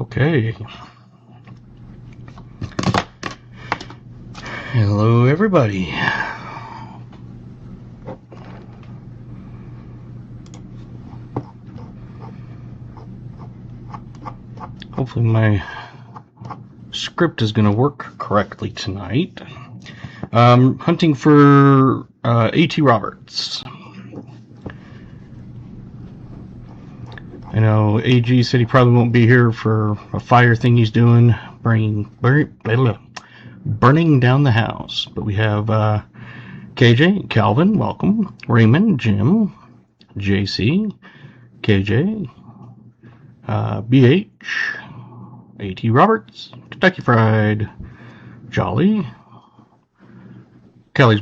Okay. Hello, everybody. Hopefully my script is going to work correctly tonight. Hunting for A.T. Roberts. I know AG said he probably won't be here for a fire thing he's doing, burning down the house. But we have KJ, Calvin, welcome. Raymond, Jim, JC, KJ, BH, A.T. Roberts, Kentucky Fried, Jolly, Kelly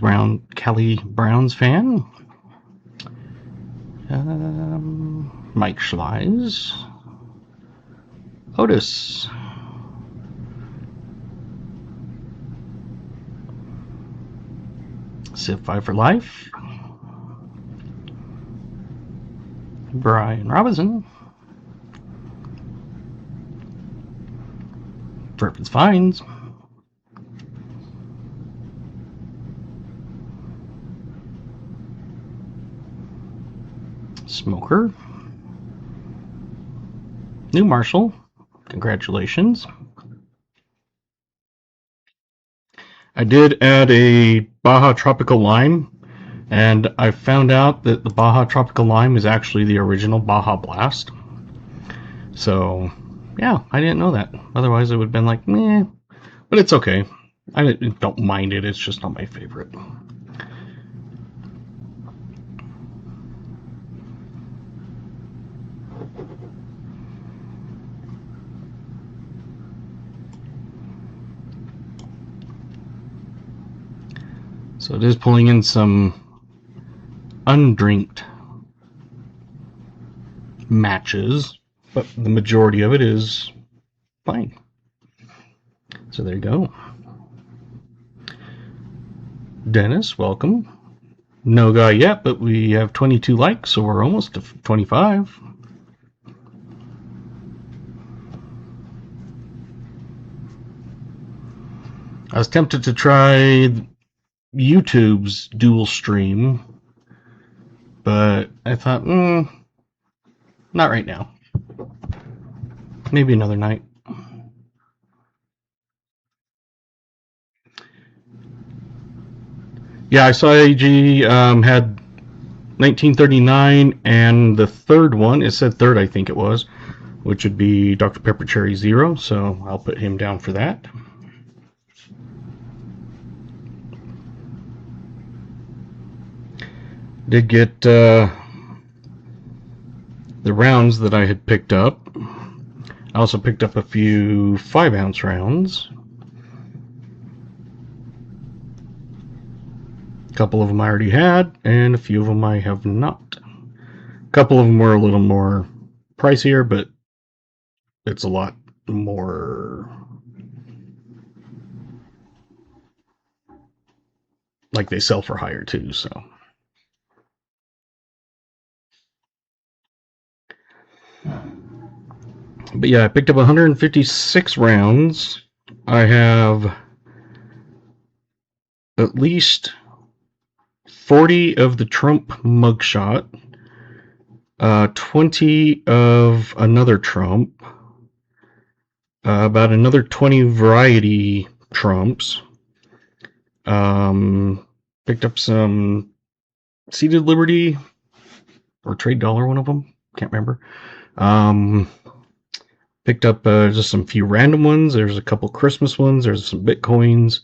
Brown's fan, Mike Schleiz, Otis, Civ 5 for Life, Brian Robinson, Furpins Finds, Smoker, New Marshall, congratulations. I did add a Baja Tropical Lime, and I found out that the Baja Tropical Lime is actually the original Baja Blast. So, yeah, I didn't know that. Otherwise, it would have been like, meh. But it's okay. I don't mind it. It's just not my favorite. So it is pulling in some undrinked matches, but the majority of it is fine. So there you go. Dennis, welcome. No guy yet, but we have 22 likes, so we're almost to 25. I was tempted to try YouTube's dual stream, but I thought, not right now. Maybe another night. Yeah, I saw AG had 1939, and the third one, it said third, I think it was, which would be Dr. Pepper Cherry Zero, so I'll put him down for that. Did get the rounds that I had picked up. I also picked up a few 5-ounce rounds. A couple of them I already had, and a few of them I have not. A couple of them were a little more pricier, but it's a lot more like they sell for higher too, so. But yeah, I picked up 156 rounds. I have at least 40 of the Trump mugshot, 20 of another Trump, about another 20 variety Trumps. Picked up some Seated Liberty or Trade Dollar, one of them. Can't remember. Picked up just some few random ones. There's a couple Christmas ones. There's some Bitcoins.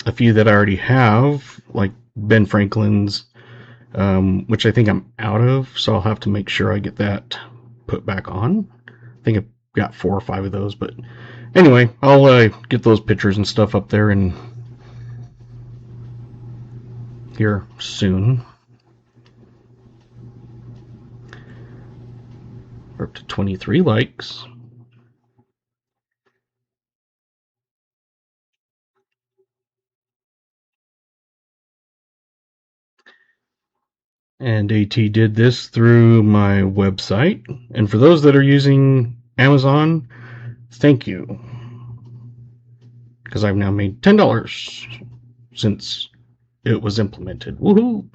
A few that I already have, like Ben Franklin's, which I think I'm out of, so I'll have to make sure I get that put back on. I think I've got 4 or 5 of those, but anyway, I'll get those pictures and stuff up there and here soon. We're up to 23 likes. And AT did this through my website. And for those that are using Amazon, thank you. Because I've now made $10 since it was implemented. Woohoo!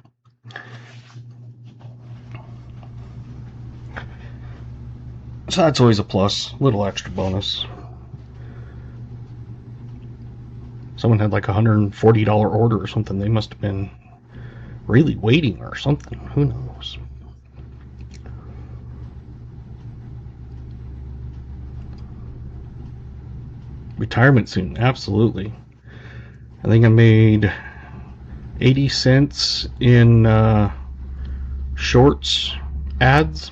So that's always a plus, little extra bonus. Someone had like a $140 order or something. They must have been really waiting or something. Who knows? Retirement soon, absolutely. I think I made 80 cents in shorts ads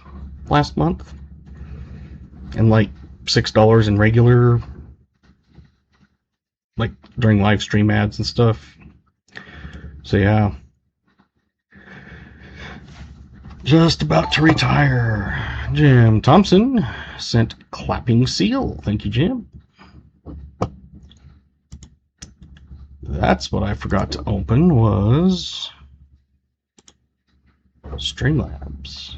last month, and like $6 in regular, like during live stream ads and stuff. So yeah, just about to retire. Jim Thompson sent clapping seal. Thank you, Jim. That's what I forgot to open was Streamlabs.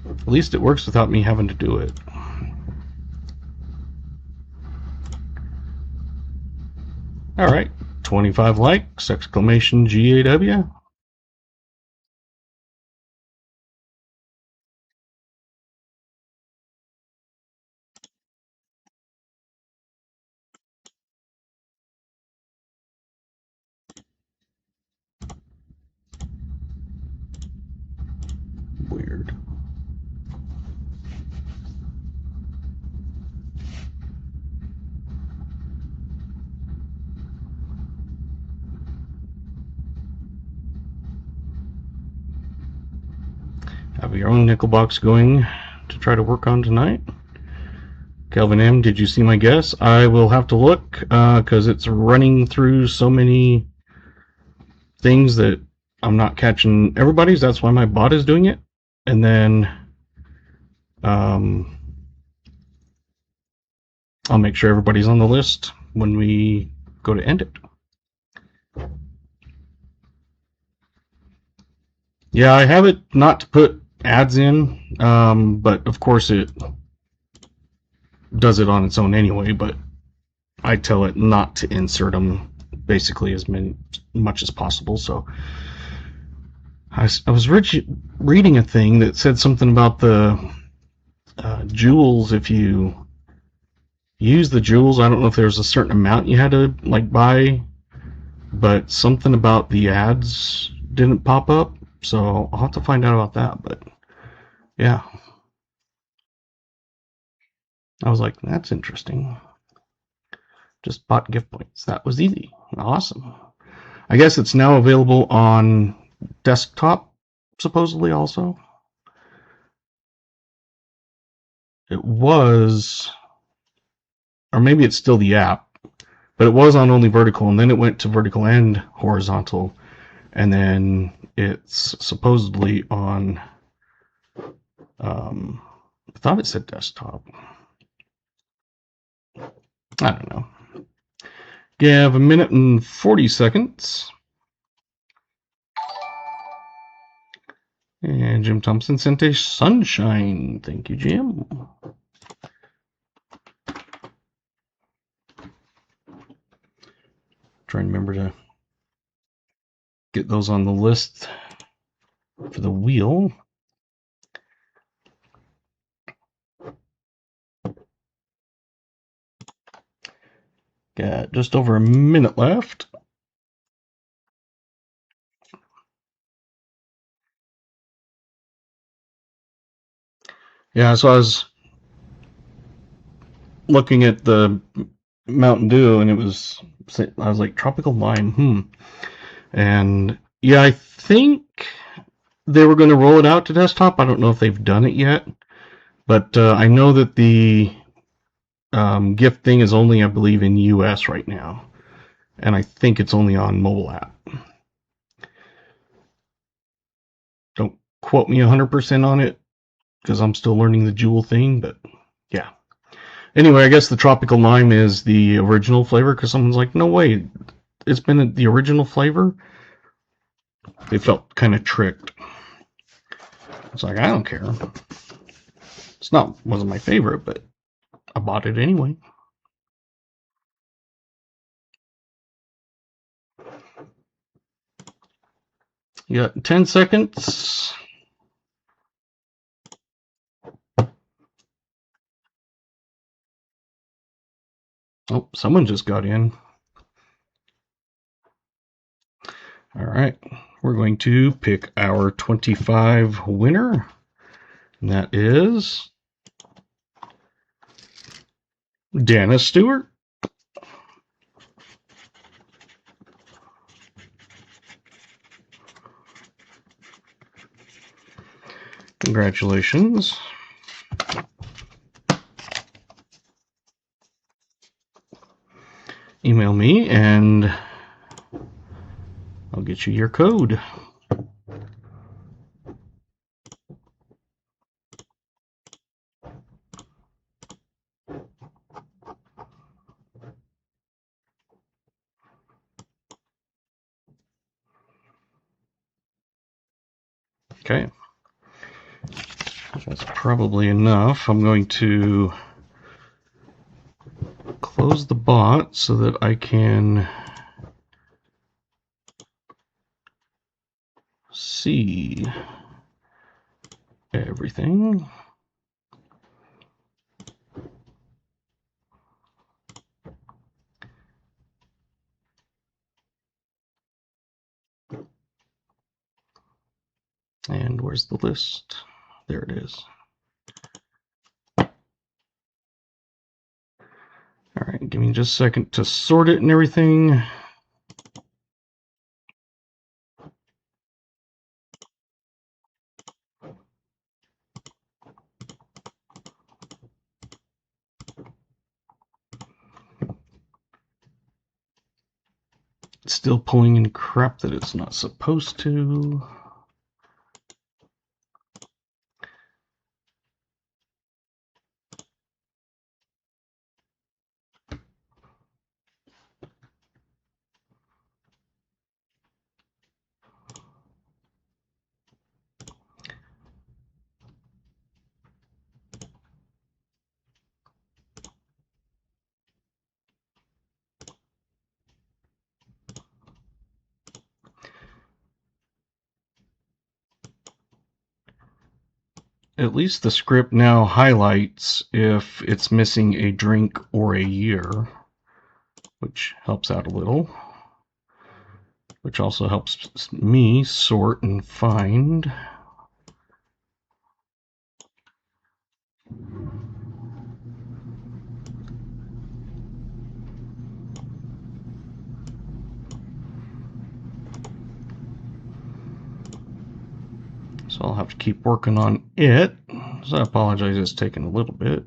At least it works without me having to do it. All right, 25 likes, exclamation GAW. Weird. Have your own nickel box going to try to work on tonight. Kelvin M, did you see my guess? I will have to look because it's running through so many things that I'm not catching everybody's. That's why my bot is doing it. And then I'll make sure everybody's on the list when we go to end it. Yeah, I have it not to put ads in, but of course it does it on its own anyway, but I tell it not to insert them basically as much as possible. So I was reading a thing that said something about the jewels. If you use the jewels, I don't know if there's a certain amount you had to like buy, but something about the ads didn't pop up. So I'll have to find out about that. But yeah, I was like, that's interesting. Just bought gift points. That was easy. Awesome. I guess it's now available on desktop, supposedly also. It was, or maybe it's still the app, but it was on only vertical, and then it went to vertical and horizontal, and then it's supposedly on, I thought it said desktop. I don't know. You have 1 minute and 40 seconds. And Jim Thompson sent a sunshine. Thank you, Jim. Try and remember to get those on the list for the wheel. Got just over 1 minute left. Yeah, so I was looking at the Mountain Dew, and I was like, tropical lime, And yeah, I think they were going to roll it out to desktop. I don't know if they've done it yet, but I know that the gift thing is only, I believe, in US right now, and I think it's only on mobile app. Don't quote me 100% on it because I'm still learning the Jewel thing, but yeah. Anyway, I guess the tropical lime is the original flavor because someone's like, no way, it's been the original flavor. they felt kind of tricked. It's like, I don't care. Wasn't my favorite, but I bought it anyway. You got 10 seconds. Oh, someone just got in. All right, we're going to pick our 25 winner. And that is Dana Stewart. Congratulations. Email me and I'll get you your code. Okay. That's probably enough. I'm going to close the bot so that I can see everything. And where's the list? There it is. All right, give me just a second to sort it and everything. It's still pulling in crap that it's not supposed to. At least the script now highlights if it's missing a drink or a year, which helps out a little, which also helps me sort and find. So I'll have to keep working on it. So I apologize, it's taking a little bit.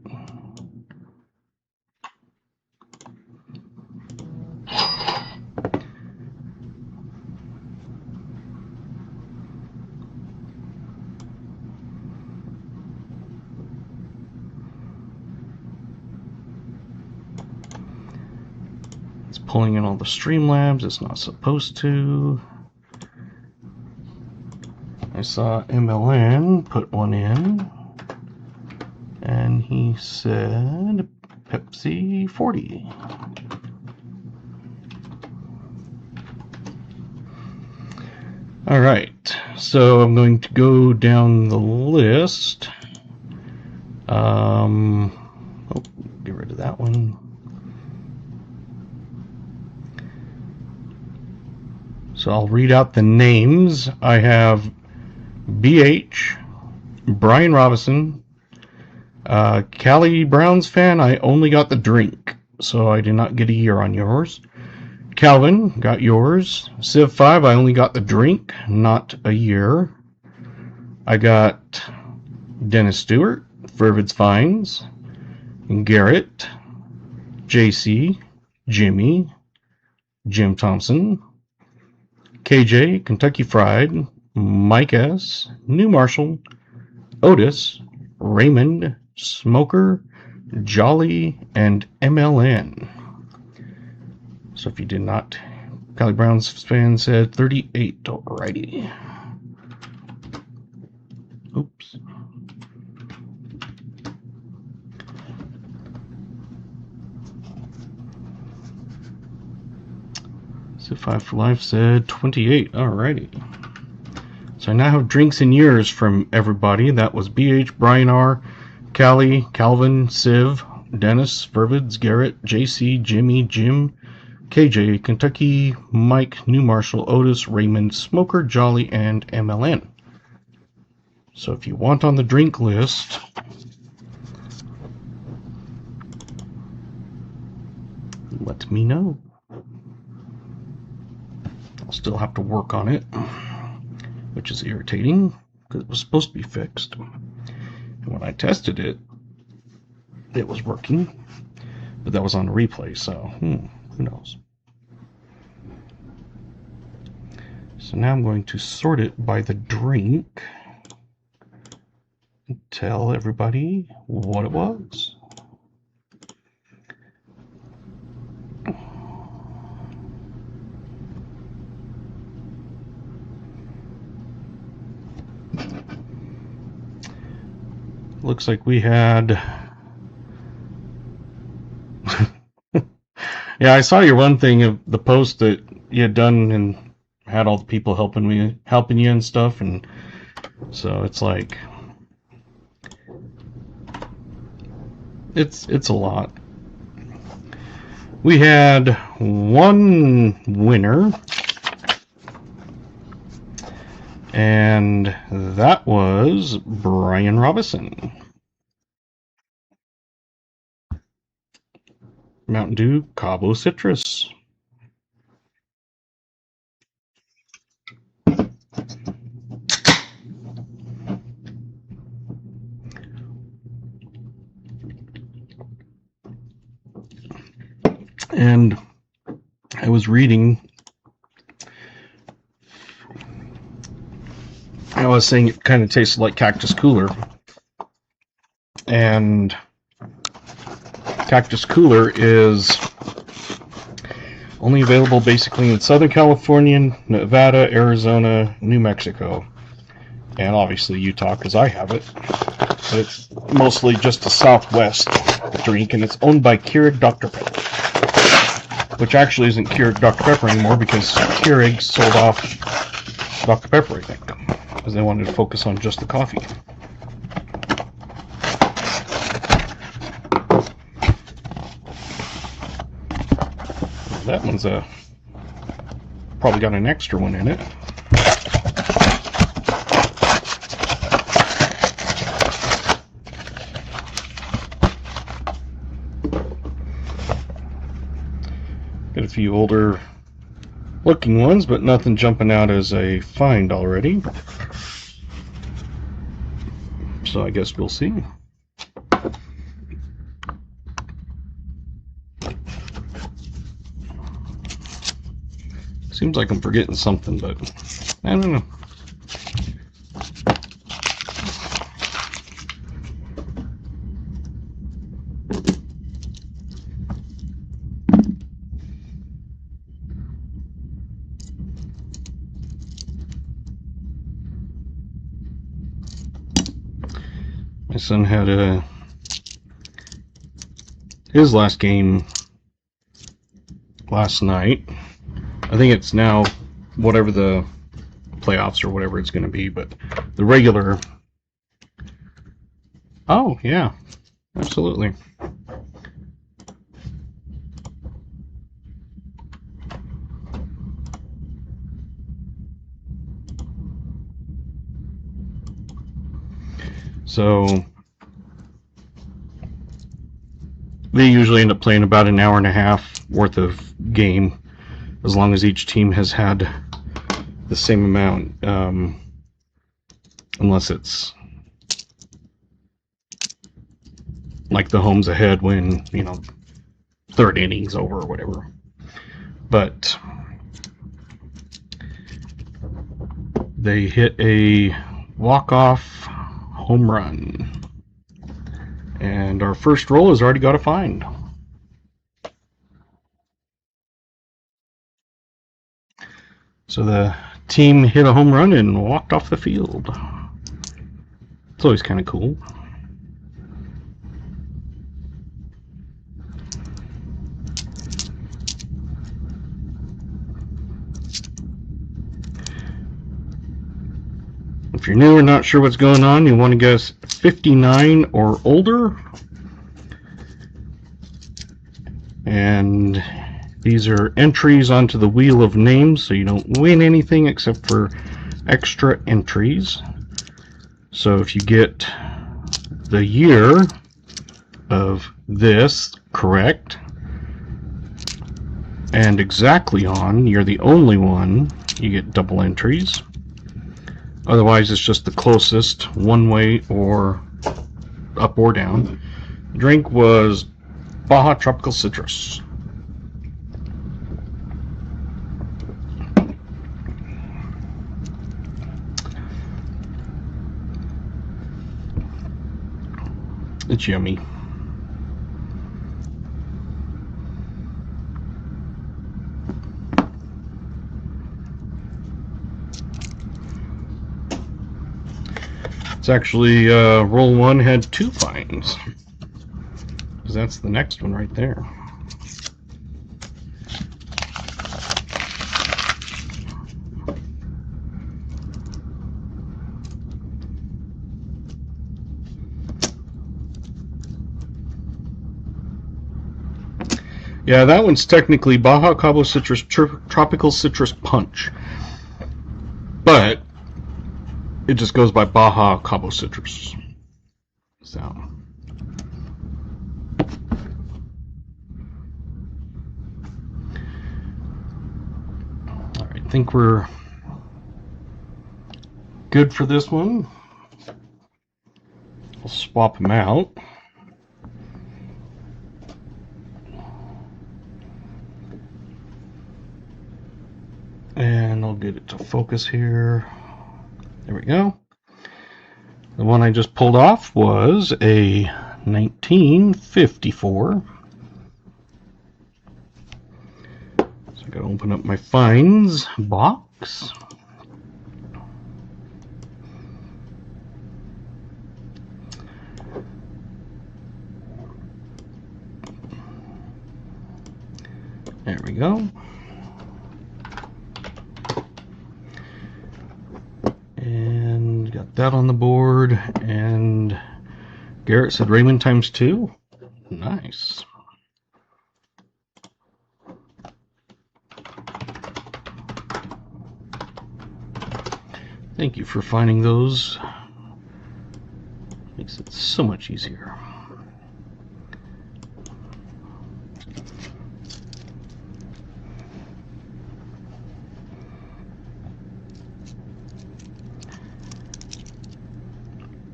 It's pulling in all the Streamlabs it's not supposed to. I saw MLN put one in, and he said Pepsi 40. All right, so I'm going to go down the list. Oh, get rid of that one. So I'll read out the names. I have BH, Brian Robinson, Callie Brown's fan. I only got the drink, so I did not get a year on yours. Calvin got yours. Civ 5, I only got the drink, not a year. I got Dennis Stewart, Fervid's Finds, Garrett, JC, Jimmy, Jim Thompson, KJ, Kentucky Fried, Mike S., New Marshall, Otis, Raymond, Smoker, Jolly, and MLN. So if you did not Callie Brown's fan said 38. Alrighty. Oops. So 5 for Life said 28. Alrighty. So I now have drinks and years from everybody. That was BH, Brian R, Callie, Calvin, Civ, Dennis, Vervids, Garrett, JC, Jimmy, Jim, KJ, Kentucky, Mike, New Marshall, Otis, Raymond, Smoker, Jolly, and MLN. So if you want on the drink list, let me know. I'll still have to work on it, which is irritating because it was supposed to be fixed. And when I tested it, it was working, but that was on replay, so who knows. So now I'm going to sort it by the drink and tell everybody what it was. Looks like we had yeah, I saw your one thing of the post that you had done and had all the people helping you and stuff, and so it's like it's a lot. We had one winner, and that was Brian Robinson. Mountain Dew Cabo Citrus. And I was reading, I was saying it kind of tasted like Cactus Cooler, and Cactus Cooler is only available basically in Southern California, Nevada, Arizona, New Mexico, and obviously Utah because I have it. But it's mostly just a Southwest drink, and it's owned by Keurig Dr. Pepper, which actually isn't Keurig Dr. Pepper anymore because Keurig sold off Dr. Pepper, I think, because they wanted to focus on just the coffee. That one's probably got an extra one in it. Got a few older looking ones, but nothing jumping out as a find already. So I guess we'll see. Seems like I'm forgetting something, but I don't know. My son had his last game last night. I think it's now whatever the playoffs or whatever it's going to be, but the regular. Oh, yeah, absolutely. So they usually end up playing about an hour and a half worth of game, as long as each team has had the same amount, unless it's like the home's ahead when, third inning's over or whatever. But they hit a walk-off home run, and our first roll has already got a find. So the team hit a home run and walked off the field. It's always kind of cool. If you're new or not sure what's going on, you want to guess 59 or older. And these are entries onto the wheel of names, so you don't win anything except for extra entries. So if you get the year of this correct and exactly on, you're the only one, you get double entries. Otherwise, it's just the closest, one way or up or down. The drink was Baja Tropical Citrus. It's yummy. It's actually, roll one had 2 finds. Because that's the next one right there. Yeah, that one's technically Baja Cabo Citrus Tropical Citrus Punch. But it just goes by Baja Cabo Citrus. So. Alright, I think we're good for this one. We'll swap them out. And I'll get it to focus here. There we go. The one I just pulled off was a 1954. So I gotta open up my finds box. There we go. And got that on the board, and Garrett said Raymond times 2. Nice. Thank you for finding those. Makes it so much easier.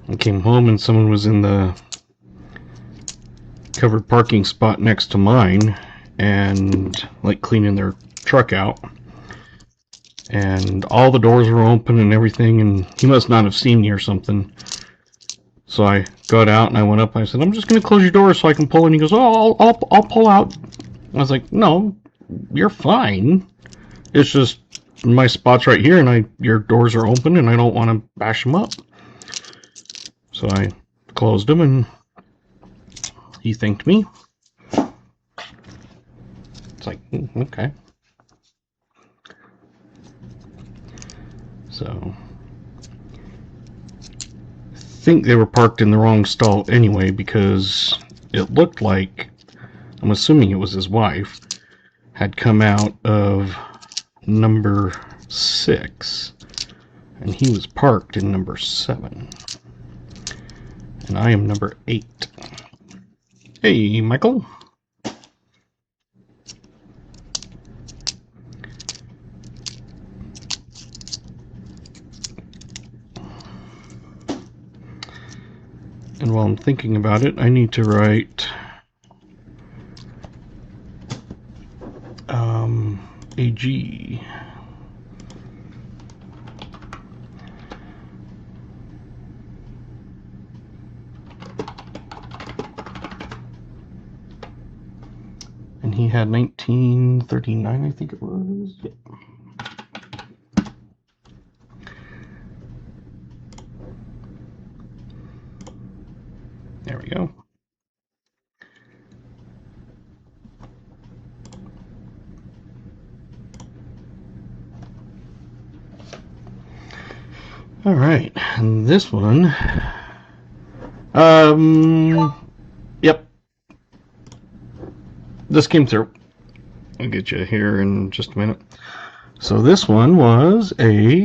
I came home and someone was in the covered parking spot next to mine and like cleaning their truck out, and all the doors were open and everything, and he must not have seen me or something. So I got out and I went up and I said, I'm just going to close your doors so I can pull in. He goes, oh, I'll pull out. I was like, no, you're fine. It's just my spot's right here and your doors are open and I don't want to bash them up. So I closed them and he thanked me. It's like, okay. So I think they were parked in the wrong stall anyway, because it looked like, I'm assuming it was his wife, had come out of number 6 and he was parked in number 7. And I am number 8. Hey, Michael. And while I'm thinking about it, I need to write AG. And he had 1939, I think it was. Yep. There we go. All right, and this one, yep, this came through. I'll get you here in just a minute. So this one was a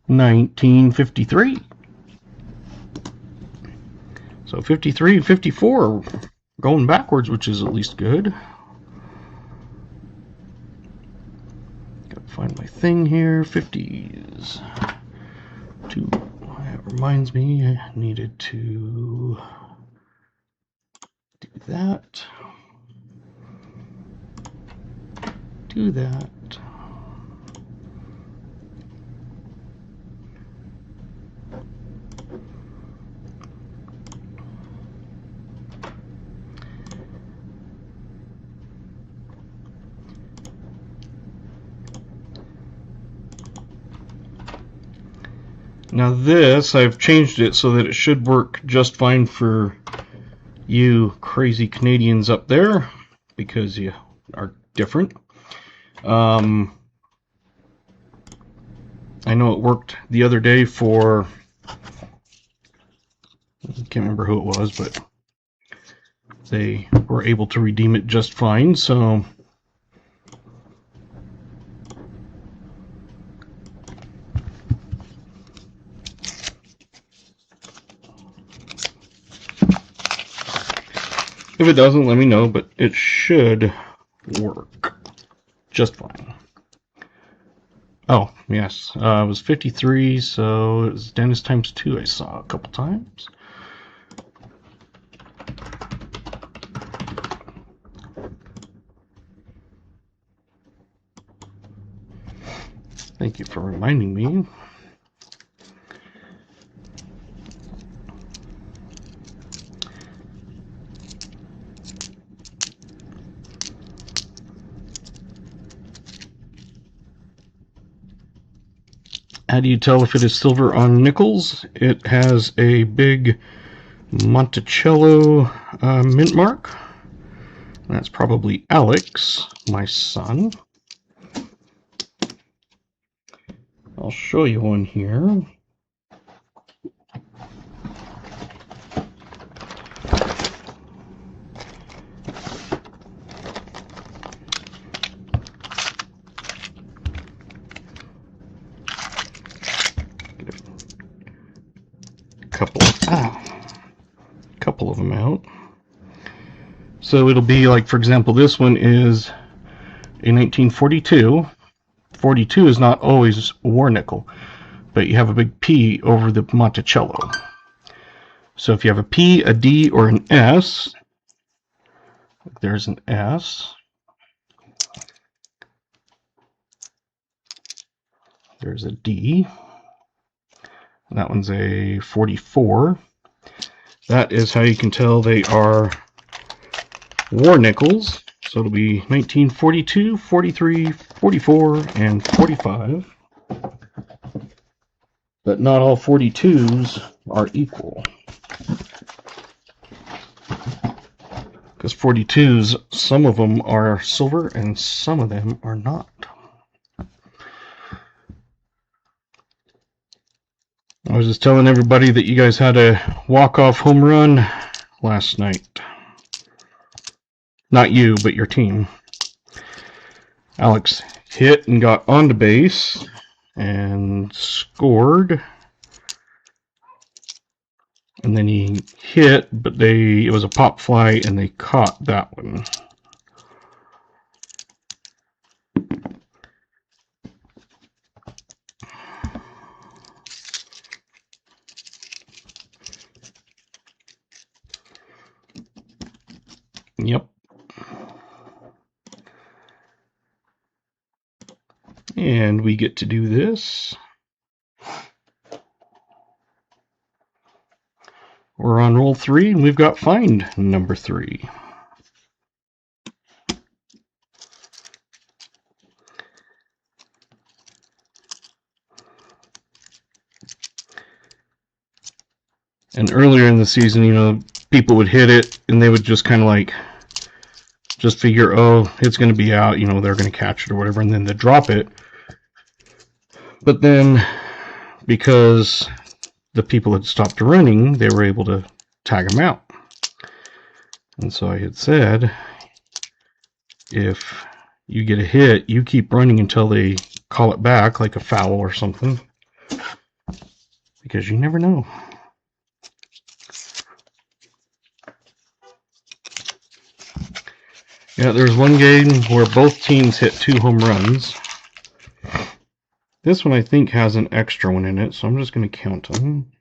1953. So 53 and 54 going backwards, which is at least good. Gotta find my thing here. 50s. That reminds me, I needed to do that. Do that. Now this, I've changed it so that it should work just fine for you crazy Canadians up there, because you are different. I know it worked the other day for, I can't remember who it was, but they were able to redeem it just fine, so if it doesn't, let me know, but it should work just fine. Oh, yes, it was 53, so it was Dennis times 2 I saw a couple times. Thank you for reminding me. How do you tell if it is silver on nickels? It has a big Monticello mint mark. That's probably Alex, my son. I'll show you one here. Couple of them out. So it'll be like, for example, this one is a 1942. 42 is not always war nickel, but you have a big P over the Monticello. So if you have a P, a D, or an S, there's an S. There's a D. That one's a 44. That is how you can tell they are war nickels. So it'll be 1942, 43, 44, and 45. But not all 42s are equal. Because 42s, some of them are silver and some of them are not. I was just telling everybody that you guys had a walk-off home run last night. Not you, but your team. Alex hit and got onto base and scored. And then he hit, but it was a pop fly and they caught that one. Yep. And we get to do this. We're on roll 3, and we've got find number 3. And earlier in the season, you know, people would hit it and they would just kind of like just figure, oh, it's going to be out, you know, they're going to catch it or whatever, and then they drop it. But then, because the people had stopped running, they were able to tag them out. And so I had said, if you get a hit, you keep running until they call it back, like a foul or something, because you never know. Yeah, there's one game where both teams hit 2 home runs. This one I think has an extra one in it, so I'm just going to count them.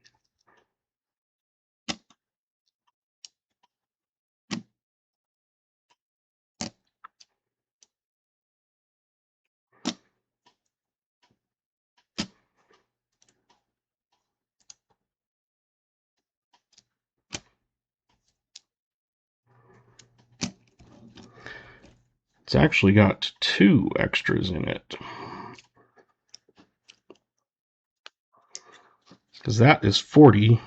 It's actually got 2 extras in it. Because that is 42.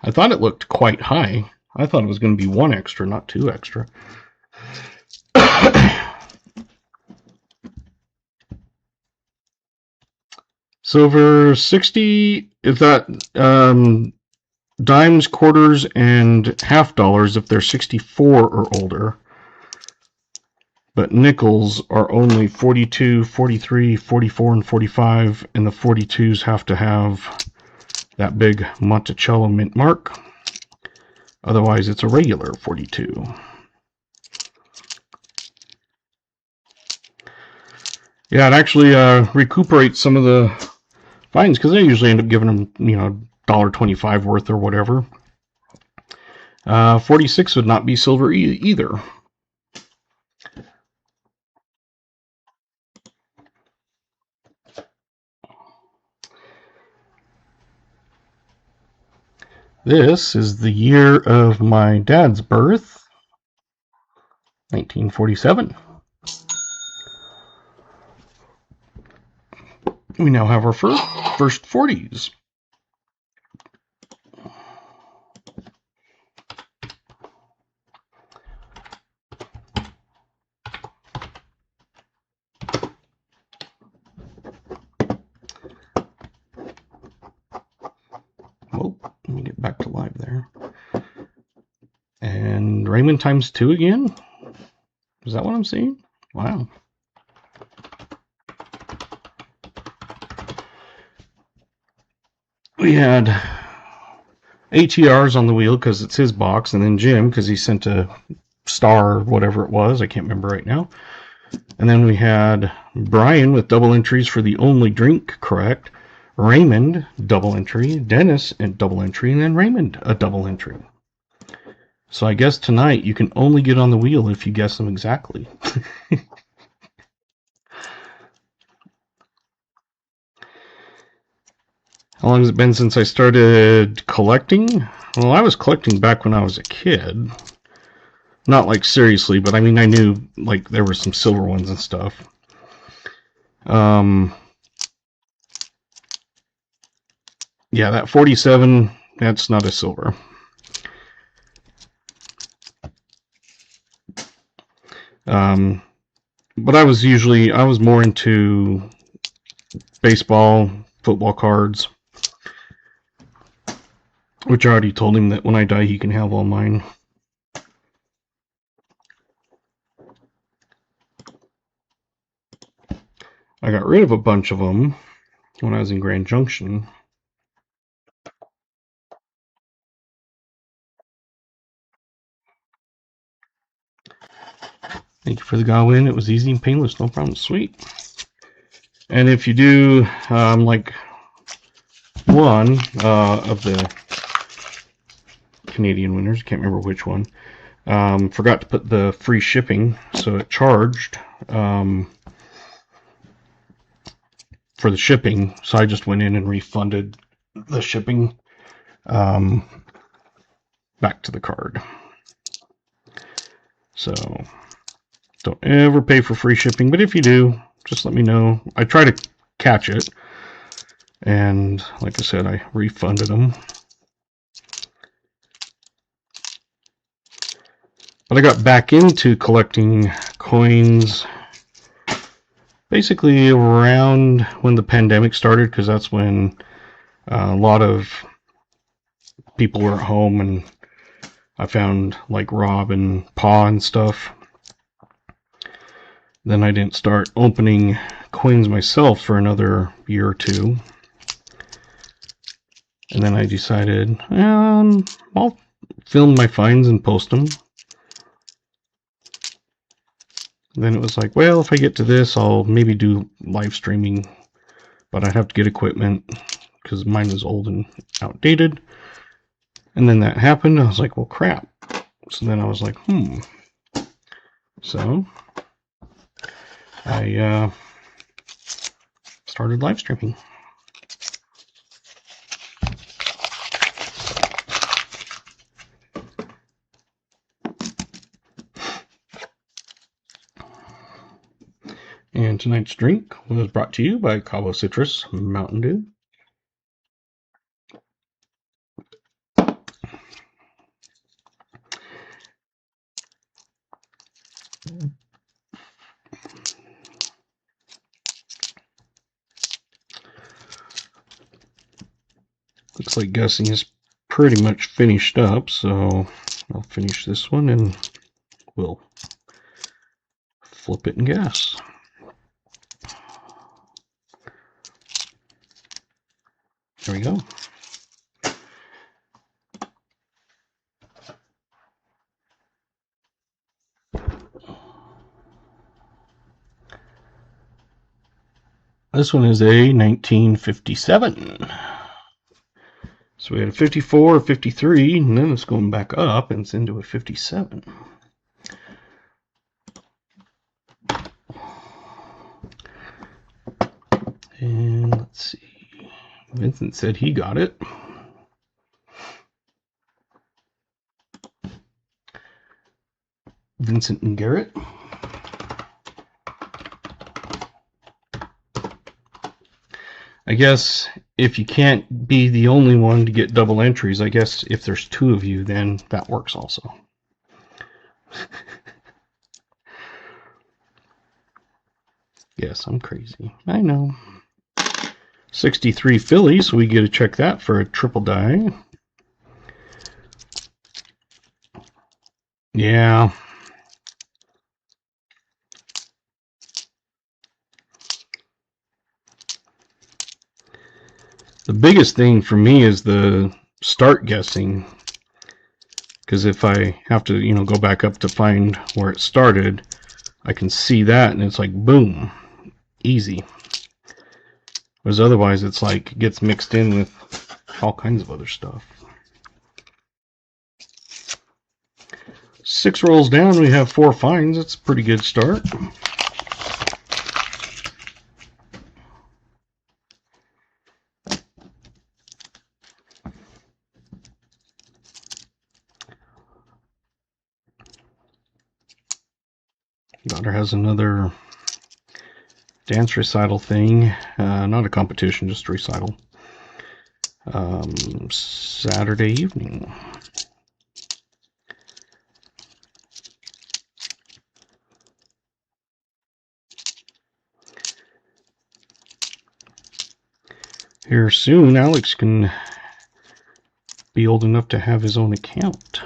I thought it looked quite high. I thought it was going to be 1 extra, not 2 extra. Silver 60, if that dimes, quarters, and half dollars if they're 64 or older. But nickels are only 42, 43, 44, and 45, and the 42s have to have that big Monticello mint mark. Otherwise, it's a regular 42. Yeah, it actually recuperates some of the fines, because they usually end up giving them, you know, $1.25 worth or whatever. 46 would not be silver either. This is the year of my dad's birth, 1947. We now have our first 40s. Oh, let me get back to live there. And Raymond times 2 again? Is that what I'm seeing? Wow. We had ATRs on the wheel because it's his box, and then Jim because he sent a star or whatever it was. I can't remember right now. And then we had Brian with double entries for the only drink correct. Raymond, double entry. Dennis, double entry. And then Raymond, a double entry. So I guess tonight you can only get on the wheel if you guess them exactly. How long has it been since I started collecting? Well, I was collecting back when I was a kid. Not like seriously, but I mean, I knew like there were some silver ones and stuff. Yeah, that 47, that's not a silver. But I was more into baseball, football cards, which I already told him that when I die, he can have all mine. I got rid of a bunch of them when I was in Grand Junction. Thank you for the Godwin. It was easy and painless. No problem. Sweet. And if you do, like one of the Canadian winners, can't remember which one, forgot to put the free shipping, so it charged for the shipping. So I just went in and refunded the shipping back to the card. So don't ever pay for free shipping, but if you do, just let me know. I try to catch it. And like I said, I refunded them. But I got back into collecting coins basically around when the pandemic started, because that's when a lot of people were at home, and I found like Rob and Pa and stuff. Then I didn't start opening coins myself for another year or two. And then I decided, I'll film my finds and post them. Then it was like, well, if I get to this, I'll maybe do live streaming, but I'd have to get equipment because mine was old and outdated. And then that happened. I was like, well, crap. So then I was like, So I started live streaming. And tonight's drink was brought to you by Cabo Citrus Mountain Dew. Looks like guessing is pretty much finished up, so I'll finish this one and we'll flip it and guess. There we go. This one is a 1957. So we had a 54, a 53, and then it's going back up and it's into a 57. And let's see. Vincent said he got it. Vincent and Garrett. I guess if you can't be the only one to get double entries, I guess if there's two of you, then that works also. Yes, I'm crazy. I know. 63 Phillies, so we get to check that for a triple die. Yeah. The biggest thing for me is the start guessing, because if I have to, go back up to find where it started, I can see that, and it's like, boom, easy. Whereas otherwise, it's like it gets mixed in with all kinds of other stuff. 6 rolls down, we have 4 finds. That's a pretty good start. Daughter has another dance recital thing. Not a competition, just a recital. Saturday evening. Here soon, Alex can be old enough to have his own account.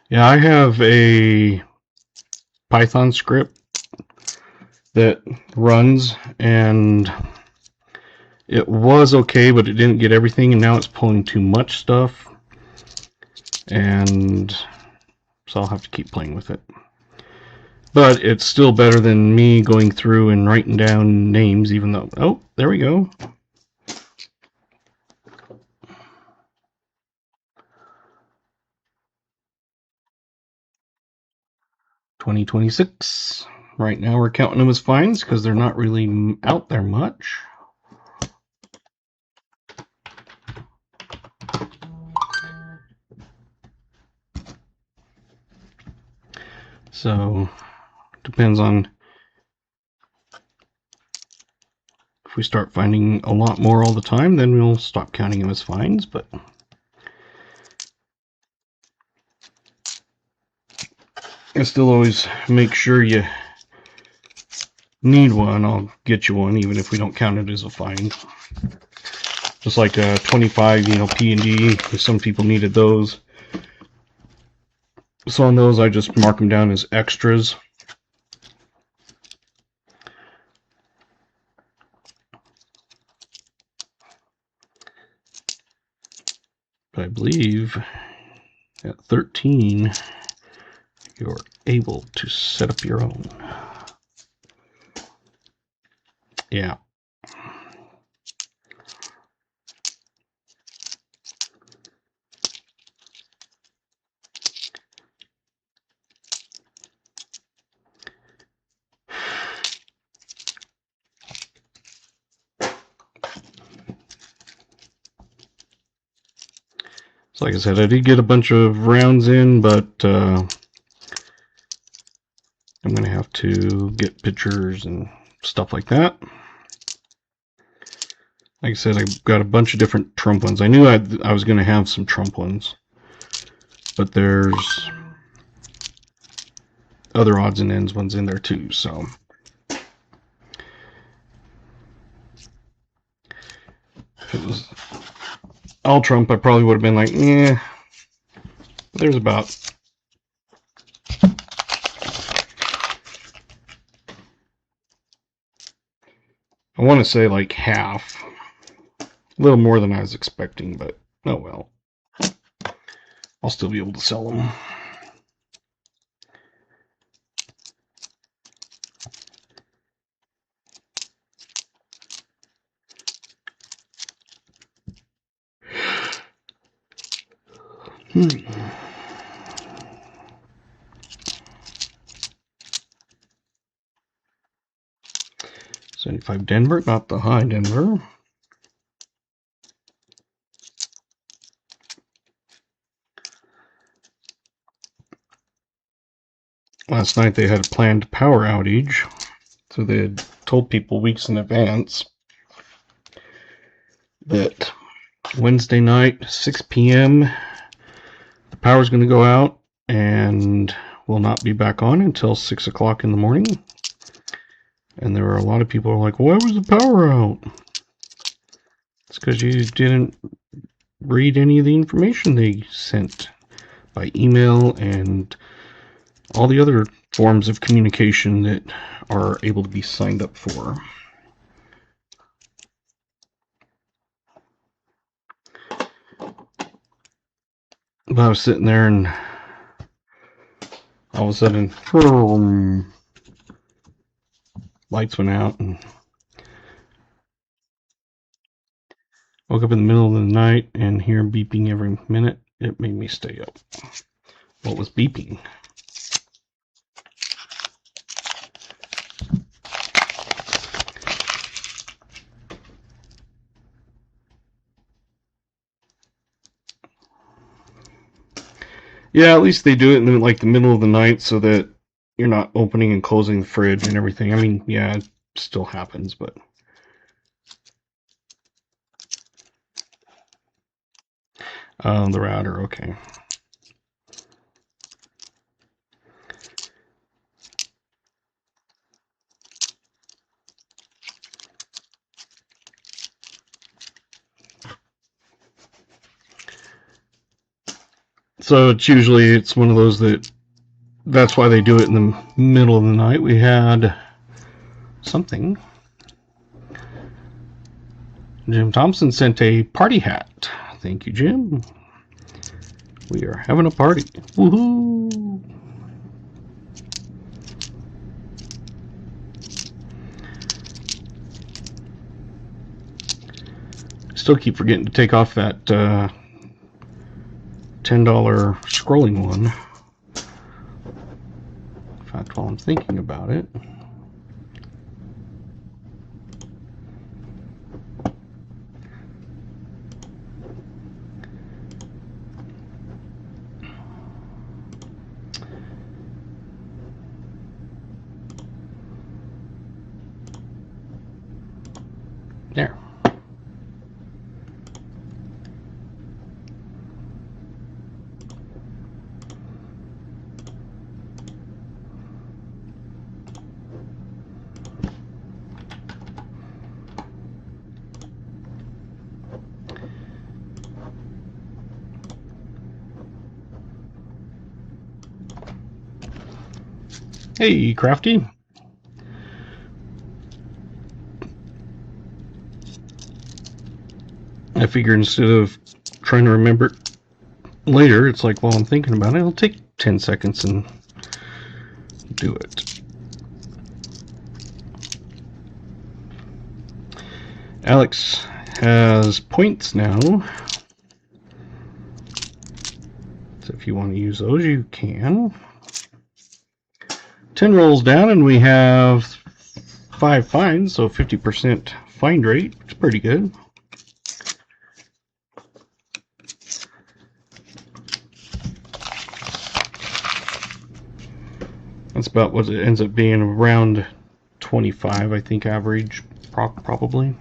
Yeah, I have a Python script that runs, and it was okay, but it didn't get everything, and now it's pulling too much stuff, and so I'll have to keep playing with it. But it's still better than me going through and writing down names, even though... Oh, there we go. $20.26. Right now we're counting them as finds because they're not really out there much. So, depends on we start finding a lot more all the time, then we'll stop counting them as fines, but I still always make sure you need one. I'll get you one, even if we don't count it as a fine. Just like 25, P&D, because some people needed those. So on those, I just mark them down as extras. But I believe at 13, you're able to set up your own. Yeah. So like I said, I did get a bunch of rounds in, but I'm going to have to get pictures and stuff like that. Like I said, I've got a bunch of different Trump ones. I knew I was going to have some Trump ones, but there's other odds and ends ones in there too, so. If it was all Trump, I probably would have been like, eh. There's about I want to say like half. A little more than I was expecting, but oh well. I'll still be able to sell them. Hmm. 75 Denver, not the high Denver. Last night they had a planned power outage, so they had told people weeks in advance that Wednesday night, 6 p.m., the power's going to go out and will not be back on until 6 o'clock in the morning. And there were a lot of people who were like, why was the power out? It's because you didn't read any of the information they sent by email and all the other forms of communication that are able to be signed up for. But I was sitting there and all of a sudden, lights went out and woke up in the middle of the night and hear beeping every minute. It made me stay up. What was beeping? Yeah, at least they do it in like the middle of the night so that you're not opening and closing the fridge and everything. I mean, yeah, it still happens, but the router, okay. So it's one of those that's why they do it in the middle of the night. We had something. Jim Thompson sent a party hat. Thank you, Jim. We are having a party. Woohoo! Still keep forgetting to take off that $10 scrolling one. In fact, while I'm thinking about it, Hey, Crafty. I figure instead of trying to remember it later, it's like while I'm thinking about it, I'll take 10 seconds and do it. Alex has points now. So if you want to use those, you can. 10 rolls down, and we have 5 finds, so 50% find rate. It's pretty good. That's about what it ends up being, around 25, I think, average, probably.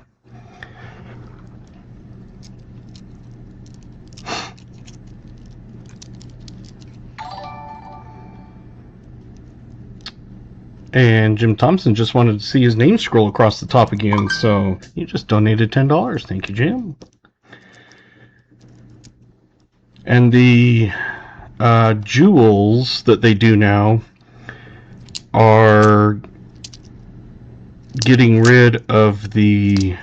And Jim Thompson just wanted to see his name scroll across the top again, so he just donated $10. Thank you, Jim. And the jewels that they do now are getting rid of the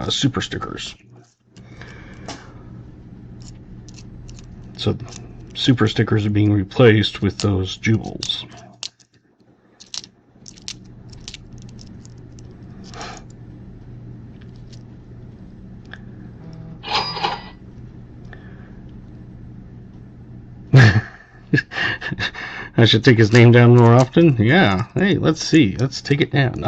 super stickers. So super stickers are being replaced with those jewels. I should take his name down more often. Yeah. Hey, let's see. Let's take it down.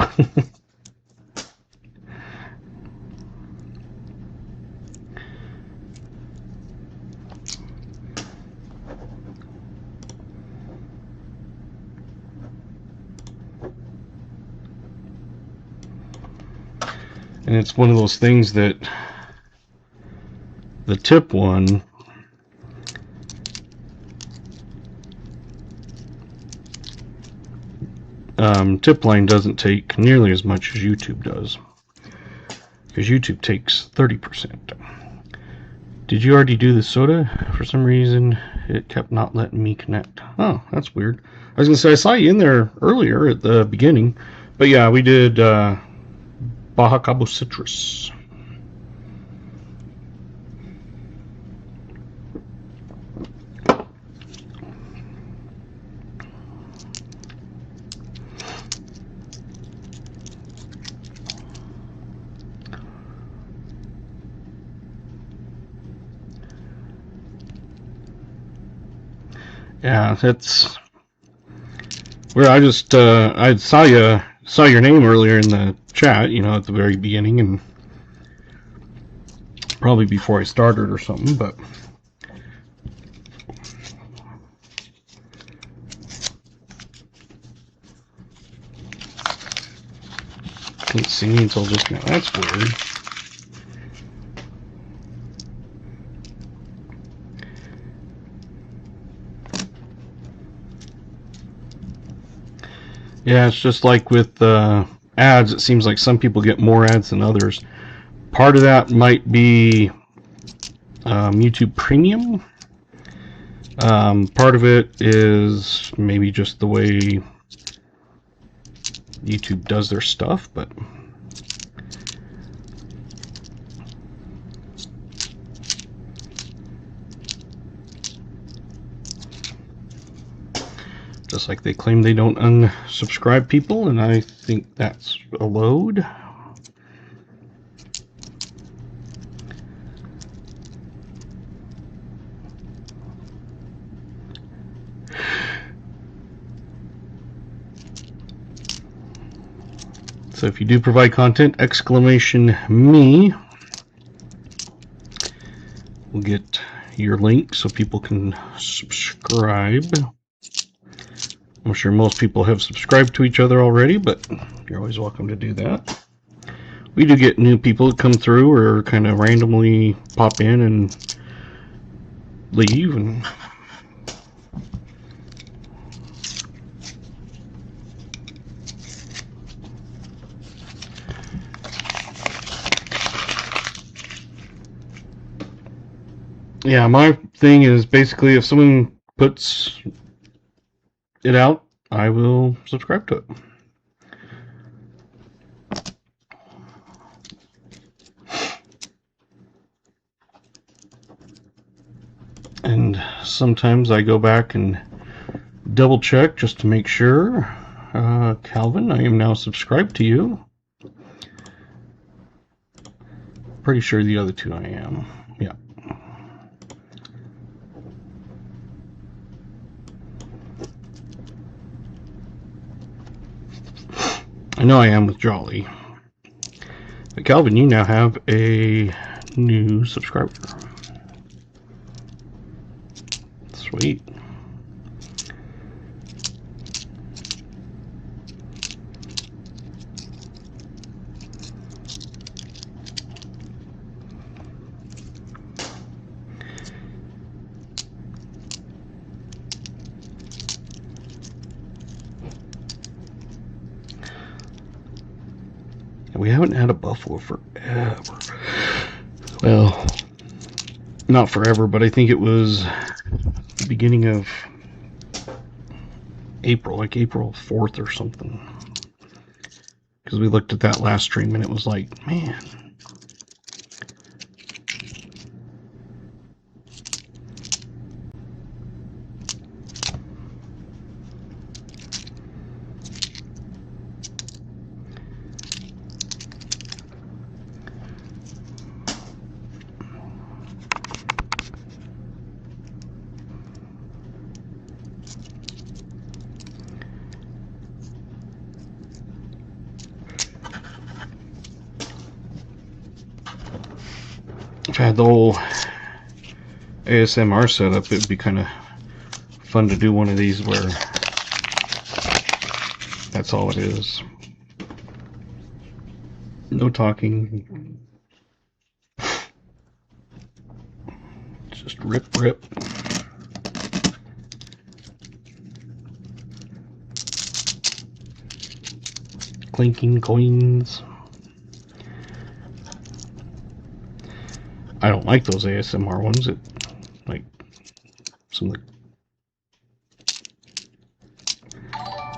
And it's one of those things that the tip one, tip line doesn't take nearly as much as YouTube does, because YouTube takes 30%. Did you already do the soda? For some reason, it kept not letting me connect. Oh, that's weird. I was going to say, I saw you in there earlier at the beginning, but yeah, we did Baja Cabo Citrus. Yeah, that's where I just I saw your name earlier in the chat, you know, at the very beginning, and probably before I started or something, but couldn't see until just now. That's weird. Yeah, it's just like with ads. It seems like some people get more ads than others. Part of that might be YouTube Premium. Part of it is maybe just the way YouTube does their stuff, but just like they claim they don't unsubscribe people, and I think that's a load. So if you do provide content, exclamation me, we'll get your link so people can subscribe. I'm sure most people have subscribed to each other already, but you're always welcome to do that. We do get new people that come through or kind of randomly pop in and leave, and yeah, my thing is basically if someone puts it out I will subscribe to it. And sometimes I go back and double check just to make sure. Calvin, I am now subscribed to you. Pretty sure the other two I am. Yeah. I know I am with Jolly. But Calvin, you now have a new subscriber. Sweet. We haven't had a buffalo forever. Well, not forever, but I think it was the beginning of April, like April 4th or something. Because we looked at that last stream and it was like, man. If I had the whole ASMR setup, it would be kind of fun to do one of these where that's all it is. No talking. Just rip. Clinking coins. I don't like those ASMR ones. It like some of the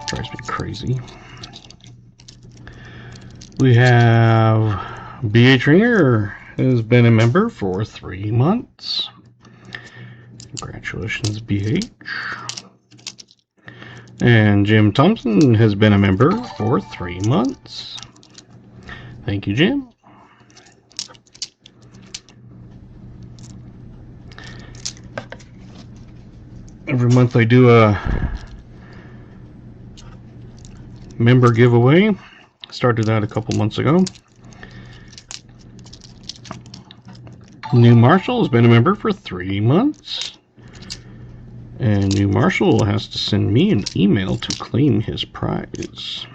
drives me crazy. We have BH Ringer has been a member for 3 months. Congratulations, BH. And Jim Thompson has been a member for 3 months. Thank you, Jim. Every month I do a member giveaway. Started that a couple months ago. New Marshall has been a member for 3 months. And New Marshall has to send me an email to claim his prize.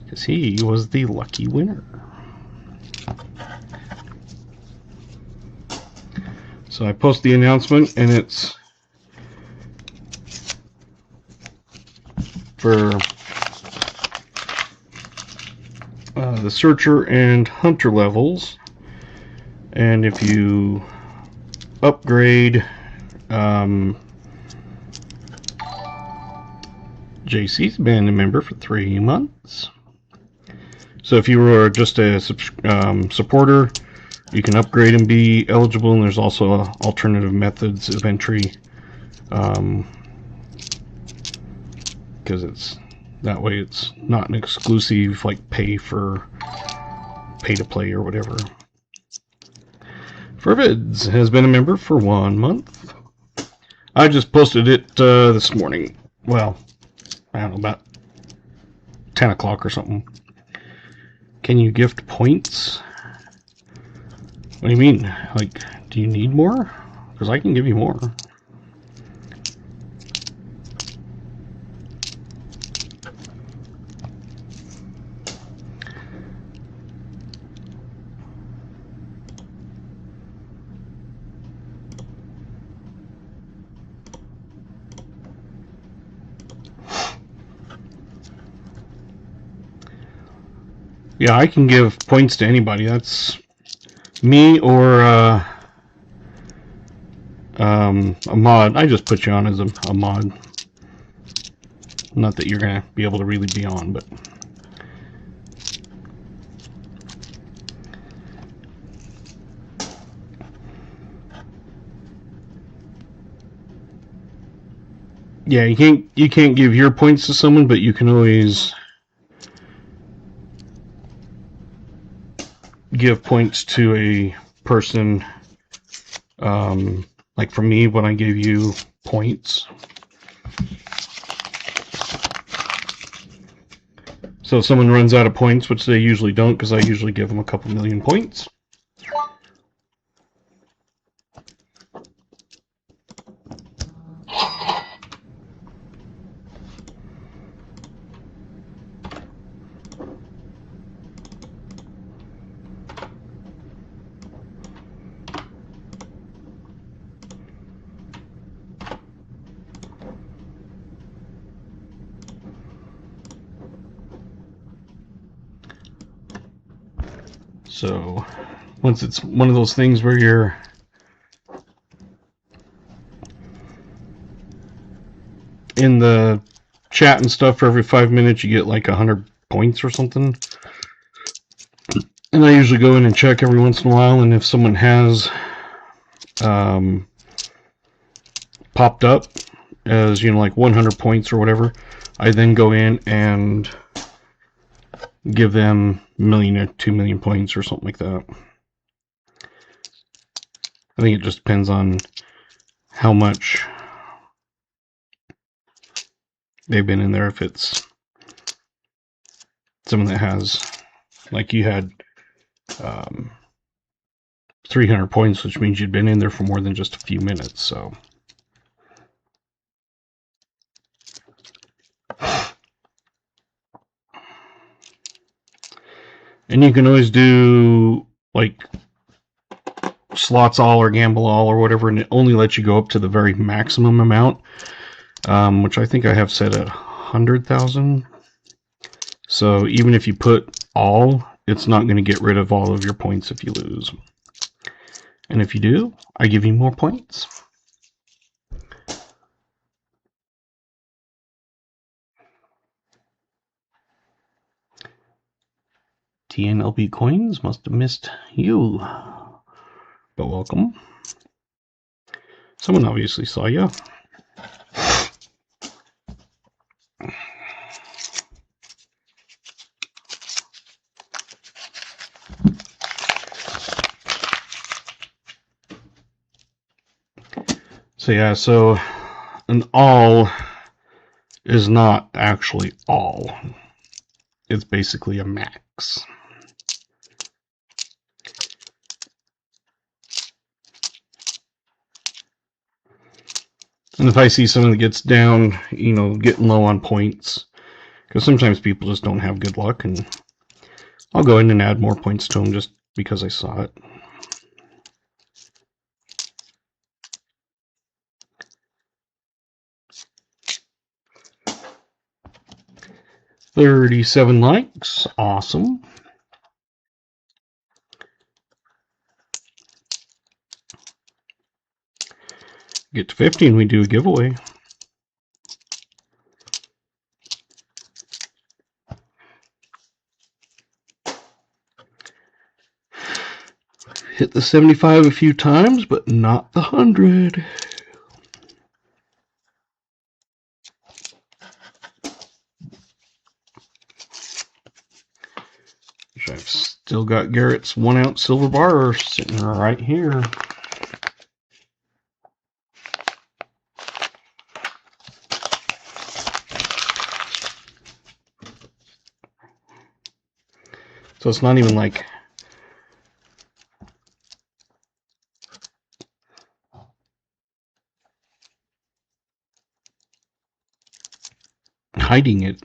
Because he was the lucky winner. So I post the announcement, and it's for the searcher and hunter levels. And if you upgrade JC's been a member for 3 months. So if you were just a supporter, you can upgrade and be eligible, and there's also alternative methods of entry, because it's that way it's not an exclusive like pay to play or whatever. Furvids has been a member for 1 month. I just posted it this morning. Well, I don't know, about 10 o'clock or something. Can you gift points? What do you mean? Like, do you need more? Because I can give you more. Yeah, I can give points to anybody. That's me or A mod. I just put you on as a mod. Not that you're going to be able to really be on, but... Yeah, you can't give your points to someone, but you can always give points to a person. Like for me, when I gave you points. So if someone runs out of points, which they usually don't, because I usually give them a couple million points. So once it's one of those things where you're in the chat and stuff for every 5 minutes, you get like 100 points or something. And I usually go in and check every once in a while, and if someone has popped up as, you know, like 100 points or whatever, I then go in and give them 1 million or 2 million points or something like that. I think it just depends on how much they've been in there. If it's someone that has, like you had 300 points, which means you'd been in there for more than just a few minutes, so. And you can always do like slots all or gamble all or whatever, and it only lets you go up to the very maximum amount, which I think I have set at 100,000. So even if you put all, it's not going to get rid of all of your points if you lose. And if you do, I give you more points. TNLP coins must have missed you, but welcome. Someone obviously saw you. So yeah, so an all is not actually all. It's basically a max. And if I see someone that gets down, you know, getting low on points, because sometimes people just don't have good luck, and I'll go in and add more points to them just because I saw it. $37 likes, awesome. Get to 50 and we do a giveaway. Hit the 75 a few times, but not the 100. I've still got Garrett's 1 ounce silver bar sitting right here. So it's not even like hiding it.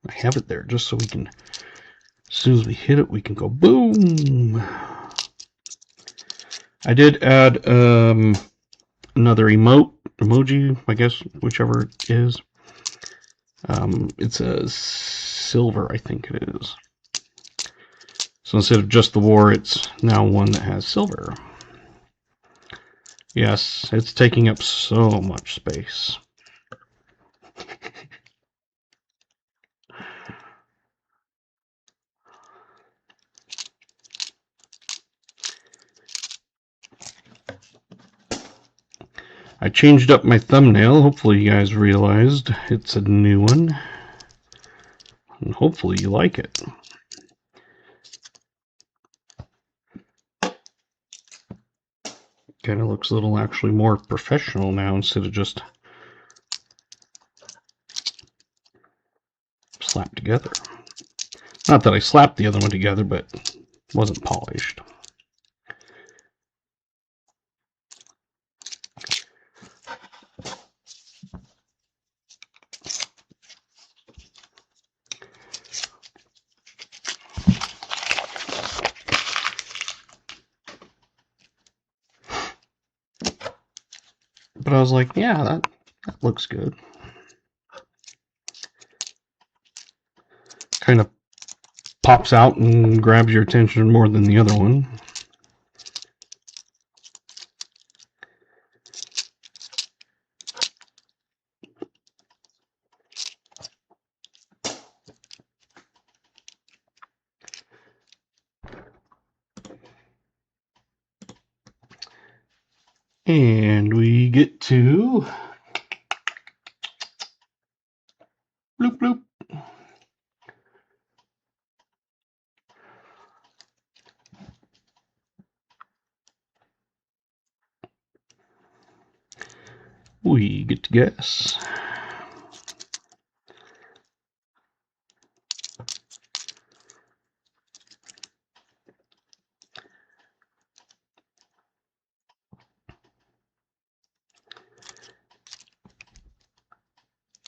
I have it there just so we can, as soon as we hit it, we can go boom. I did add another emoji, I guess, whichever it is. It's a silver, I think it is. So instead of just the war, it's now one that has silver. Yes, it's taking up so much space. I changed up my thumbnail. Hopefully you guys realized it's a new one. And hopefully you like it. Kind of looks a little actually more professional now instead of just slapped together. Not that I slapped the other one together, but it wasn't polished. But I was like, yeah, that looks good. Kind of pops out and grabs your attention more than the other one. And we get to bloop bloop. We get to guess.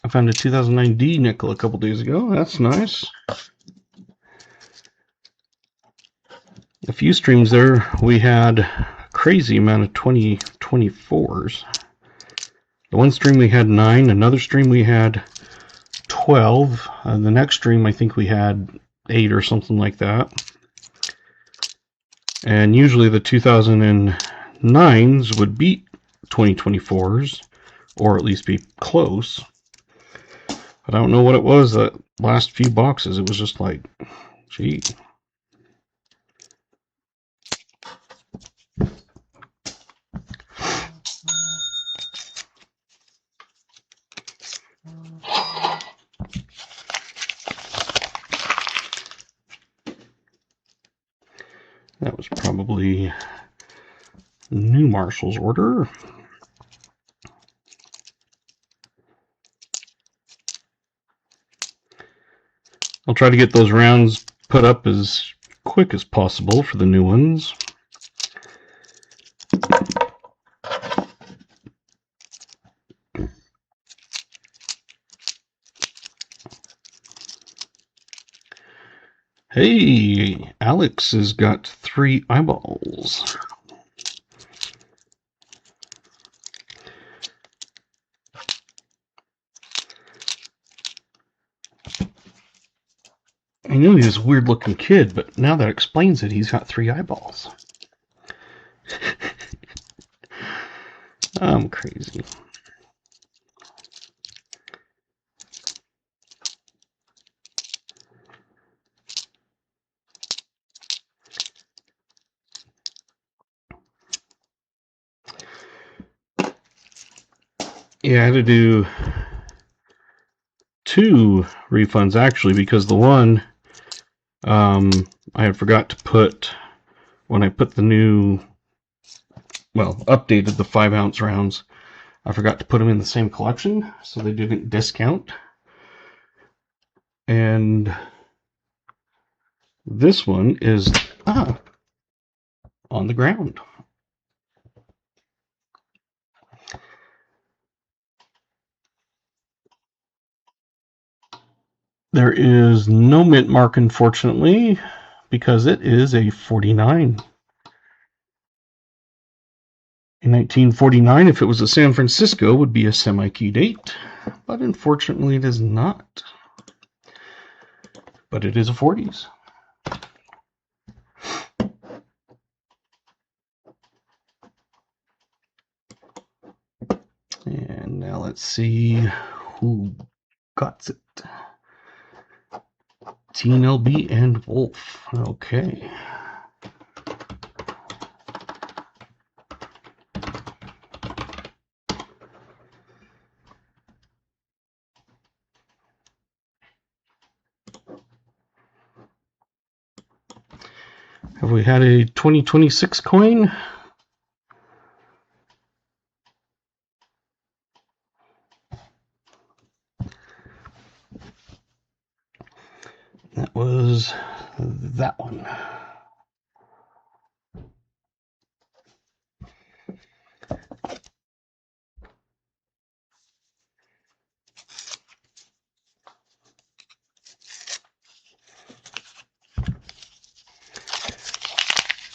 I found a 2009 D nickel a couple days ago. That's nice. A few streams there, we had a crazy amount of 2024s. The one stream we had 9, another stream we had 12. The next stream I think we had 8 or something like that. And usually the 2009s would beat 2024s, or at least be close. But I don't know what it was that last few boxes. It was just like, gee. That was probably New Marshall's order. I'll try to get those rounds put up as quick as possible for the new ones. Hey, Alex has got 3 eyeballs. I knew he was a weird looking kid, but now that explains it, he's got 3 eyeballs. I'm crazy. Yeah, I had to do 2 refunds actually, because the one I had forgot to put, when I put the new, well, updated the 5-ounce rounds, I forgot to put them in the same collection, so they didn't discount. And this one is on the ground. There is no mint mark, unfortunately, because it is a 49. In 1949, if it was a San Francisco, it would be a semi-key date, but unfortunately it is not. But it is a 40s. Let's see who got it. Teen LB and Wolf. Okay. Have we had a 2026 coin? That was that one.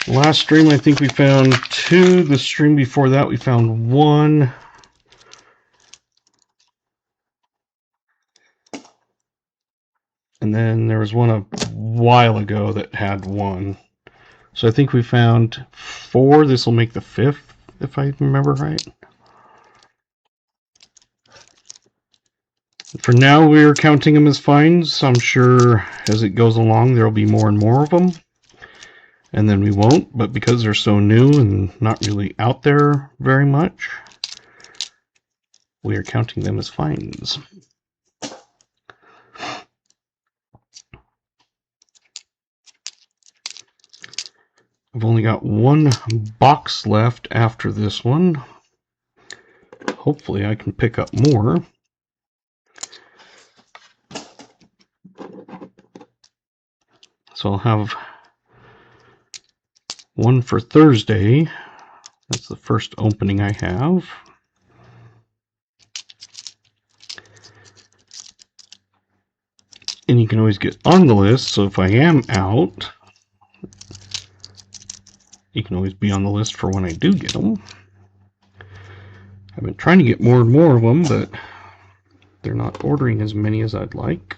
Last stream, I think we found 2. The stream before that, we found 1. And then there was one a while ago that had 1. So I think we found 4. This will make the 5th, if I remember right. For now, we're counting them as finds. I'm sure as it goes along, there will be more and more of them. And then we won't, but because they're so new and not really out there very much, we are counting them as finds. I've only got 1 box left after this one. Hopefully I can pick up more. So I'll have 1 for Thursday. That's the first opening I have. And you can always get on the list, so if I am out, you can always be on the list for when I do get them. I've been trying to get more and more of them, but they're not ordering as many as I'd like.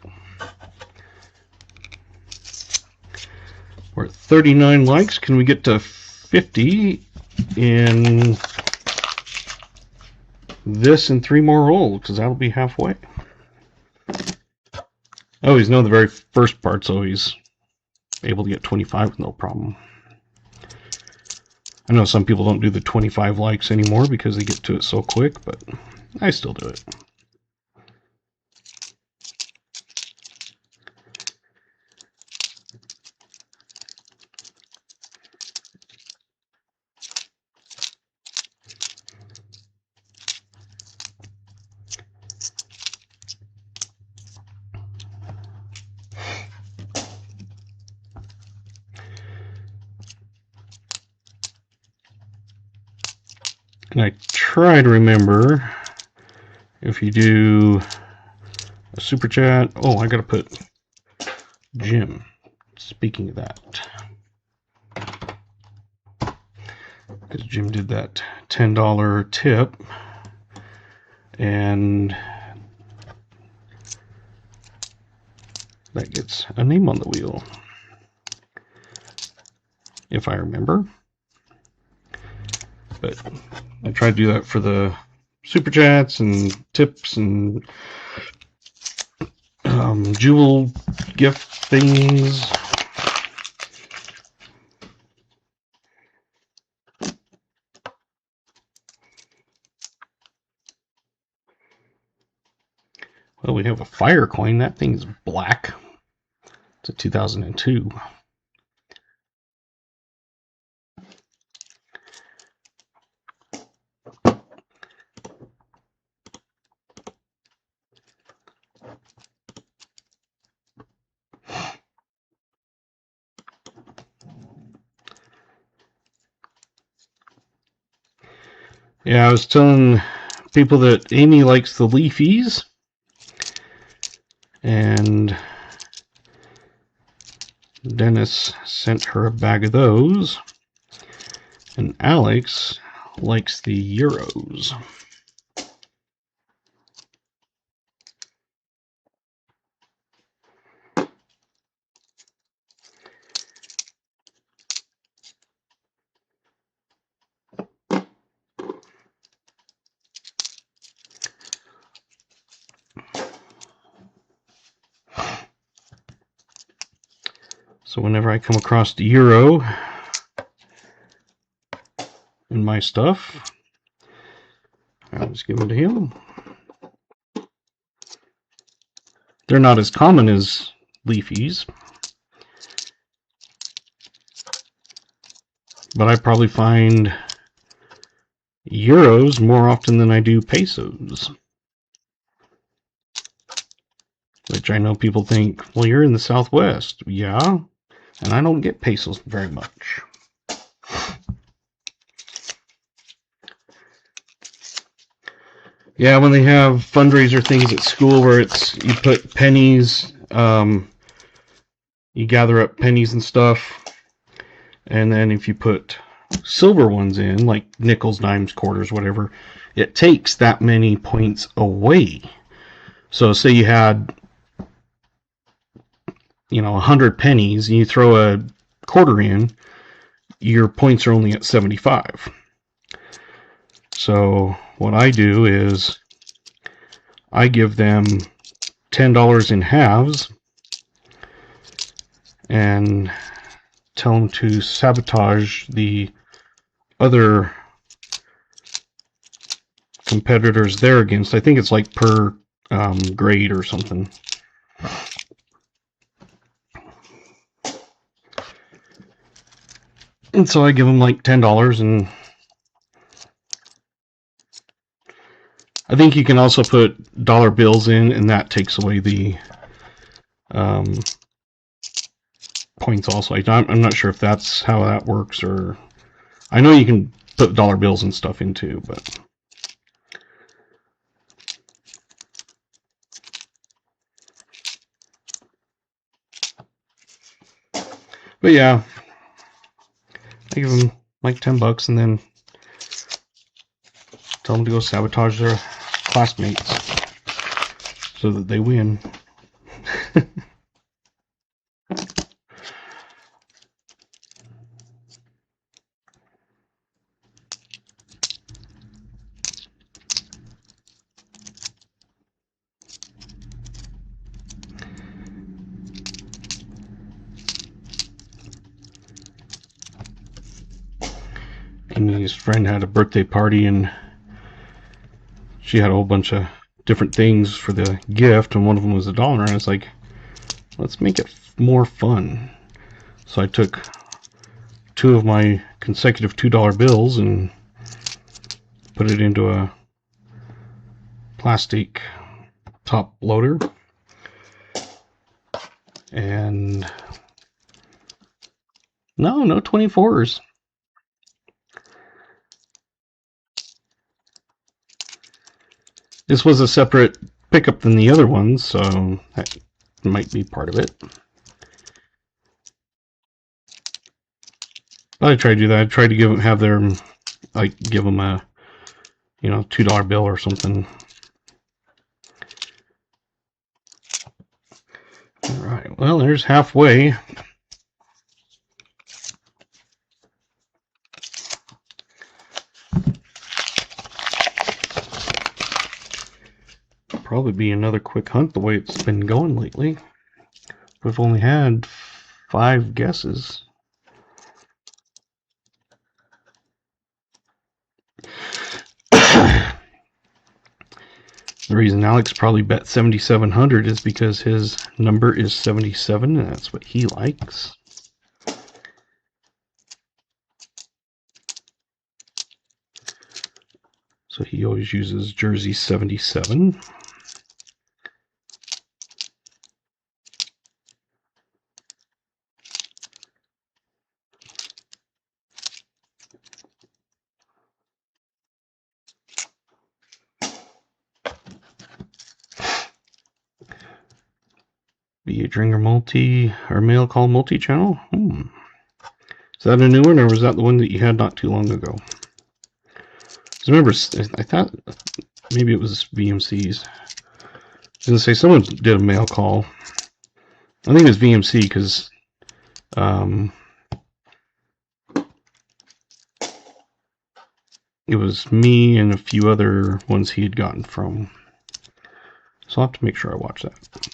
We're at 39 likes. Can we get to 50 in this and 3 more rolls? Because that'll be halfway. I always know the very first part's always able to get 25 with no problem. I know some people don't do the 25 likes anymore because they get to it so quick, but I still do it. And I try to remember if you do a super chat. Oh, I gotta put Jim. Speaking of that, because Jim did that $10 tip, and that gets a name on the wheel, if I remember. But I try to do that for the super chats and tips and jewel gift things. Well, we have a fire coin. That thing's black. It's a 2002. Yeah, I was telling people that Amy likes the leafies, and Dennis sent her a bag of those, and Alex likes the Euros. So whenever I come across the euro in my stuff, I'll just give them to him. They're not as common as leafies, but I probably find euros more often than I do pesos. Which I know people think, well, you're in the Southwest. Yeah, and I don't get pesos very much. Yeah, when they have fundraiser things at school where it's you put pennies, you gather up pennies and stuff, and then if you put silver ones in, like nickels, dimes, quarters, whatever, it takes that many points away. So say you had, 100 pennies, and you throw a quarter in, your points are only at 75. So what I do is I give them $10 in halves and tell them to sabotage the other competitors they're against. I think it's like per grade or something. And so I give them like $10, and I think you can also put dollar bills in, and that takes away the points also. I'm not sure if that's how that works, or I know you can put dollar bills and stuff in too, but yeah, I give them like $10 and then tell them to go sabotage their classmates so that they win. Amy's friend had a birthday party, and she had a whole bunch of different things for the gift, and one of them was $1, and I was like, let's make it more fun. So I took 2 of my consecutive $2 bills and put it into a plastic top loader, and no 24s. This was a separate pickup than the other ones, so that might be part of it. But I tried to do that. I tried to give them a $2 bill or something. All right. Well, there's halfway. Probably be another quick hunt the way it's been going lately. We've only had 5 guesses. The reason Alex probably bet 7,700 is because his number is 77, and that's what he likes. So he always uses jersey 77. Be a Dringer multi or mail call multi-channel. Is that a new one, or was that the one that you had not too long ago? I remember, I thought maybe it was VMC's. I was going to say someone did a mail call. I think it was VMC because it was me and a few other ones he had gotten from. So I'll have to make sure I watch that.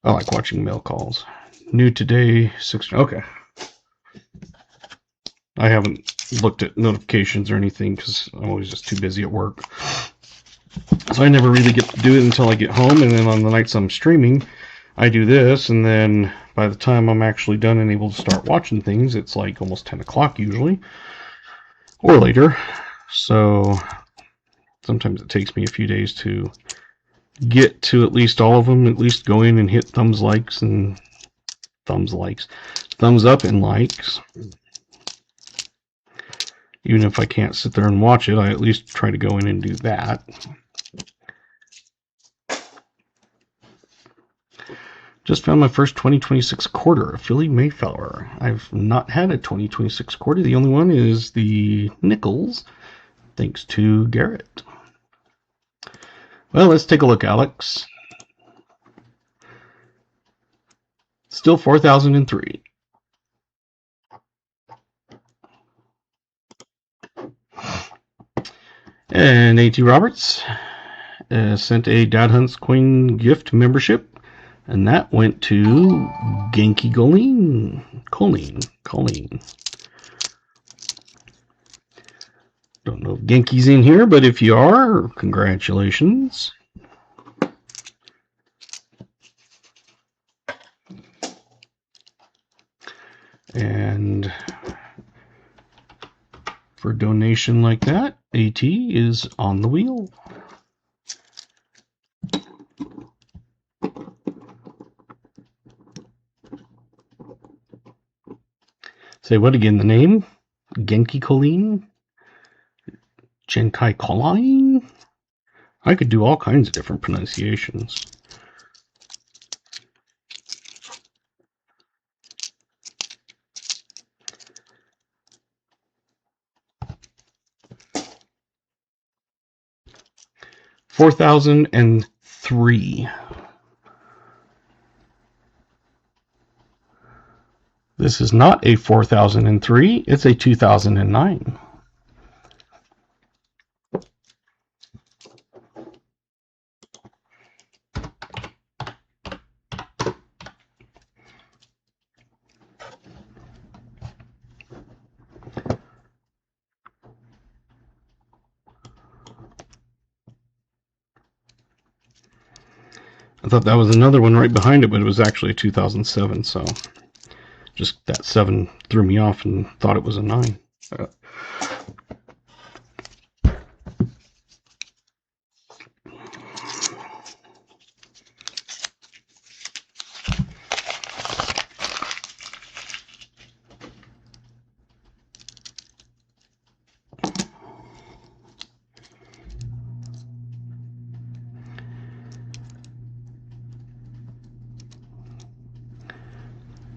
I like watching mail calls. New today, 6. Okay. I haven't looked at notifications or anything because I'm always just too busy at work. So I never really get to do it until I get home, and then on the nights I'm streaming, I do this, and then by the time I'm actually done and able to start watching things, it's like almost 10 o'clock usually, or later. So sometimes it takes me a few days to get to at least all of them, at least go in and hit thumbs up and likes. Even if I can't sit there and watch it, I at least try to go in and do that. Just found my first 2026 quarter, a Philly Mayflower. I've not had a 2026 quarter. The only one is the nickels, thanks to Garrett. Well, let's take a look, Alex. Still 4,003. And A.T. Roberts sent a Dad Hunts Coin gift membership, and that went to Genki Colleen. Don't know if Genki's in here, but if you are, congratulations. And for a donation like that, AT is on the wheel. Say what again? The name? Genki Colleen? Genkai Colleen? I could do all kinds of different pronunciations. $4,003. This is not a 4003, it's a 2009. I thought that was another one right behind it, but it was actually a 2007, so just that 7 threw me off and thought it was a 9.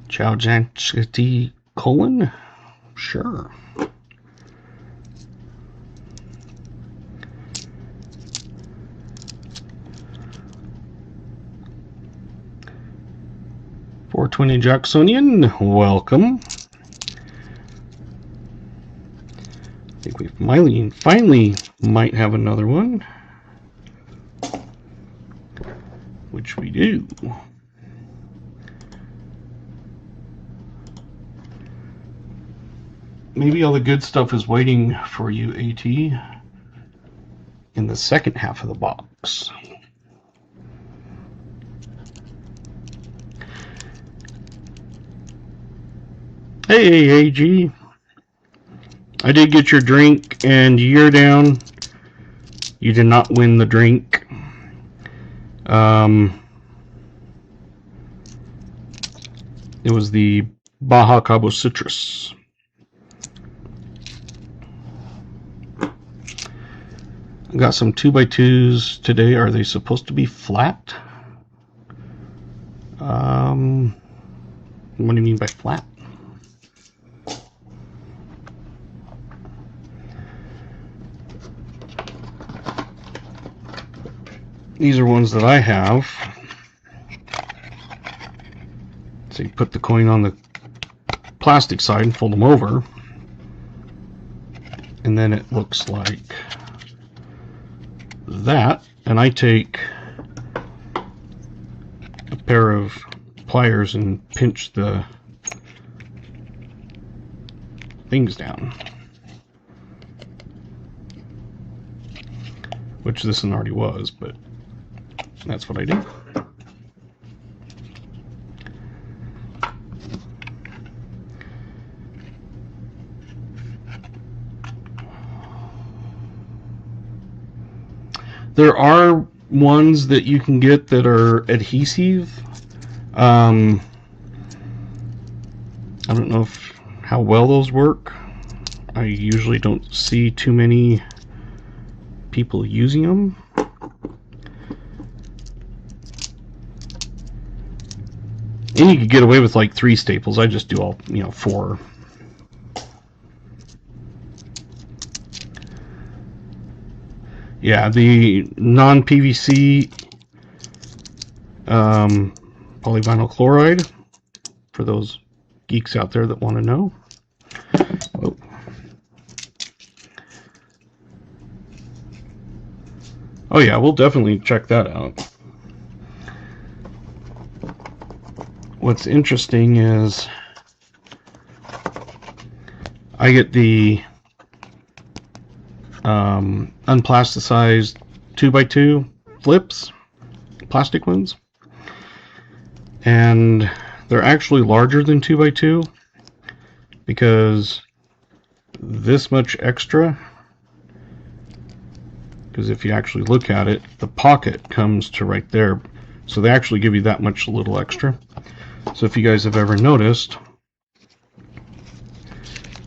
Chow Janchity colon? Sure. $420 Jacksonian, welcome. I think we finally might have another one, which we do. Maybe all the good stuff is waiting for you, AT, in the second half of the box. Hey, AG. I did get your drink, and you're down. You did not win the drink. It was the Baja Cabo Citrus. Got some 2x2s today. Are they supposed to be flat? What do you mean by flat? These are ones that I have. So you put the coin on the plastic side and fold them over, and then it looks like that. And I take a pair of pliers and pinch the things down. Which this one already was, but that's what I do. There are ones that you can get that are adhesive. I don't know how well those work. I usually don't see too many people using them. And you could get away with like 3 staples. I just do all, 4. Yeah, the non-PVC polyvinyl chloride, for those geeks out there that want to know. Oh. Oh yeah, we'll definitely check that out. What's interesting is I get the unplasticized 2x2 flips, plastic ones, and they're actually larger than 2x2 because this much extra, because if you actually look at it, the pocket comes to right there, so they actually give you that much little extra. So if you guys have ever noticed,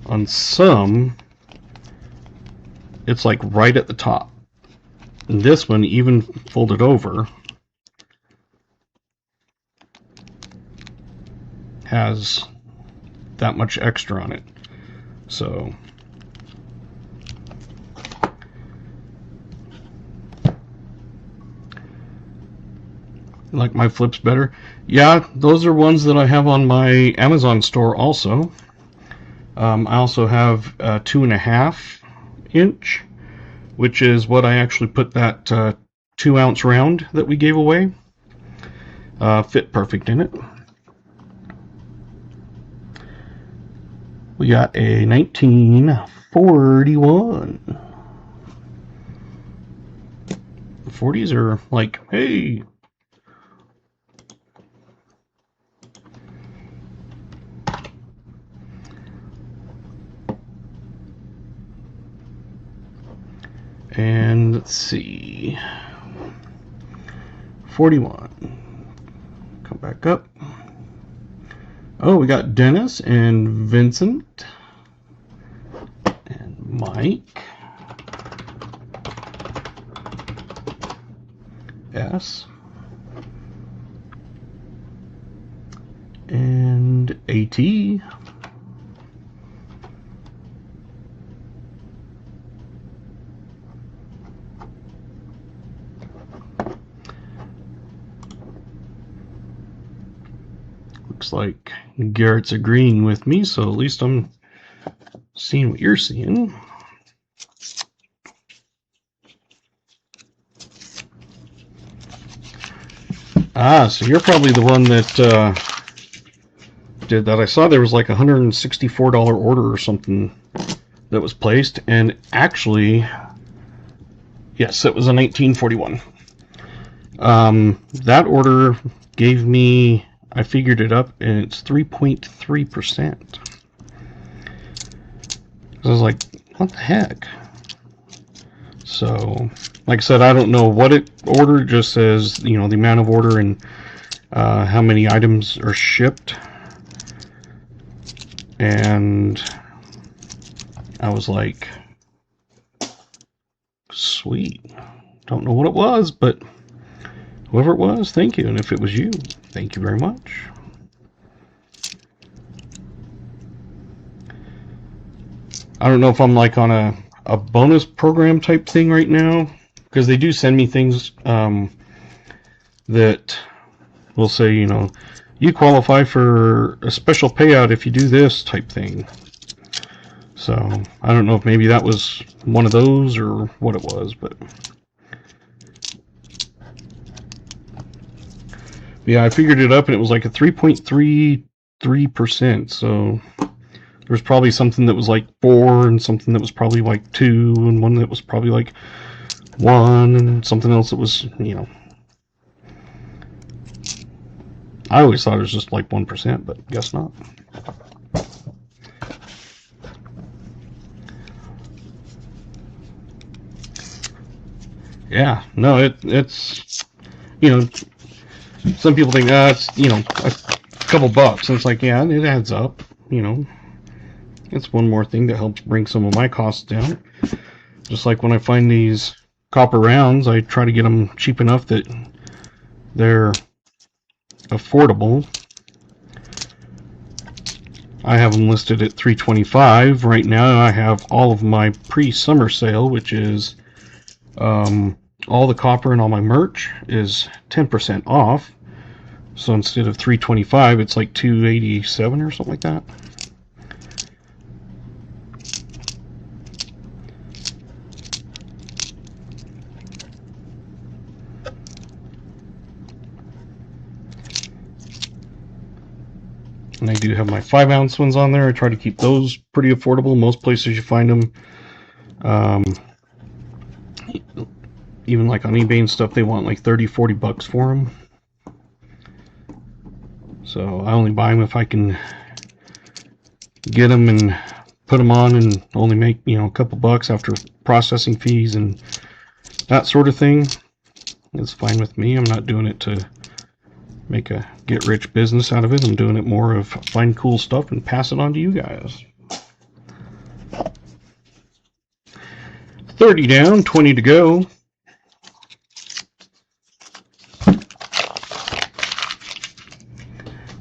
on some it's like right at the top, and this one, even folded over, has that much extra on it. So like my flips better? Yeah, those are ones that I have on my Amazon store also. I also have a 2.5 inch, which is what I actually put that 2-ounce round that we gave away. Fit perfect in it. We got a 1941. The 40s are like, hey. And let's see, 41. Come back up. Oh, we got Dennis and Vincent and Mike. S. And AT. Looks like Garrett's agreeing with me, so at least I'm seeing what you're seeing. Ah, so you're probably the one that did that. I saw there was like a $164 order or something that was placed, and actually, yes, it was a 1941. That order gave me, I figured it up, and it's 3.3%. I was like, what the heck? So, like I said, I don't know what it ordered. It just says, the amount of order and how many items are shipped. And I was like, sweet. Don't know what it was, but whoever it was, thank you. And if it was you, thank you very much. I don't know if I'm like on a bonus program type thing right now, because they do send me things that will say, you qualify for a special payout if you do this type thing. So I don't know if maybe that was one of those or what it was, but Yeah, I figured it up, and it was like a 3.33%. So there's probably something that was like 4, and something that was probably like 2, and one that was probably like 1, and something else that was, you know. I always thought it was just like 1%, but guess not. Yeah, no, it's, you know, some people think, it's, you know, a couple bucks, and it's like, yeah, it adds up, you know. It's one more thing that helps bring some of my costs down. Just like when I find these copper rounds, I try to get them cheap enough that they're affordable. I have them listed at $3.25 right now. I have all of my pre-summer sale, which is all the copper and all my merch is 10% off. So instead of $3.25, it's like $2.87 or something like that. And I do have my 5-ounce ones on there. I try to keep those pretty affordable. Most places you find them, even like on eBay and stuff, they want like 30-40 bucks for them. So I only buy them if I can get them and put them on and only make, you know, a couple bucks after processing fees and that sort of thing. It's fine with me. I'm not doing it to make a get-rich business out of it. I'm doing it more of find cool stuff and pass it on to you guys. 30 down, 20 to go.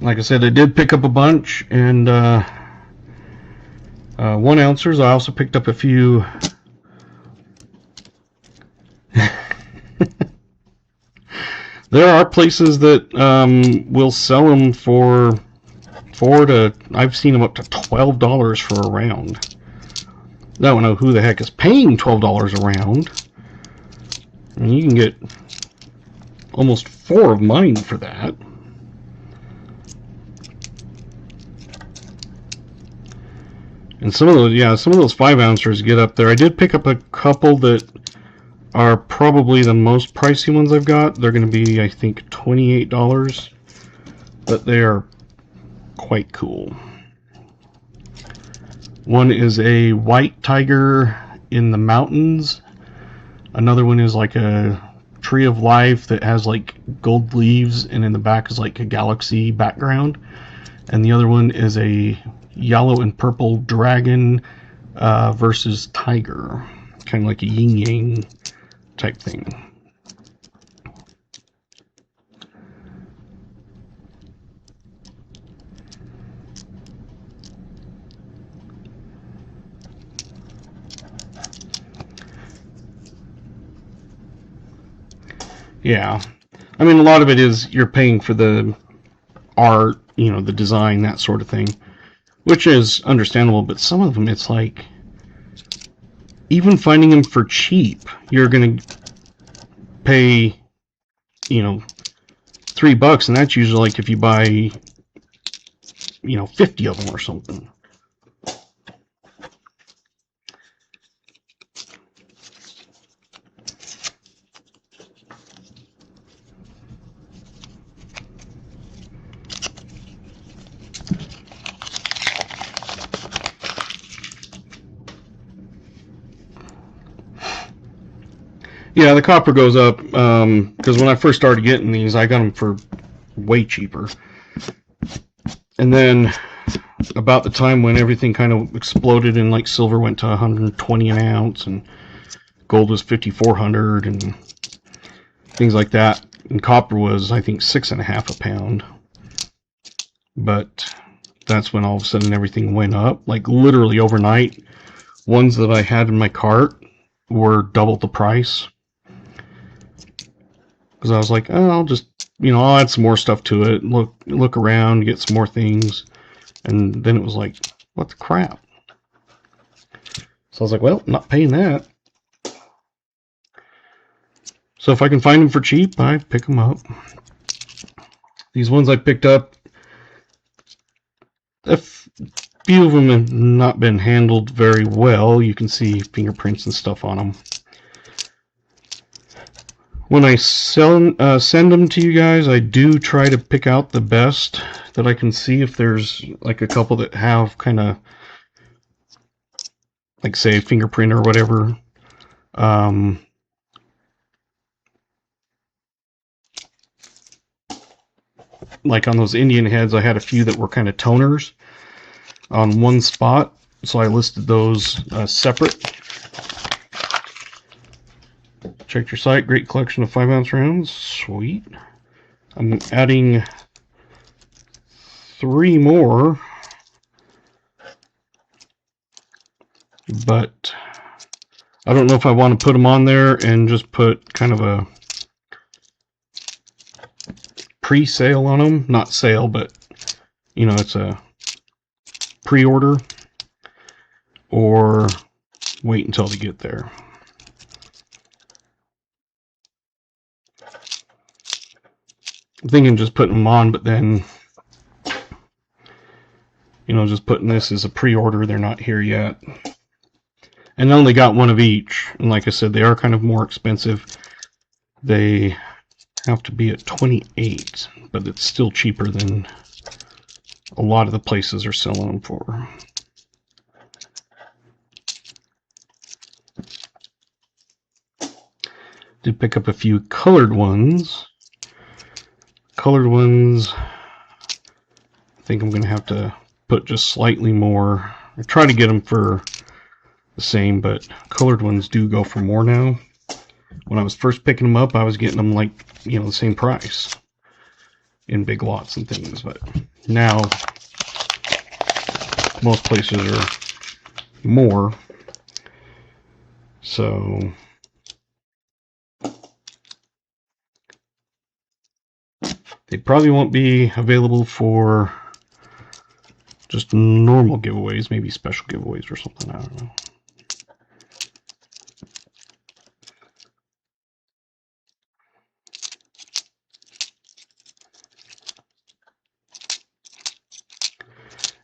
Like I said, I did pick up a bunch, and 1-ouncers. I also picked up a few there are places that will sell them for I've seen them up to $12 for a round. I don't know who the heck is paying $12 a round. I mean, you can get almost 4 of mine for that. And some of those, yeah, some of those 5-ouncers get up there. I did pick up a couple that are probably the most pricey ones I've got. They're going to be, I think, $28, but they are quite cool. One is a white tiger in the mountains. Another one is like a tree of life that has like gold leaves, and in the back is like a galaxy background. And the other one is a yellow and purple dragon versus tiger, kind of like a yin-yang type thing. Yeah, I mean, a lot of it is you're paying for the art, you know, the design, that sort of thing, which is understandable. But some of them, it's like, even finding them for cheap, you're gonna pay, you know, $3, and that's usually like if you buy, you know, 50 of them or something. Yeah, the copper goes up because when I first started getting these, I got them for way cheaper. And then about the time when everything kind of exploded and like silver went to 120 an ounce and gold was 5,400 and things like that, and copper was, I think, 6.5 a pound. But that's when all of a sudden everything went up, like literally overnight. Ones that I had in my cart were double the price. Because I was like, oh, I'll just, you know, I'll add some more stuff to it, look around, get some more things. And then it was like, what the crap? So I was like, well, not paying that. So if I can find them for cheap, I pick them up. These ones I picked up, a few of them have not been handled very well. You can see fingerprints and stuff on them. When I send them to you guys, I do try to pick out the best that I can see. If there's like a couple that have kind of, like say, fingerprint or whatever. Like on those Indian heads, I had a few that were kind of toners on one spot, so I listed those separate. Check your site. Great collection of 5-ounce rounds. Sweet. I'm adding 3 more, but I don't know if I want to put them on there and just put kind of a pre-sale on them. Not sale, but you know, it's a pre-order, or wait until they get there. I'm thinking just putting them on, but then, you know, just putting this as a pre-order. They're not here yet. And I only got one of each. And like I said, they are kind of more expensive. They have to be at 28, but it's still cheaper than a lot of the places are selling them for. Did pick up a few colored ones. Colored ones, I think I'm going to have to put just slightly more. I try to get them for the same, but colored ones do go for more now. When I was first picking them up, I was getting them like, you know, the same price in big lots and things, but now most places are more. So they probably won't be available for just normal giveaways, maybe special giveaways or something, I don't know.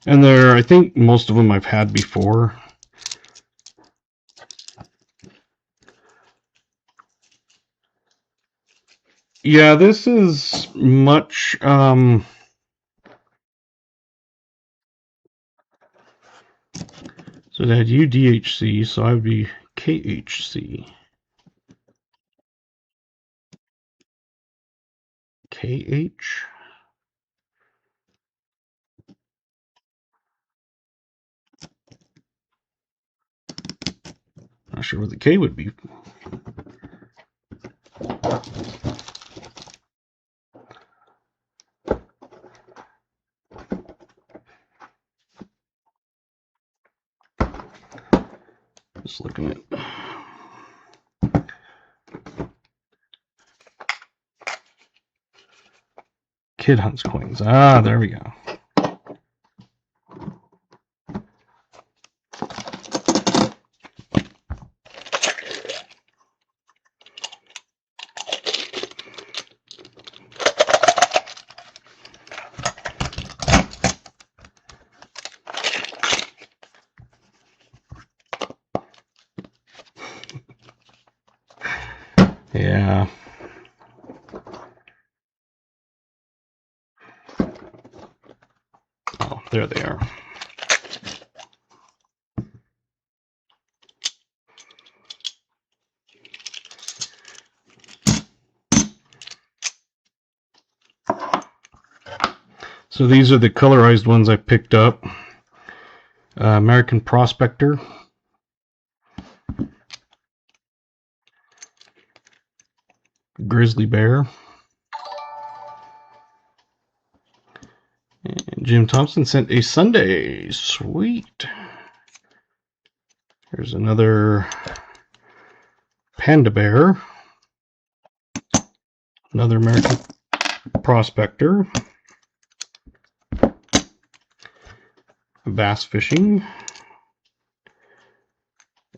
And I think most of them I've had before. Yeah, this is much, so it had UDHC, so I would be KHC. KH? Not sure what the K would be. Just looking at Kid Hunts coins. Ah, there we go. Yeah. Oh, there they are. So these are the colorized ones I picked up. American Prospector. Grizzly Bear. And Jim Thompson sent a Sunday. Sweet. Here's another Panda Bear. Another American Prospector. Bass Fishing.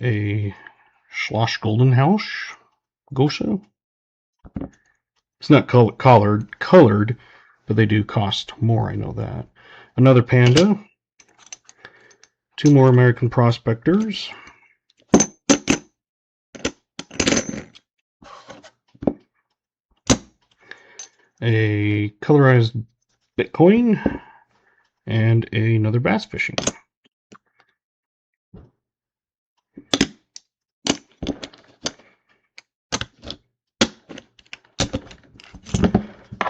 A Schloss Golden House. Gosha. It's not colored, but they do cost more, I know that. Another panda. 2 more American prospectors. A colorized Bitcoin, and another bass fishing.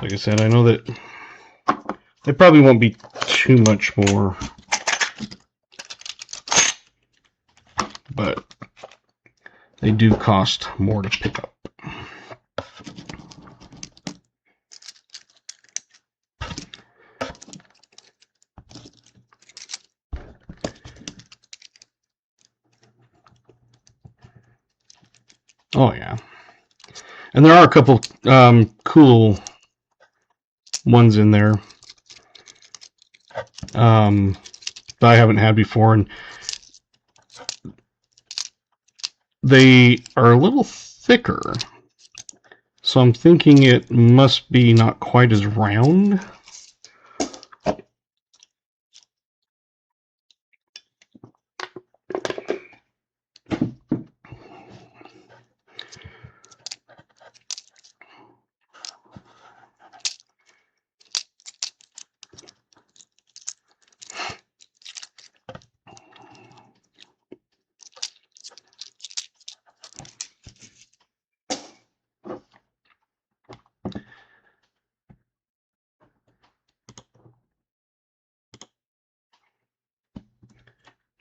Like I said, I know that it probably won't be too much more, but they do cost more to pick up. Oh yeah, and there are a couple cool ones in there that I haven't had before, and they are a little thicker, so I'm thinking it must be not quite as round.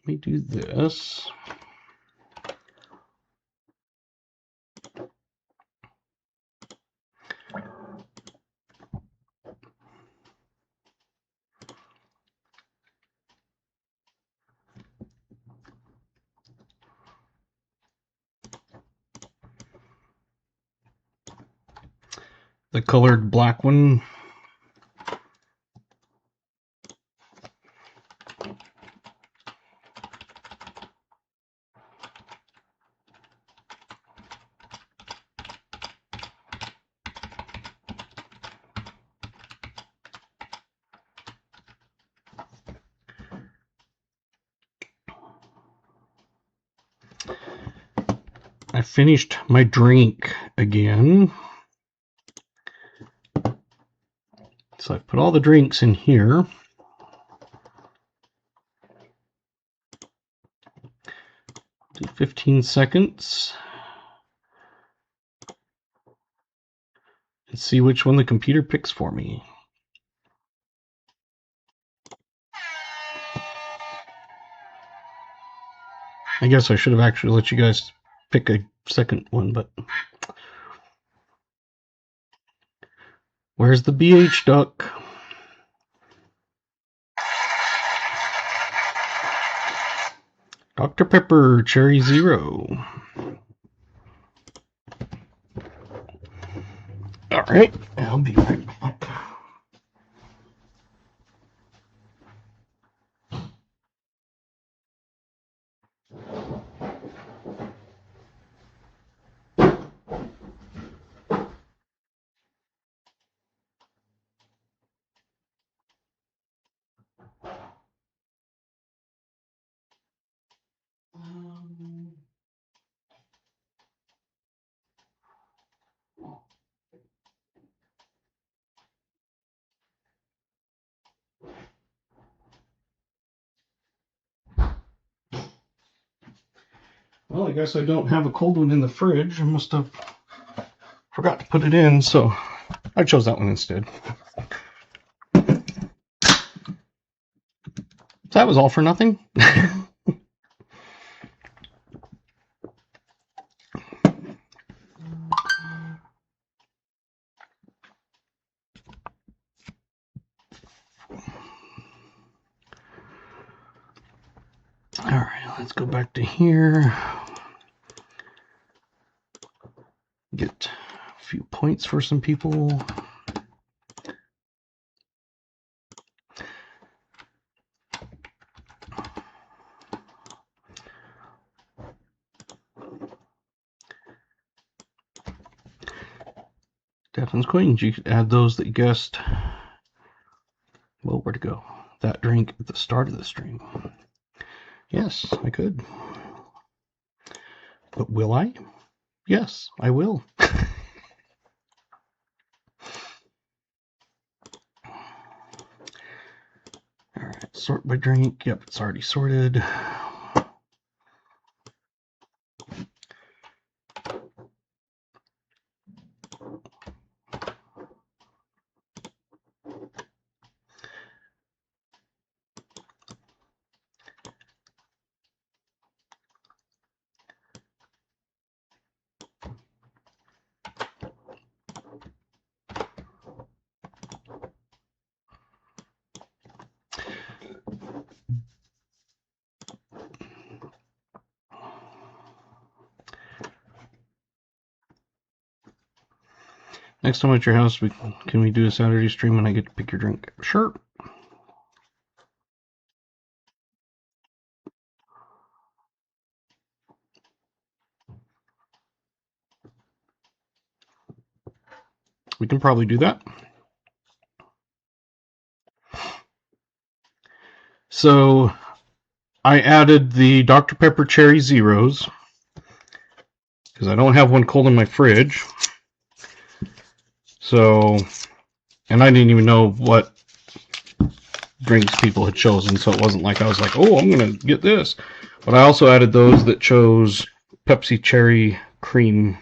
Let me do this. The colored black one. I finished my drink again. So I put all the drinks in here. Do 15 seconds. And see which one the computer picks for me. I guess I should have actually let you guys pick a second one, but where's the BH duck? Dr. Pepper Cherry Zero. Alright, I'll be right back. Well, I guess I don't have a cold one in the fridge. I must have forgot to put it in, so I chose that one instead. That was all for nothing. Alright, let's go back to here. Get a few points for some people. Devin's coins, you could add those that you guessed Well, where'd it go? That drink at the start of the stream. Yes, I could. But will I? Yes, I will. Alright, sort by drink. Yep, it's already sorted. Next time at your house, can we do a Saturday stream and I get to pick your drink? Sure. We can probably do that. So I added the Dr. Pepper Cherry Zeros because I don't have one cold in my fridge. So, and I didn't even know what drinks people had chosen, so it wasn't like I was like, oh, I'm going to get this. But I also added those that chose Pepsi Cherry Cream.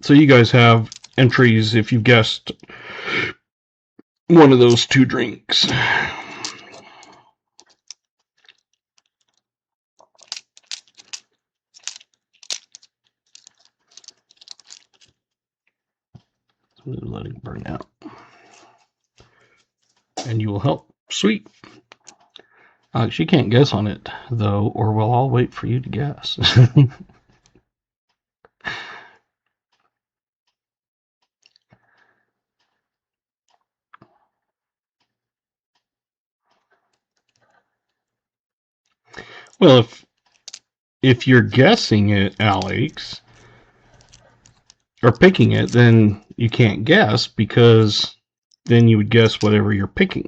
So you guys have entries if you guessed one of those two drinks. Let it burn out. And you will help. Sweet. She can't guess on it, though, or we'll all wait for you to guess. Well, if you're guessing it, Alex, or picking it, then you can't guess because then you would guess whatever you're picking.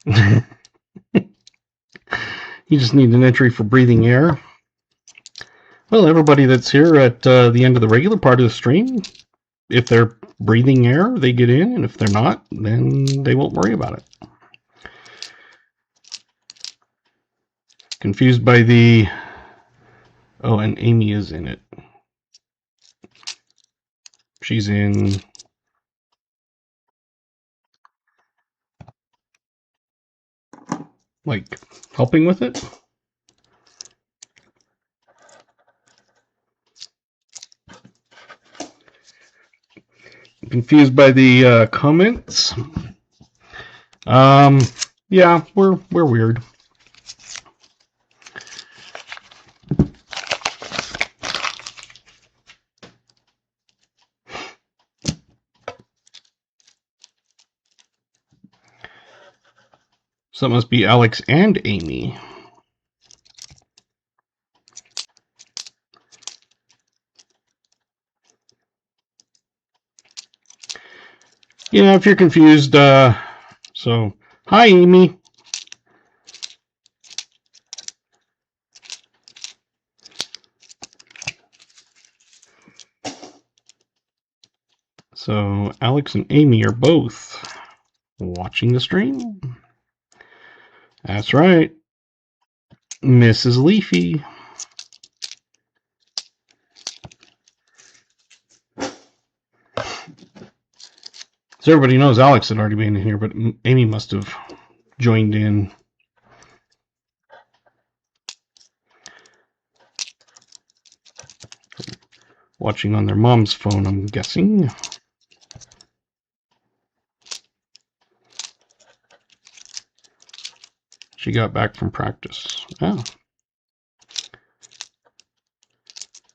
You just need an entry for breathing air. Well, everybody that's here at the end of the regular part of the stream, if they're breathing air, they get in, and if they're not, then they won't worry about it. Confused by the... Oh, and Amy is in it. She's in... like, helping with it? Confused by the comments? Yeah, we're weird. So it must be Alex and Amy. Yeah, if you're confused, so, hi, Amy. So, Alex and Amy are both watching the stream. That's right. Mrs. Leafy. So everybody knows Alex had already been in here, but Amy must have joined in. Watching on their mom's phone, I'm guessing. She got back from practice. Oh.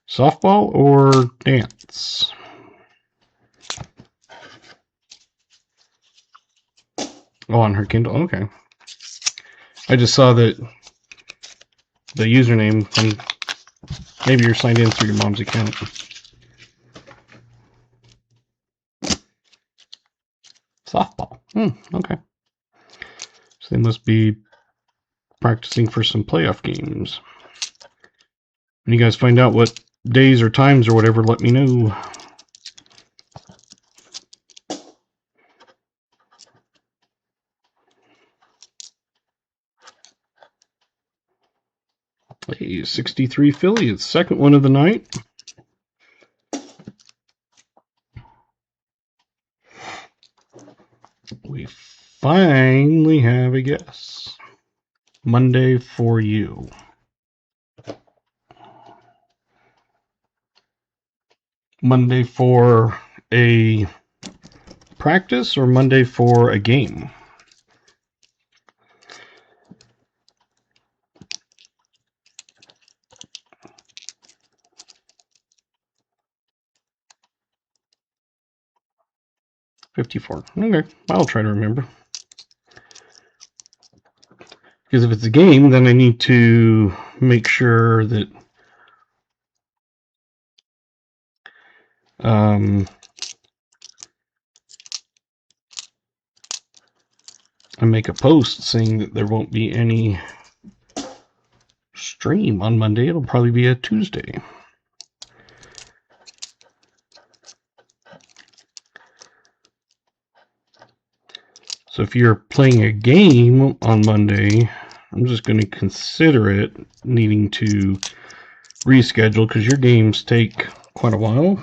Softball or dance? Oh, on her Kindle. Okay. I just saw that the username, and maybe you're signed in through your mom's account. Softball. Okay. So they must be practicing for some playoff games. When you guys find out what days or times or whatever, let me know. Hey, 63 Philly, it's the second one of the night. We finally have a guess. Monday for you. Monday for a practice or Monday for a game? $54. Okay, I'll try to remember. Because if it's a game, then I need to make sure that I make a post saying that there won't be any stream on Monday. It'll probably be a Tuesday. So if you're playing a game on Monday, I'm just going to consider it needing to reschedule because your games take quite a while.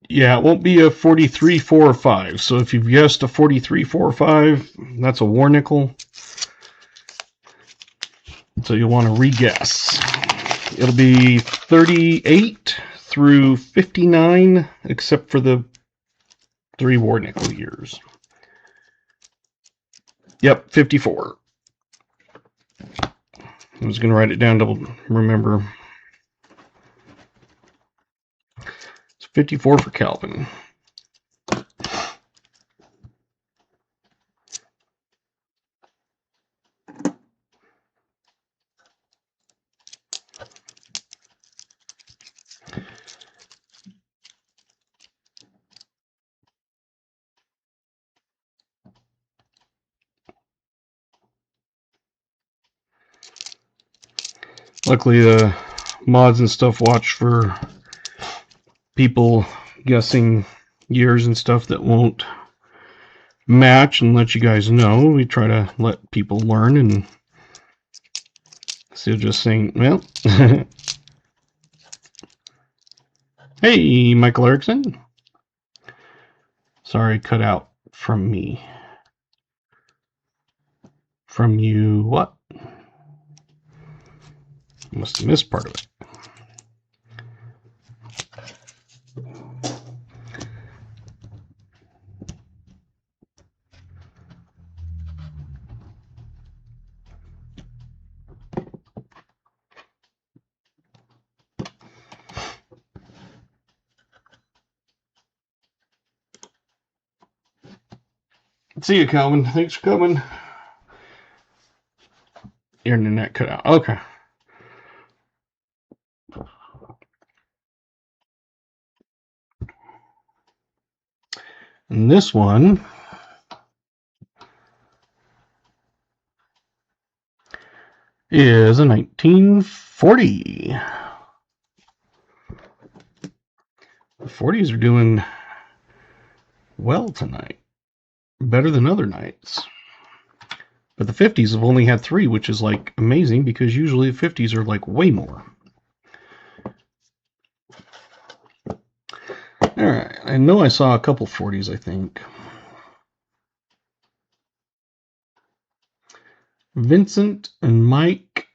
Yeah, it won't be a 43, 4, or 5. So if you've guessed a 43, 4, or 5, that's a war nickel. So you'll want to re-guess. It'll be 38 through 59, except for the 3 war nickel years. Yep, 54. I was going to write it down to remember. It's 54 for Calvin. Luckily, the mods and stuff watch for people guessing years and stuff that won't match and let you guys know. We try to let people learn, and instead of just saying, well, hey, Michael Erickson. Sorry, cut out from me. From you, what? Must have missed part of it. See you, Calvin. Thanks for coming. Your internet cut out. Okay. And this one is a 1940. The 40s are doing well tonight. Better than other nights. But the 50s have only had 3, which is like amazing because usually the 50s are like way more. Alright, I know I saw a couple 40s, I think. Vincent and Mike.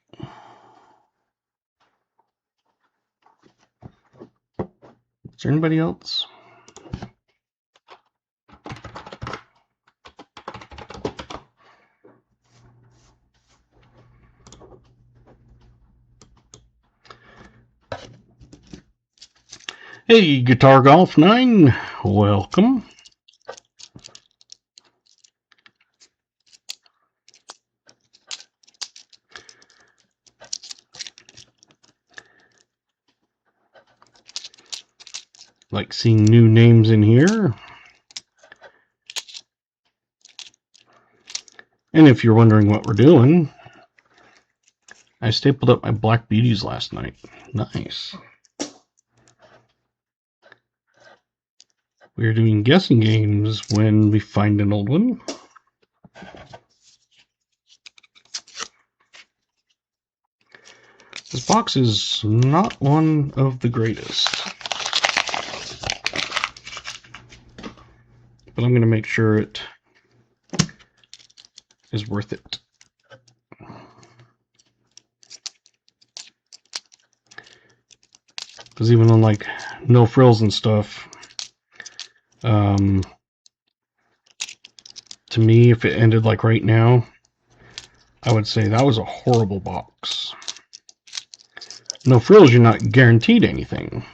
Is there anybody else? Hey, Guitar Golf 9, welcome. Like seeing new names in here. And if you're wondering what we're doing, I stapled up my Black Beauties last night. Nice. We're doing guessing games when we find an old one. This box is not one of the greatest, but I'm going to make sure it is worth it. Because even on like No Frills and stuff, to me, if it ended like right now, I would say that was a horrible box. No Frills, you're not guaranteed anything.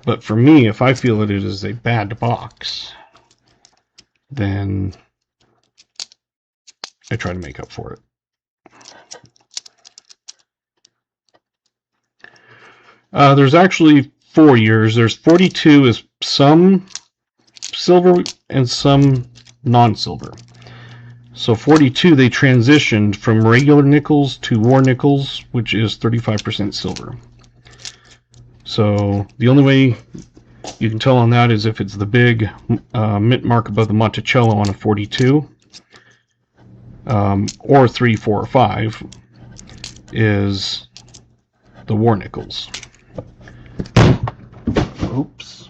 But for me, if I feel that it is a bad box, then I try to make up for it. There's actually 4 years. There's 42 is some silver and some non-silver. So 42, they transitioned from regular nickels to war nickels, which is 35% silver. So the only way you can tell on that is if it's the big mint mark above the Monticello on a 42, or 3, 4, or 5 is the war nickels. Oops.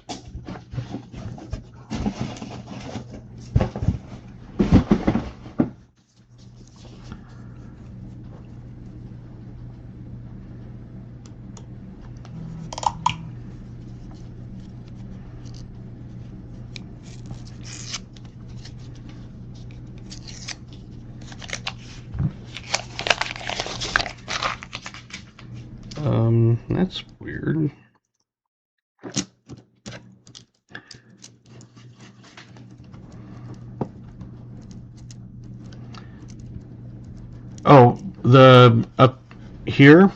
That's weird. Oh, the up here,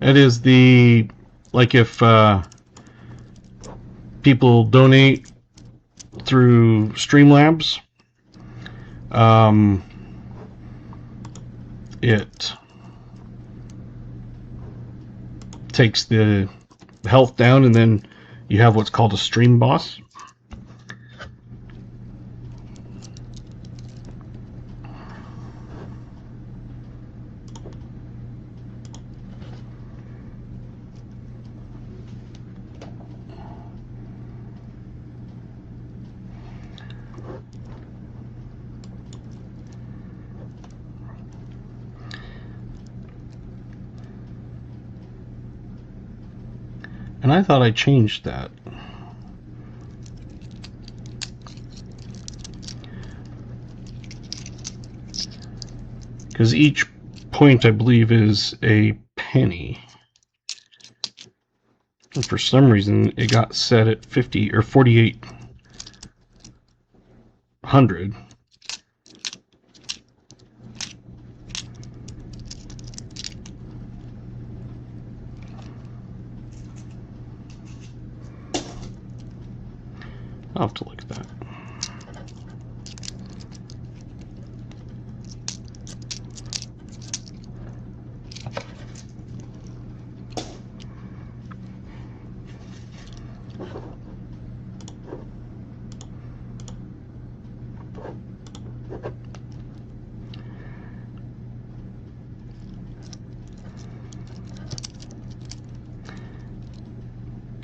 it is the, like if people donate through Streamlabs, it takes the health down, and then you have what's called a stream boss. And I thought I changed that. Because each point, I believe, is a penny. And for some reason, it got set at 50 or 4,800. I'll have to look at that.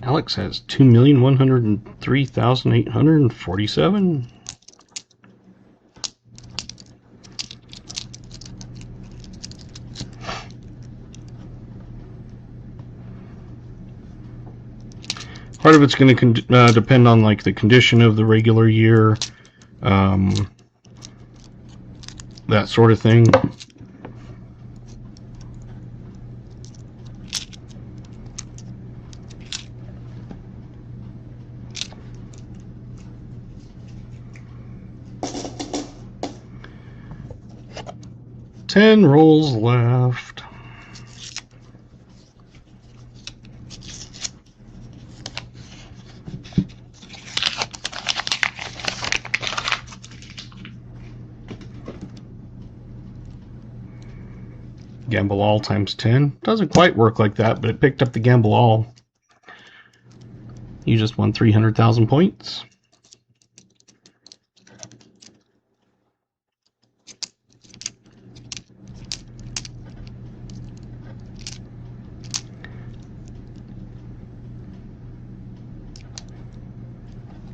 Alex has 2,103,847. Part of it's going to depend on like the condition of the regular year, that sort of thing. 10 rolls left. Gamble all times 10. Doesn't quite work like that, but it picked up the gamble all. You just won 300,000 points.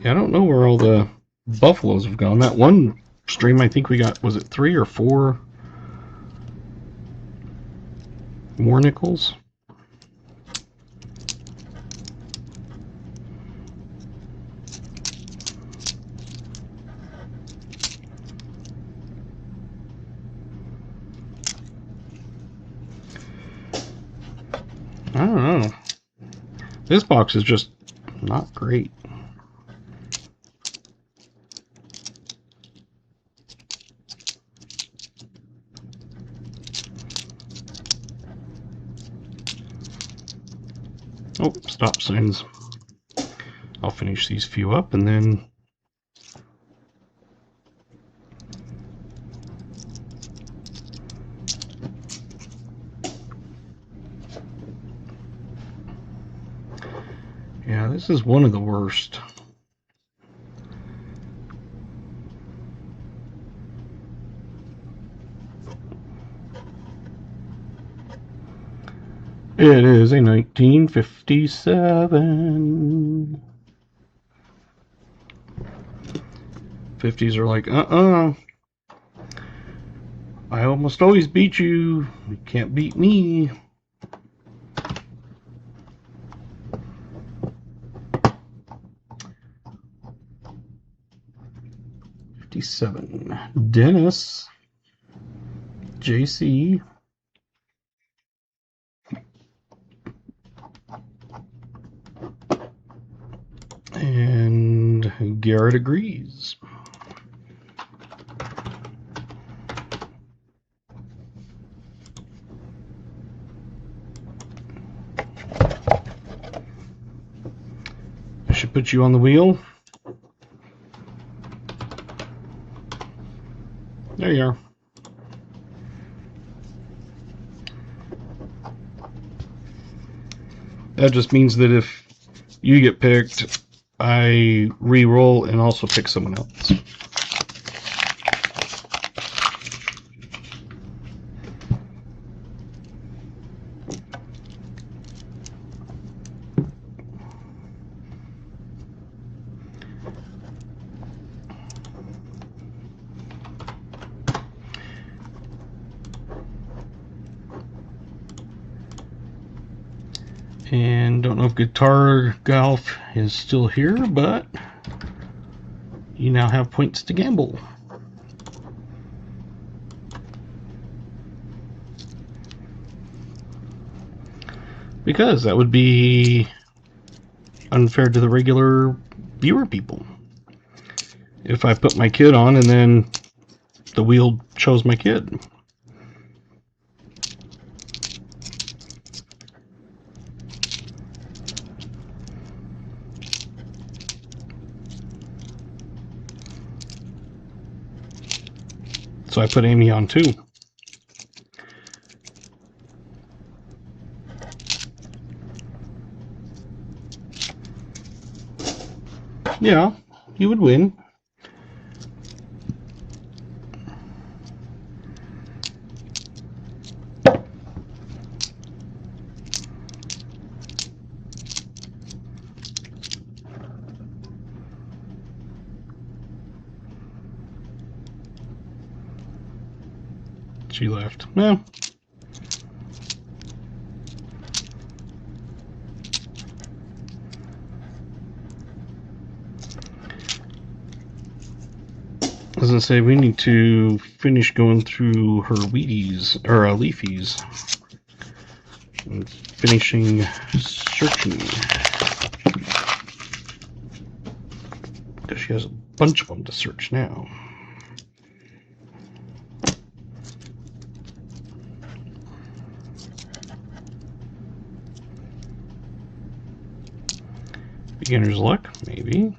Yeah, I don't know where all the buffaloes have gone. That one stream I think we got, was it 3 or 4 more nickels? I don't know. This box is just not great. Oh, stop signs. I'll finish these few up and then yeah, this is one of the worst. It is a 1957. 50s are like, I almost always beat you. You can't beat me. '57. Dennis. JC. And Garrett agrees. I should put you on the wheel. There you are. That just means that if you get picked, I re-roll and also pick someone else. And don't know if Guitar Golf is still here, but you now have points to gamble. Because that would be unfair to the regular viewer people. If I put my kid on and then the wheel chose my kid. So I put Amy on too. Yeah, you would win. She left. Yeah. I was gonna say we need to finish going through her Wheaties or leafies and finishing searching because she has a bunch of them to search now. Beginner's luck, maybe.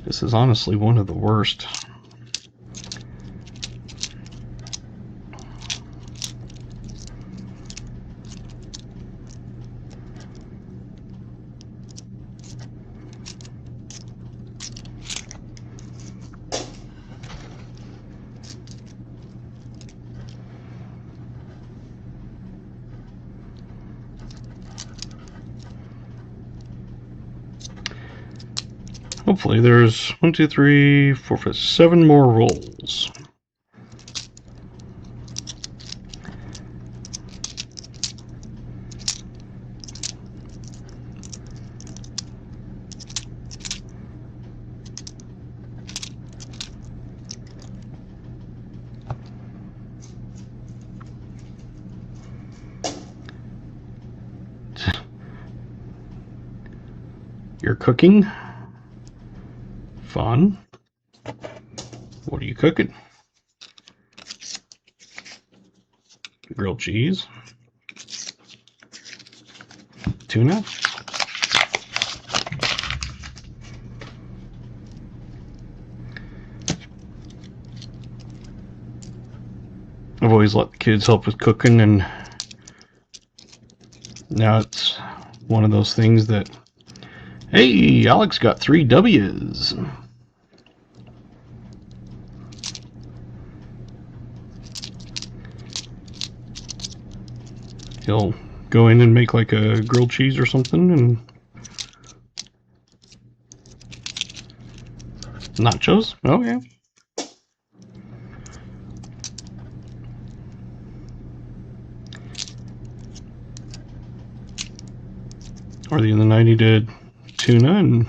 This is honestly one of the worst. Hopefully there's 1, 2, 3, 4, 5, 7 more rolls. You're cooking? Fun. What are you cooking? Grilled cheese? Tuna? I've always let the kids help with cooking, and now it's one of those things that, hey, Alex got 3 W's. He'll go in and make like a grilled cheese or something, and nachos. Oh yeah. Or the other night he did tuna, and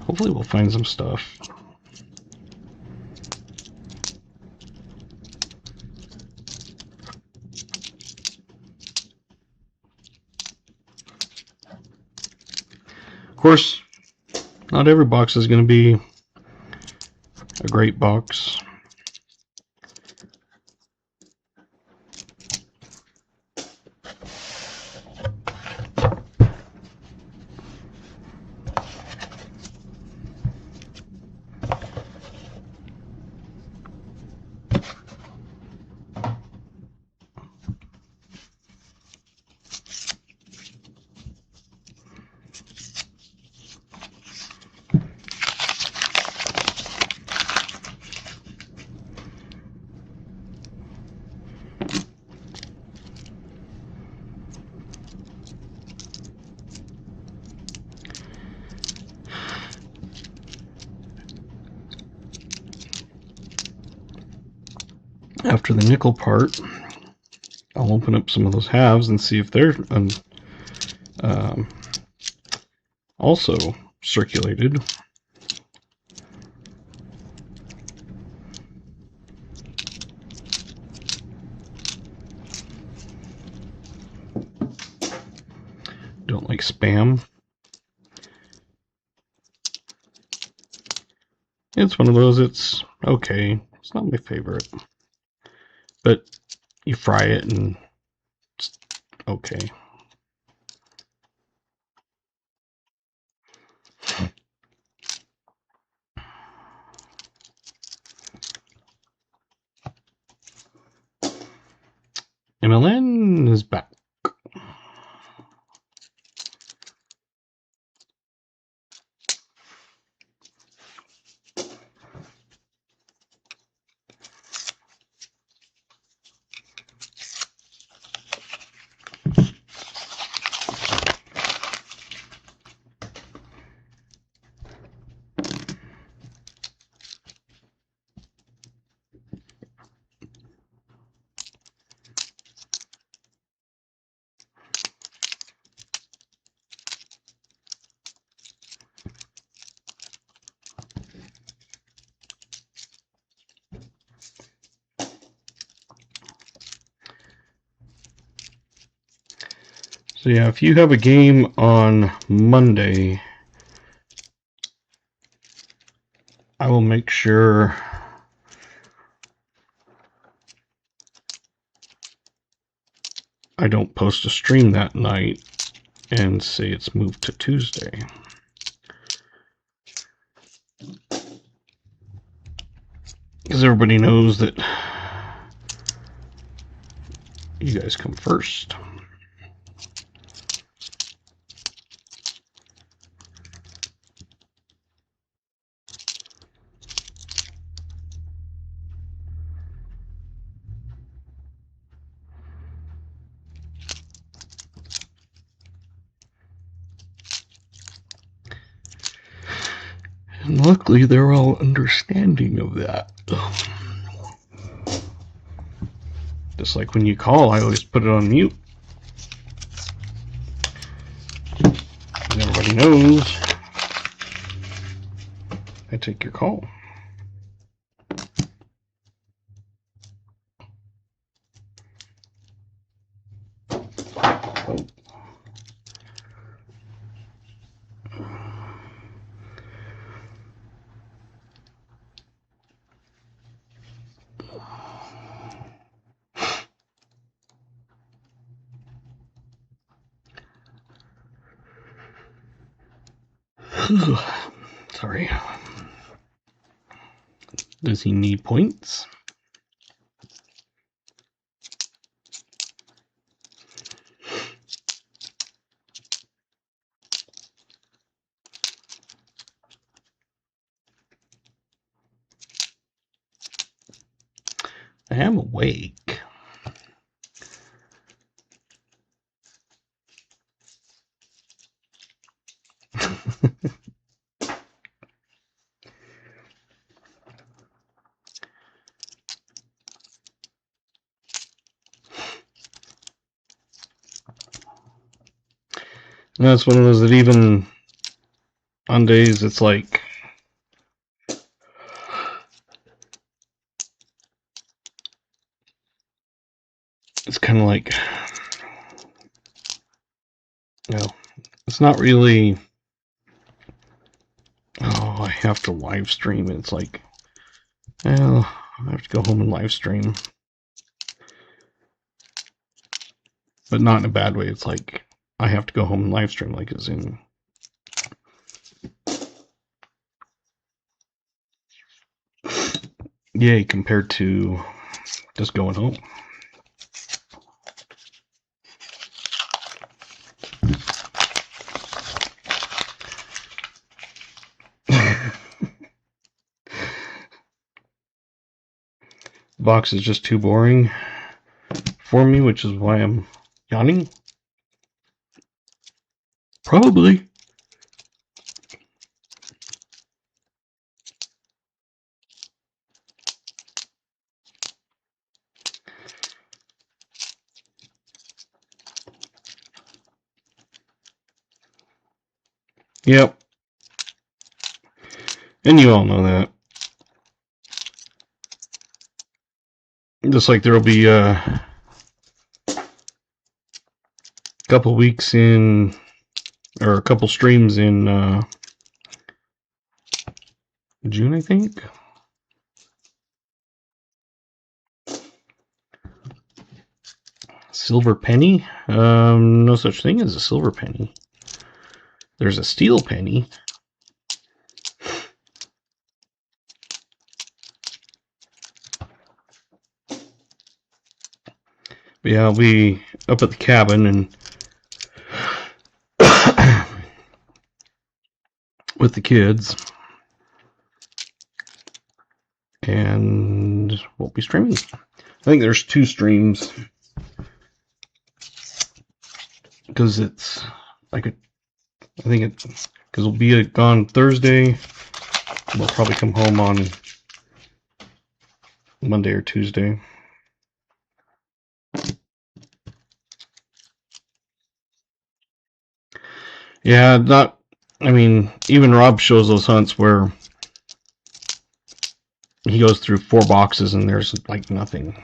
hopefully we'll find some stuff. Of course, not every box is going to be a great box. After the nickel part, I'll open up some of those halves and see if they're also circulated. Don't like spam. It's one of those, it's okay. It's not my favorite. But you fry it and it's okay. MLN is back. So yeah, if you have a game on Monday, I will make sure I don't post a stream that night and say it's moved to Tuesday. Because everybody knows that you guys come first. And luckily, they're all understanding of that. Just like when you call, I always put it on mute. And everybody knows I take your call. Oh. Sorry. Does he need points? I am awake. And that's one of those that even on days it's like it's kind of like, you know, it's not really, oh, I have to live stream. It's like, well, I have to go home and live stream. But not in a bad way. It's like, I have to go home and live stream, like as in, yay, compared to just going home. Box is just too boring for me, which is why I'm yawning. Probably. Yep. And you all know that. Just like there'll be a couple weeks in, or a couple streams in June, I think. Silver penny? No such thing as a silver penny. There's a steel penny. But yeah, I'll be up at the cabin and with the kids. And we'll be streaming. I think there's 2 streams. Because it's like I think it, because we'll be gone Thursday. We'll probably come home on Monday or Tuesday. Yeah, not, I mean, even Rob shows those hunts where he goes through 4 boxes and there's like nothing.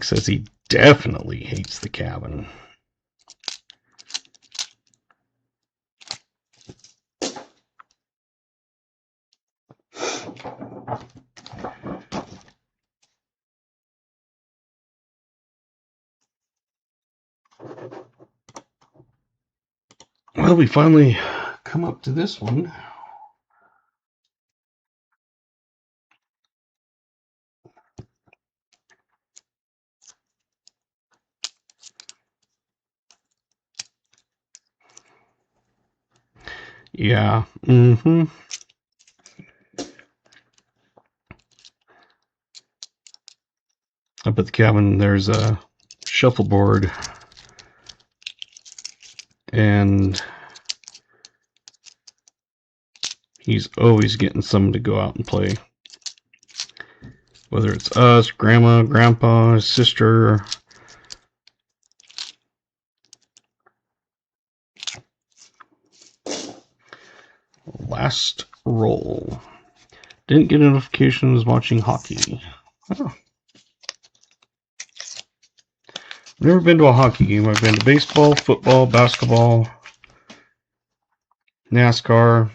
Mike says he definitely hates the cabin. Well, we finally come up to this one. Yeah. Up at the cabin, there's a shuffleboard, and he's always getting someone to go out and play. Whether it's us, grandma, grandpa, his sister. Last roll. Didn't get a notification, was watching hockey. Oh. Never been to a hockey game. I've been to baseball, football, basketball, NASCAR,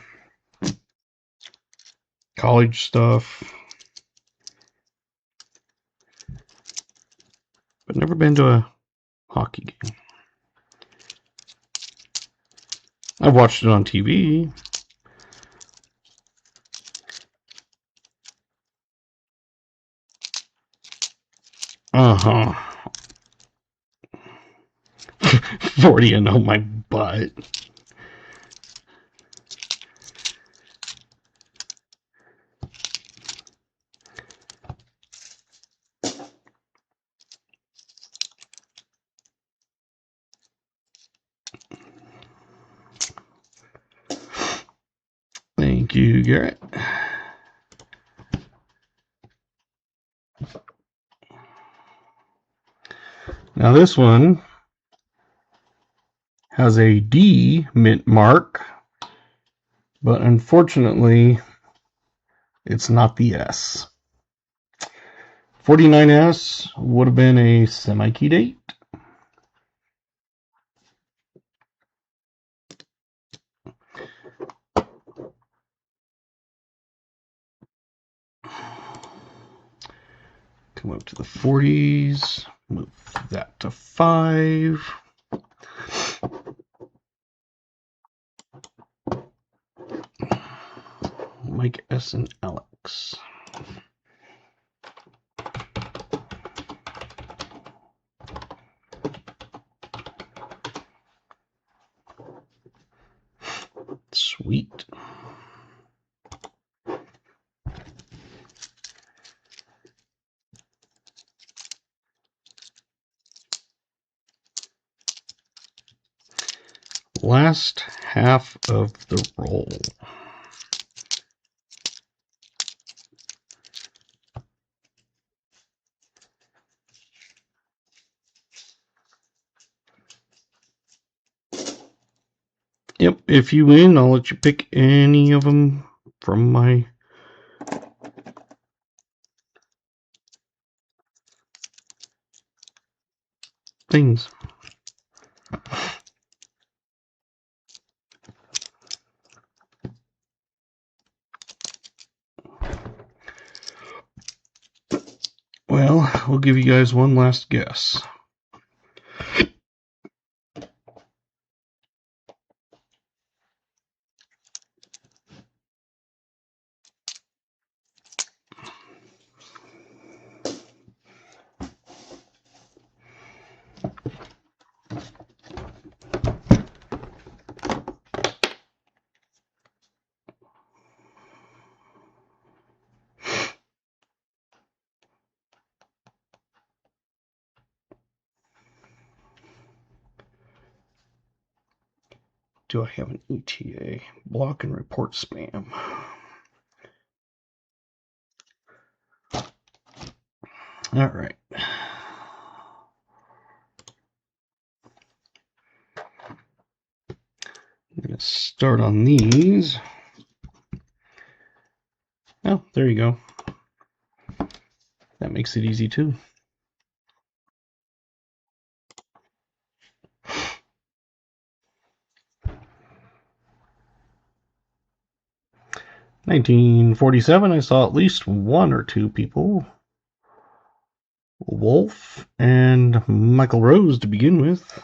college stuff, but never been to a hockey game. I've watched it on TV. Uh-huh. 40-0 my butt. Thank you, Garrett. Now this one has a D mint mark, but unfortunately it's not the S. 49S would have been a semi-key date. Come up to the 40s, move that to 5. Mike S. and Alex. Sweet. Last half of the roll. Yep, if you win, I'll let you pick any of them from my things. Well, we'll give you guys one last guess. Do I have an ETA? Block and report spam. All right. I'm going to start on these. Oh, there you go. That makes it easy too. 1947, I saw at least one or two people. Wolf and Michael Rose to begin with.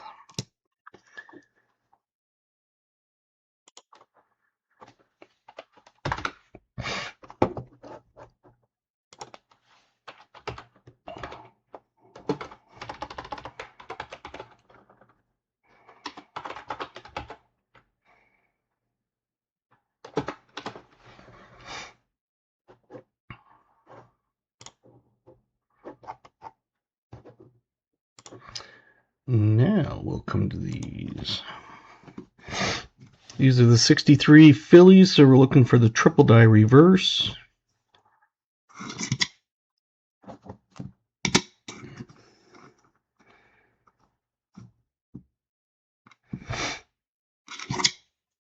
Now we'll come to these. These are the 63 fillies, so we're looking for the triple die reverse.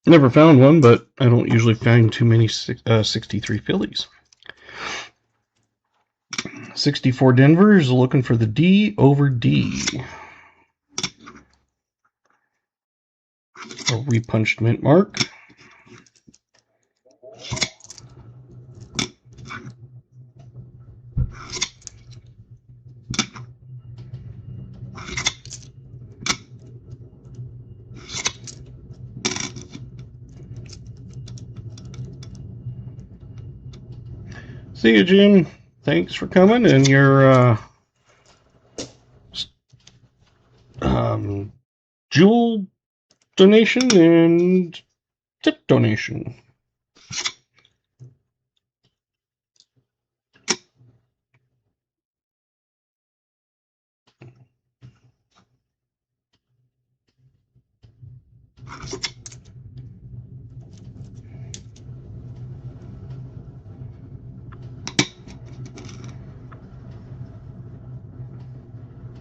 Never found one, but I don't usually find too many 63 fillies. 64 Denvers, looking for the D over D. A repunched mint mark. See you, Jim. Thanks for coming and your jewel donation and tip donation.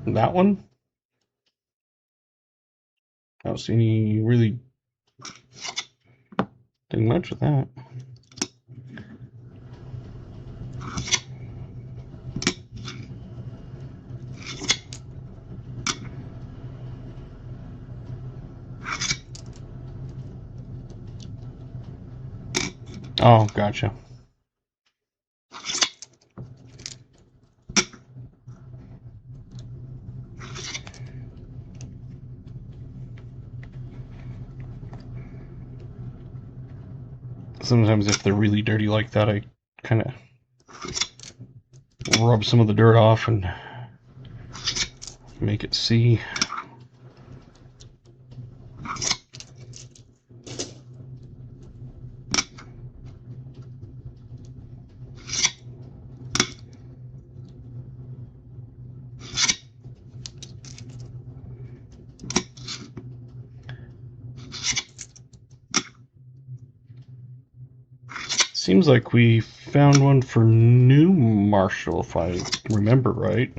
That one? I don't see any really thing much with that. Oh, gotcha. Sometimes if they're really dirty like that, I kind of rub some of the dirt off and make it see. Seems like we found one for New Marshall, if I remember right.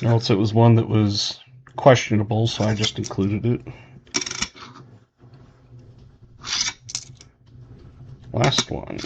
Or else it was one that was questionable, so I just included it. Last one.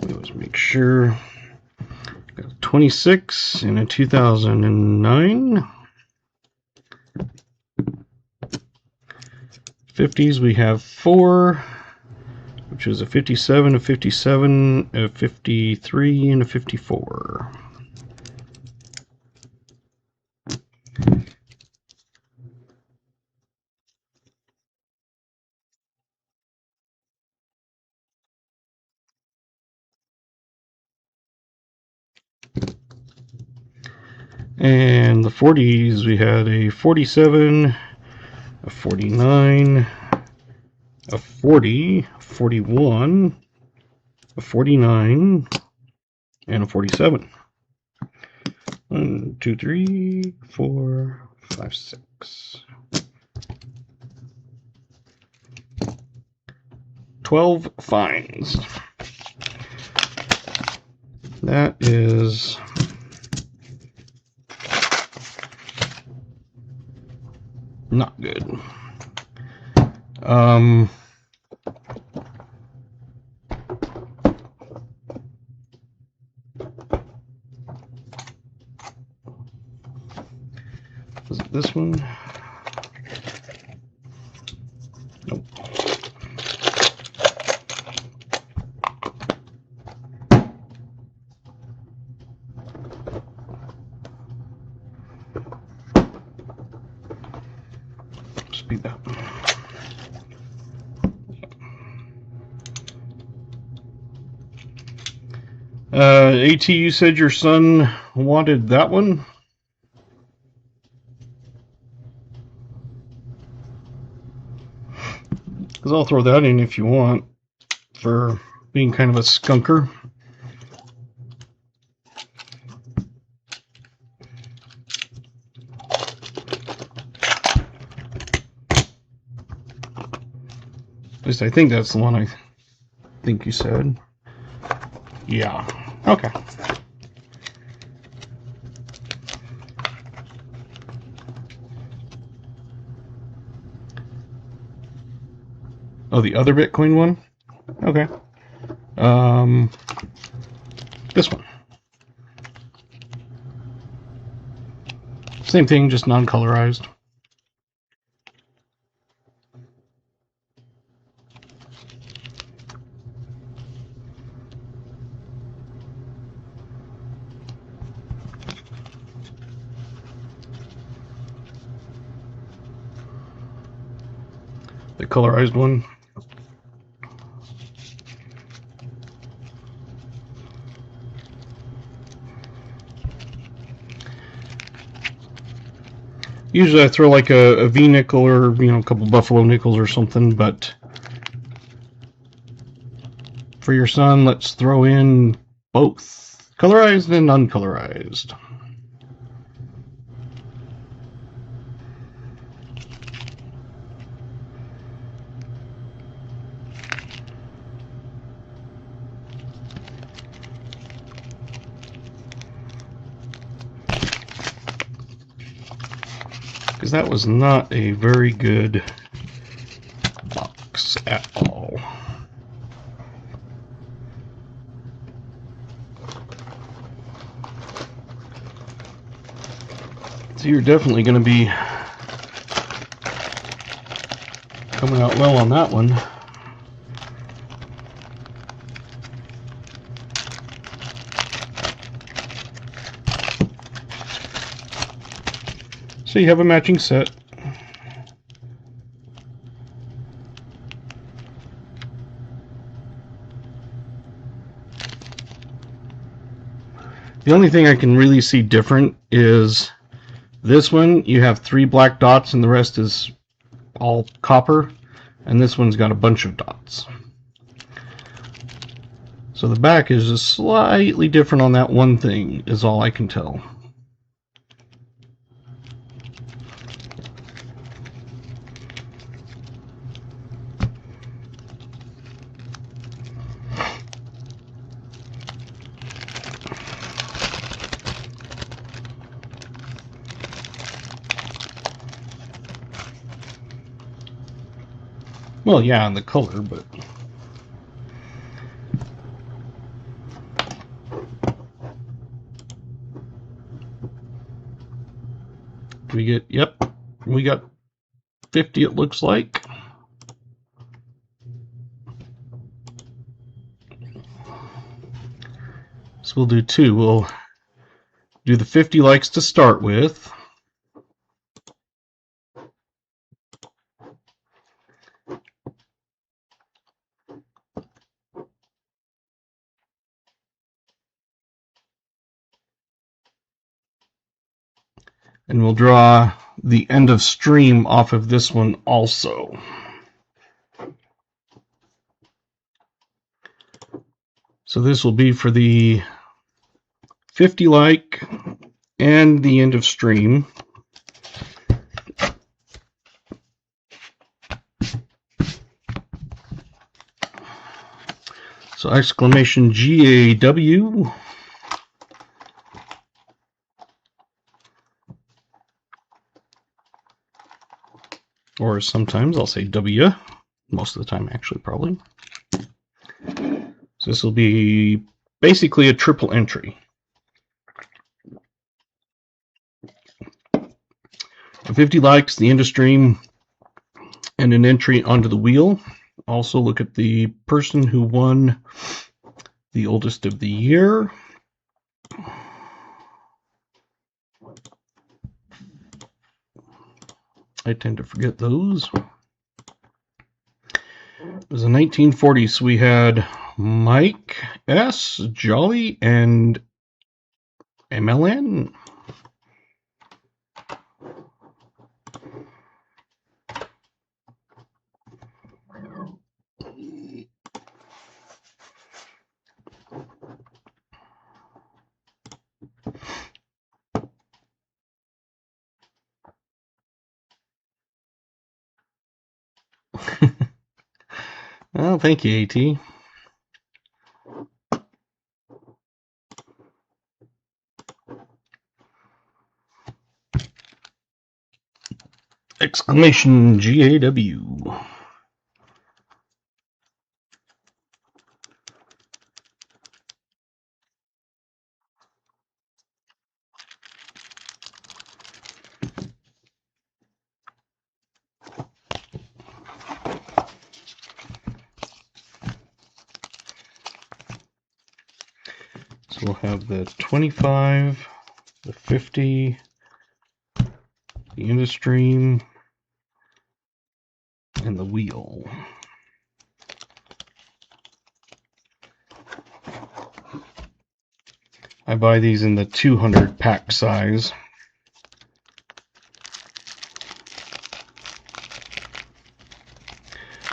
Let's make sure. Got a 26 and a 2009. 50s, we have 4, which is a 57, a 57, a 53, and a 54. And the 40s, we had a 47, a 49, a 40, 41, a 49, and a 47. 1, 2, 3, 4, 5, 6. 12 fines. That is not good. Was it this one? Nope. Speed that. AT, you said your son wanted that one? Because I'll throw that in if you want, for being kind of a skunker. At least I think that's the one I think you said. Yeah. Okay. Oh, the other Bitcoin one? Okay. This one. Same thing, just non-colorized. The colorized one. Usually I throw like a V nickel or, a couple buffalo nickels or something, but for your son, let's throw in both colorized and uncolorized. Because that was not a very good box at all. So you're definitely going to be coming out well on that one. So you have a matching set. The only thing I can really see different is this one, you have 3 black dots and the rest is all copper, and this one's got a bunch of dots. So the back is just slightly different on that one thing, is all I can tell. Well, yeah, and the color, but... we get, yep, we got 50 it looks like. So we'll do 2. We'll do the 50 likes to start with. And we'll draw the end of stream off of this one also. So this will be for the 50 like and the end of stream. So exclamation GAW. Or sometimes I'll say W. Most of the time, actually, probably. So this will be basically a triple entry. A 50 likes, the end of stream, and an entry onto the wheel. Also look at the person who won the oldest of the year. I tend to forget those. It was the 1940s. So we had Mike S., Jolly, and MLN. Oh, thank you, AT. Exclamation GAW. So we'll have the 25, the 50, the end of stream, and the wheel. I buy these in the 200 pack size.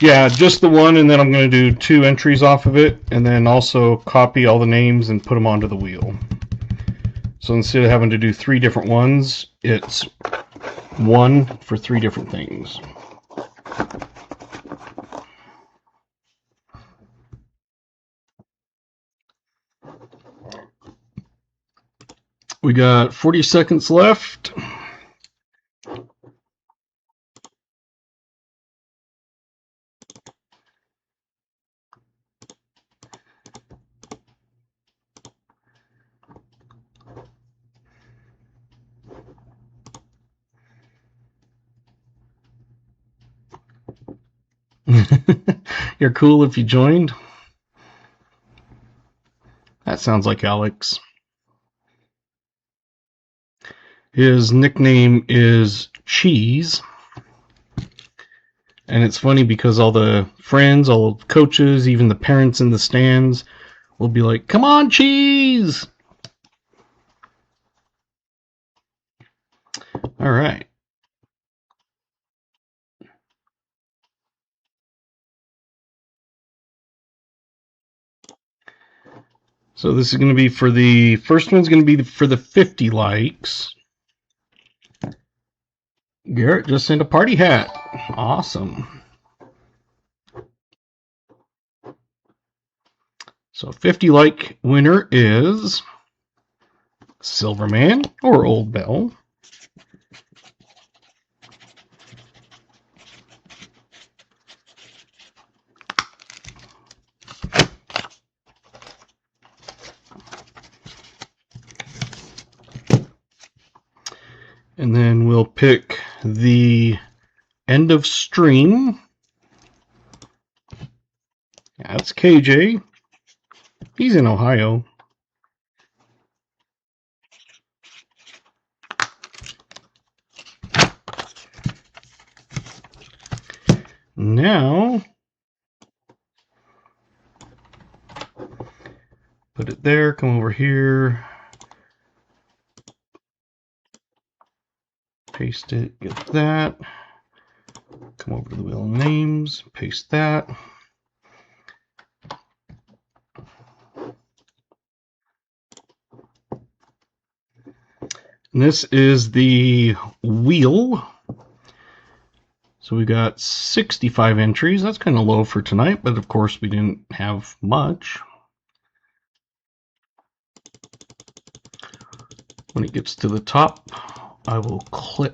Yeah, just the one, and then I'm going to do 2 entries off of it, and then also copy all the names and put them onto the wheel. So instead of having to do 3 different ones, it's 1 for 3 different things. We got 40 seconds left. You're cool if you joined. That sounds like Alex. His nickname is Cheese. And it's funny because all the friends, all the coaches, even the parents in the stands will be like, "Come on, Cheese!" All right. So this is going to be for the first one's going to be for the 50 likes. Garrett just sent a party hat. Awesome. So 50 like winner is Silverman or Old Bell. And then we'll pick the end of stream. That's KJ. He's in Ohio. Now, put it there, come over here, paste it, get that, come over to the wheel of names, paste that. This is the wheel. So we got 65 entries. That's kind of low for tonight, but of course we didn't have much. When it gets to the top, I will click.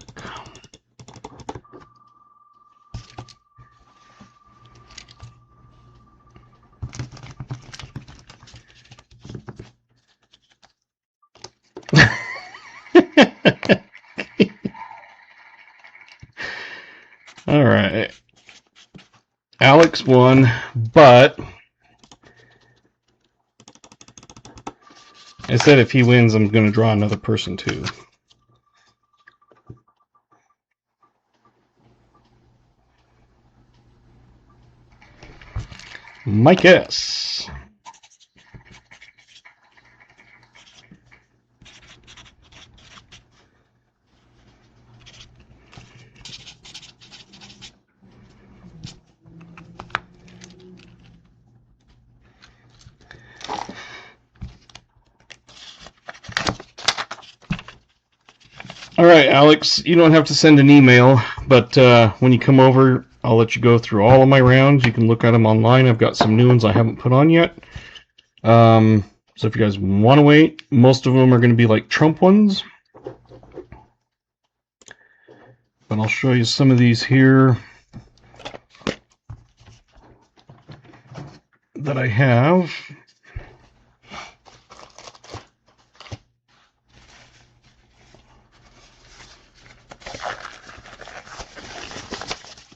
All right. Alex won, but I said if he wins, I'm going to draw another person too. Mike S. All right, Alex, you don't have to send an email, but when you come over, I'll let you go through all of my rounds. You can look at them online. I've got some new ones I haven't put on yet. So if you guys want to wait, most of them are going to be like Trump ones. But I'll show you some of these here that I have.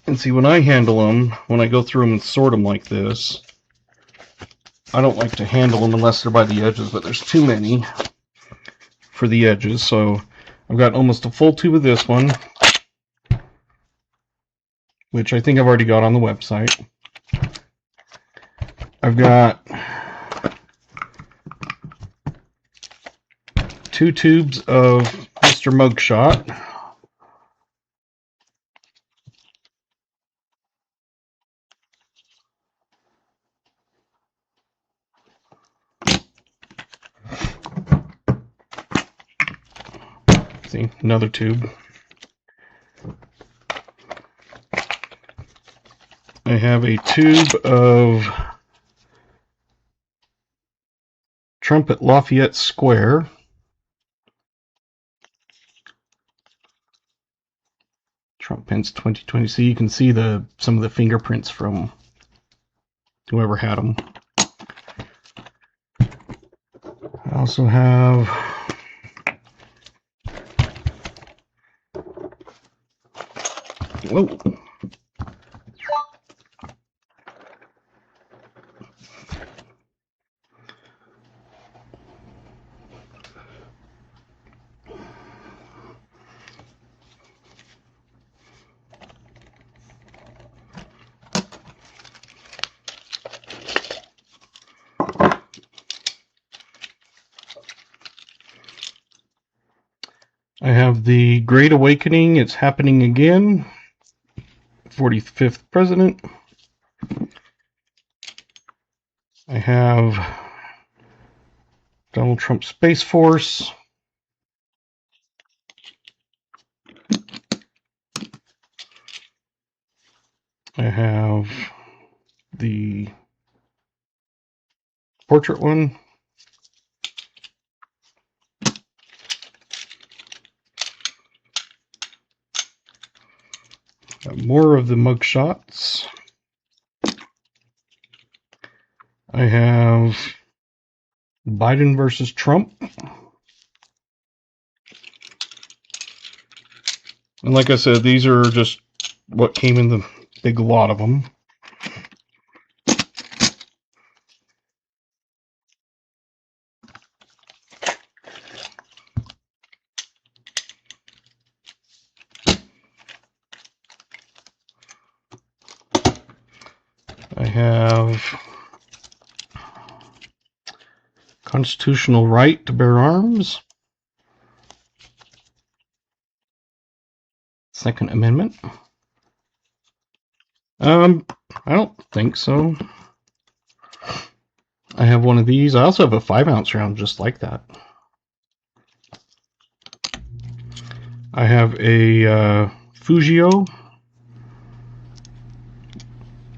And see, when I handle them, when I go through them and sort them like this, I don't like to handle them unless they're by the edges, but there's too many for the edges. So I've got almost a full tube of this one, which I think I've already got on the website. I've got 2 tubes of Mr. Mugshot. See, another tube. I have a tube of Trump at Lafayette Square. Trump Pence 2020. So you can see some of the fingerprints from whoever had them. I also have whoa. I have the Great Awakening, It's Happening Again, 45th President. I have Donald Trump Space Force. I have the portrait one. Got more of the mugshots. I have Biden versus Trump. And like I said, these are just what came in the big lot of them. I have constitutional right to bear arms. Second Amendment. I don't think so. I have one of these. I also have a 5-ounce round just like that. I have a Fugio,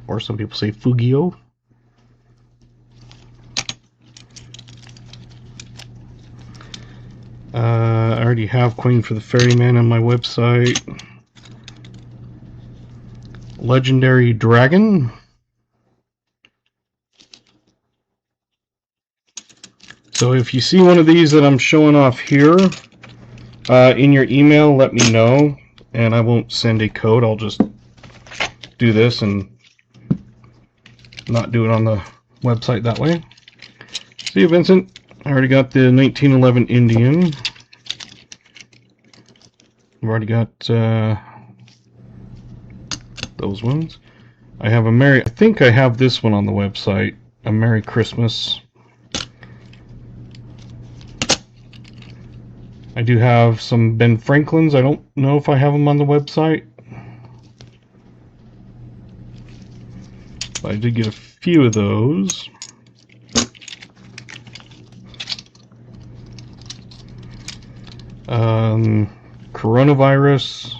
or some people say Fugio. I already have Queen for the Ferryman on my website. Legendary Dragon. So if you see one of these that I'm showing off here, in your email, let me know, and I won't send a code. I'll just do this and not do it on the website that way. See you, Vincent. I already got the 1911 Indian. I've already got those ones. I have I think I have this one on the website, A Merry Christmas. I do have some Ben Franklins. I don't know if I have them on the website. But I did get a few of those. Coronavirus,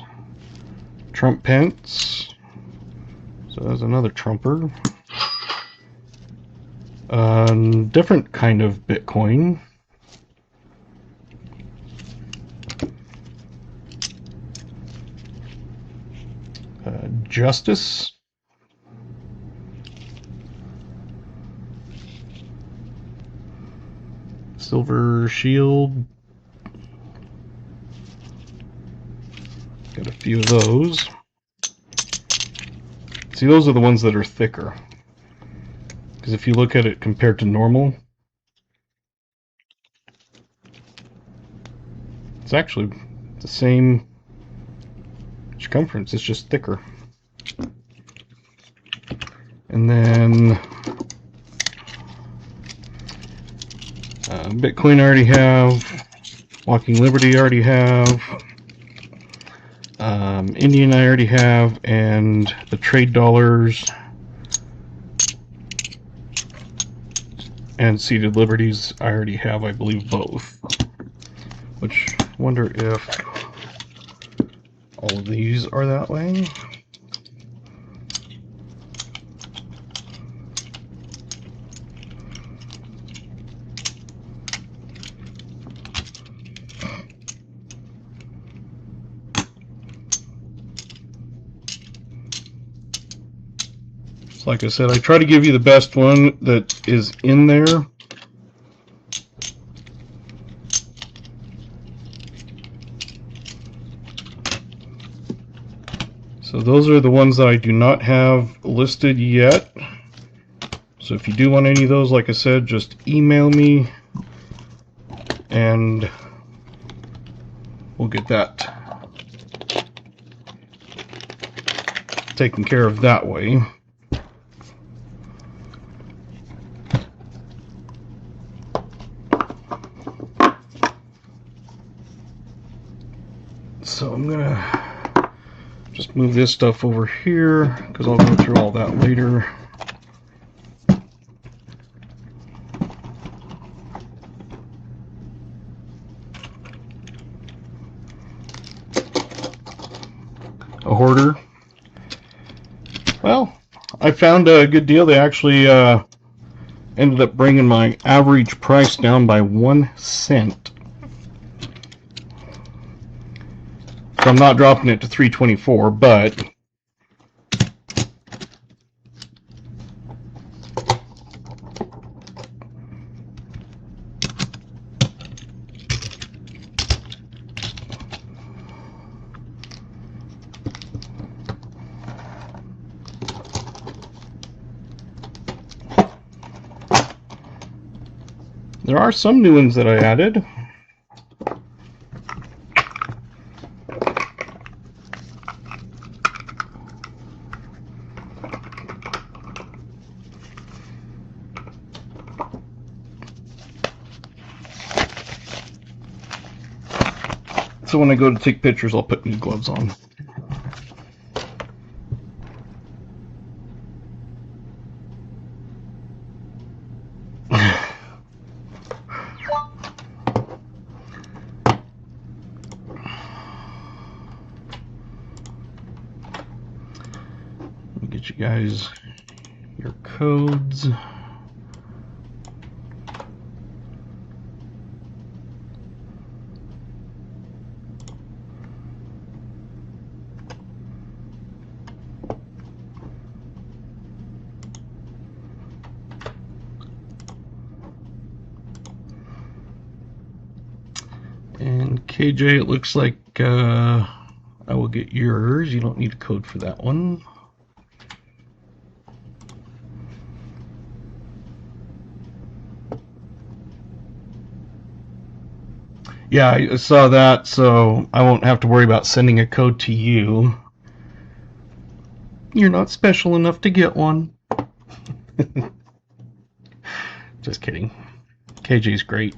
Trump Pence. So that's another Trumper. Different kind of Bitcoin. Justice. Silver Shield. Got a few of those. See, those are the ones that are thicker. Because if you look at it compared to normal, it's actually the same circumference, it's just thicker. And then Bitcoin I already have, Walking Liberty I already have, Indian I already have, and the trade dollars and seated liberties I already have, I believe both. Which, I wonder if all of these are that way. Like I said, I try to give you the best one that is in there. So those are the ones that I do not have listed yet. So if you do want any of those, like I said, just email me and we'll get that taken care of that way. So I'm gonna just move this stuff over here because I'll go through all that later. A hoarder. Well, I found a good deal. They actually ended up bringing my average price down by 1 cent. So I'm not dropping it to $3.24, but there are some new ones that I added. So when I go to take pictures, I'll put new gloves on. you guys your codes. And KJ, it looks like I will get yours. You don't need a code for that one. Yeah, I saw that, so I won't have to worry about sending a code to you. You're not special enough to get one. Just kidding. KJ's great.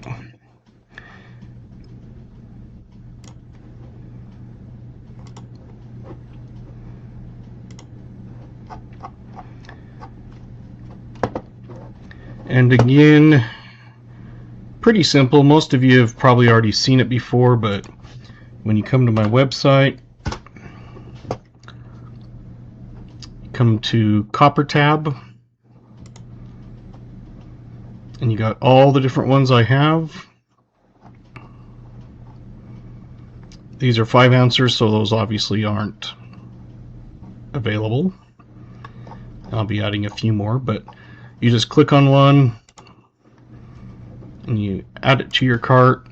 And again, pretty simple. Most of you have probably already seen it before, but when you come to my website, you come to Copper tab, and you got all the different ones I have. These are 5 ounces, so those obviously aren't available. I'll be adding a few more, but you just click on one and you add it to your cart.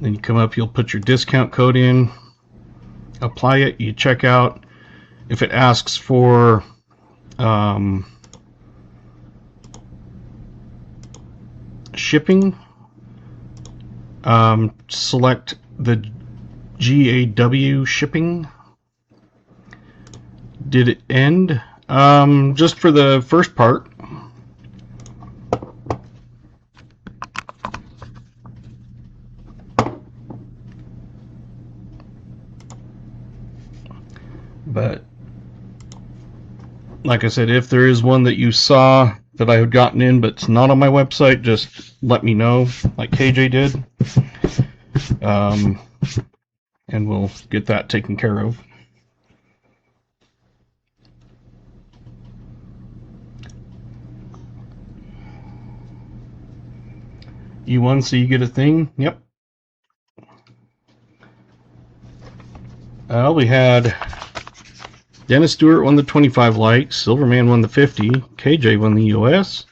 Then you come up, you'll put your discount code in, apply it, you check out. If it asks for shipping, select the GAW shipping. Did it end? Just for the first part. But like I said, if there is one that you saw that I had gotten in but it's not on my website, just let me know, like KJ did, and we'll get that taken care of. You won, so you get a thing. Yep. We had Dennis Stewart won the 25 light, Silverman won the 50, KJ won the US,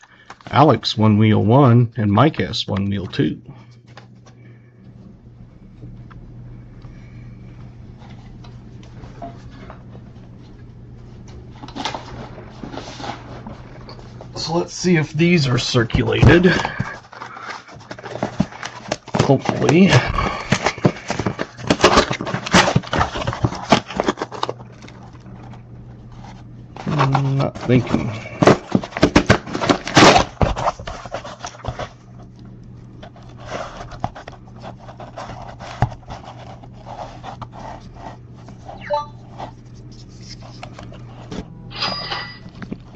Alex won wheel 1, and Mike S won wheel 2. So let's see if these are circulated. Hopefully. I'm not thinking.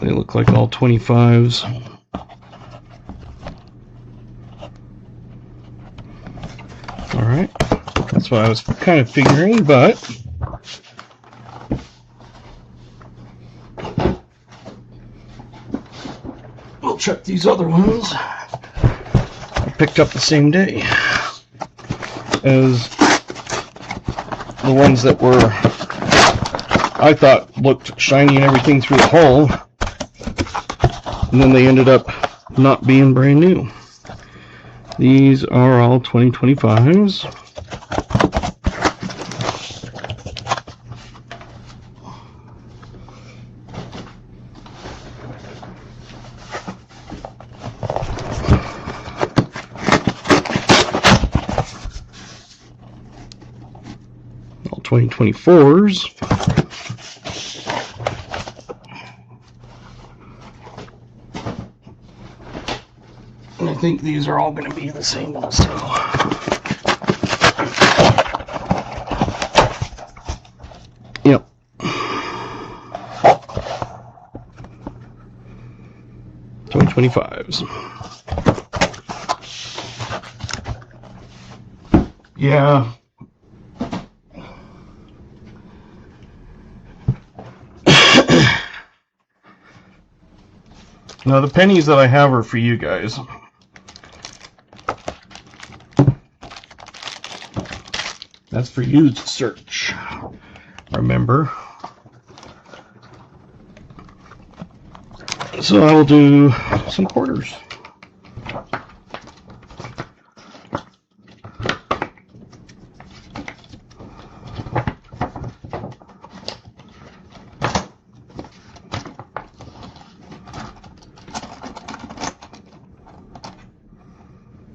They look like all 25s. Alright, that's what I was kind of figuring, but we'll check these other ones I picked up the same day as the ones that were, I thought looked shiny and everything through the hole, and then they ended up not being brand new. These are all 2025s. All 2024s. And I think these are all going to be the same also. Yep. $20.25s. Yeah. Now the pennies that I have are for you guys. That's for you to search. Remember. So I will do some quarters.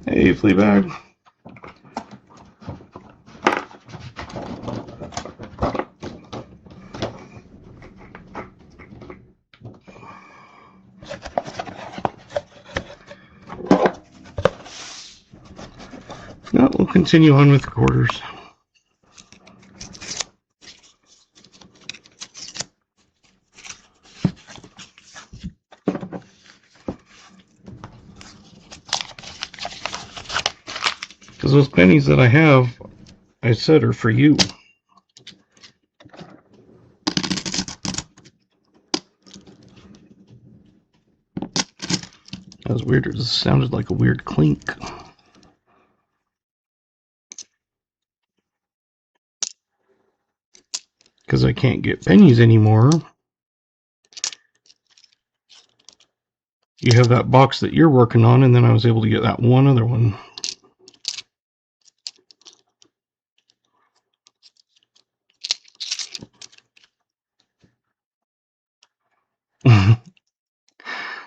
Hey, Fleabag. No, we'll continue on with the quarters. Because those pennies that I have, I said, are for you. That was weird. It just sounded like a weird clink. Because I can't get pennies anymore. You have that box that you're working on, and then I was able to get that one other one.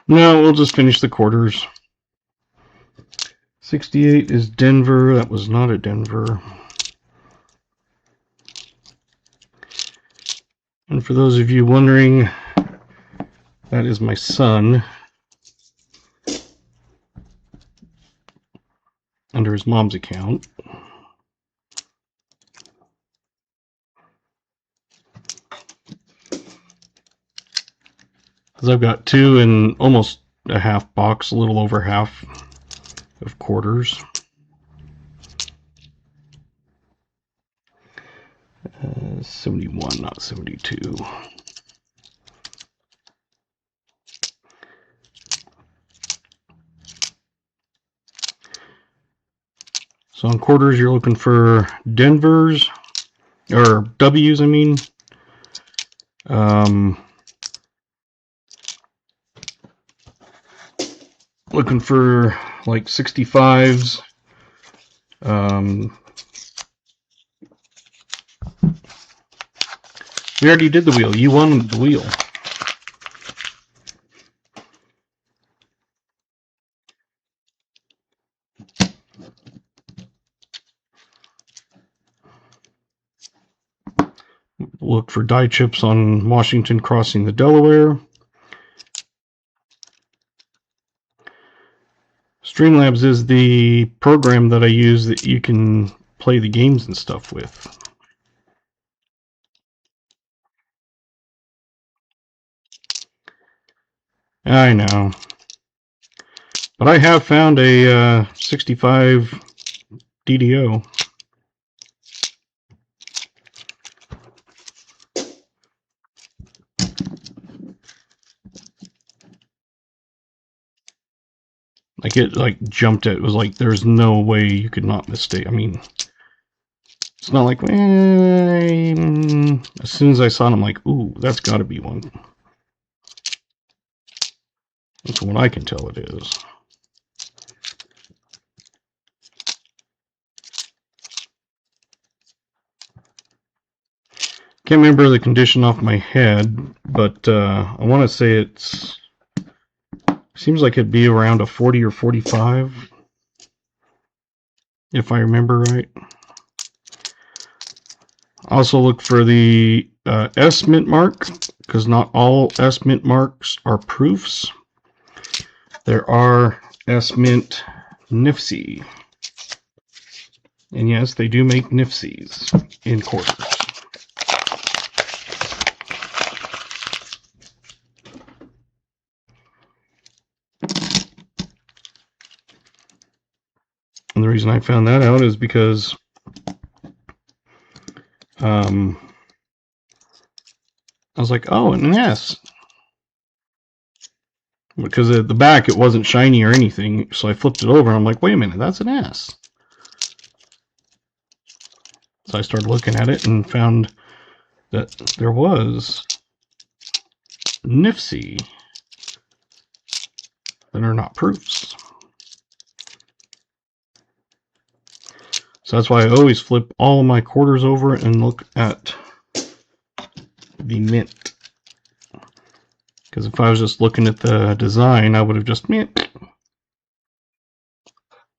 No, we'll just finish the quarters. 68 is Denver. That was not a Denver. And for those of you wondering, that is my son. Under his mom's account. Because I've got two and almost a half box, a little over half of quarters. 71, not 72. So on quarters, you're looking for Denvers, or W's, I mean. Looking for like 65s. We already did the wheel. You won the wheel. Look for die chips on Washington crossing the Delaware. Streamlabs is the program that I use that you can play the games and stuff with. I know. But I have found a 65 DDO. Like it jumped at, it was like there's no way you could not mistake. I mean, it's not like, as soon as I saw it, I'm like, ooh, that's got to be one. That's what I can tell it is. Can't remember the condition off my head, but I want to say it's seems like it'd be around a 40 or 45, if I remember right. Also look for the S mint mark, because not all S mint marks are proofs. There are S mint NIFC. And yes, they do make NIFCs in quarters. And the reason I found that out is because I was like, oh, an S. because at the back it wasn't shiny or anything. So I flipped it over and I'm like, wait a minute, that's an S. So I started looking at it and found that there was NIFC that are not proofs. So that's why I always flip all of my quarters over and look at the mint. Because if I was just looking at the design, I would have just mint.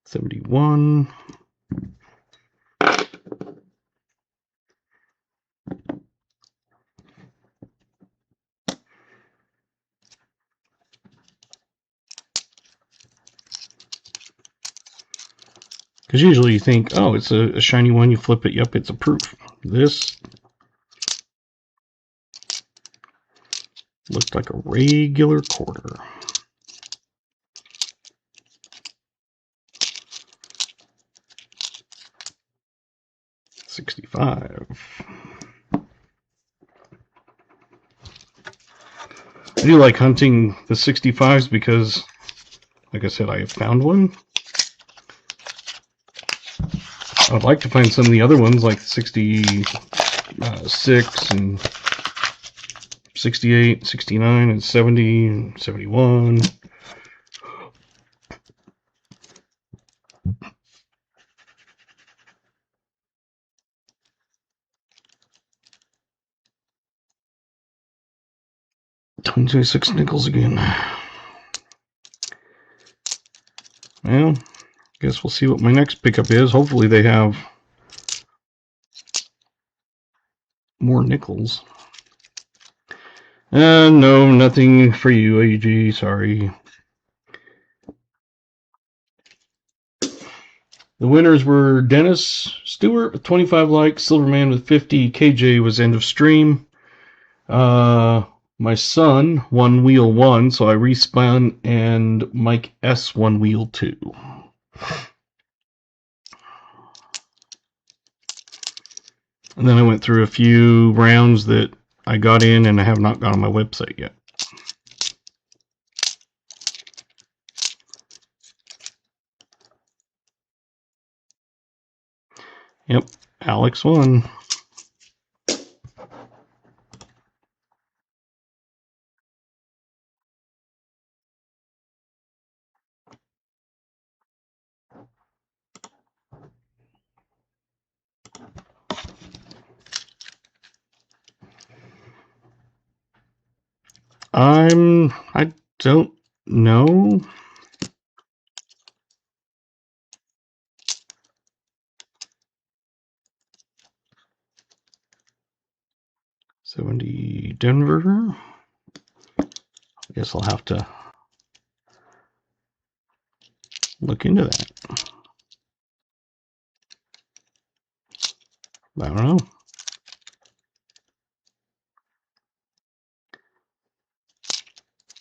71. Because usually you think, oh, it's a shiny one, you flip it, yep, it's a proof. This looked like a regular quarter. $65. I do like hunting the 65s because, like I said, I have found one. I would like to find some of the other ones like 66 and 68, 69, and 70, and 71. $26 nickels again. Well, guess we'll see what my next pickup is. Hopefully they have more nickels. No, nothing for you, AG. Sorry. The winners were Dennis Stewart with 25 likes, Silverman with 50, KJ was end of stream. My son, One Wheel 1, so I respun, and Mike S, One Wheel 2. And then I went through a few rounds that I got in and I have not got on my website yet. Yep, Alex won. I don't know. $70 Denver. I guess I'll have to look into that. I don't know.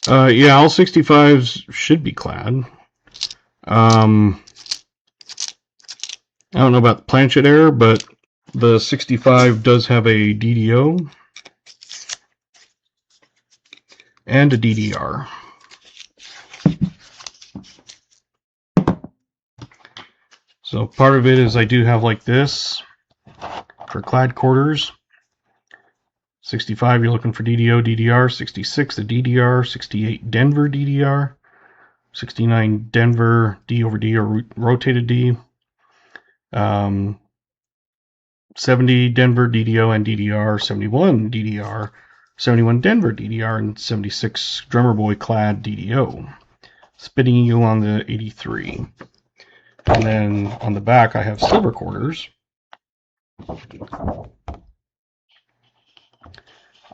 Yeah, all 65s should be clad. I don't know about the planchet error, but the 65 does have a DDO and a DDR. So part of it is I do have like this for clad quarters. 65, you're looking for DDO, DDR. 66, the DDR. 68, Denver DDR. 69, Denver D over D or rotated D. 70, Denver DDO and DDR. 71, DDR. 71, Denver DDR. And 76, Drummer Boy clad DDO. Spitting Eagle on the 83. And then on the back, I have silver quarters.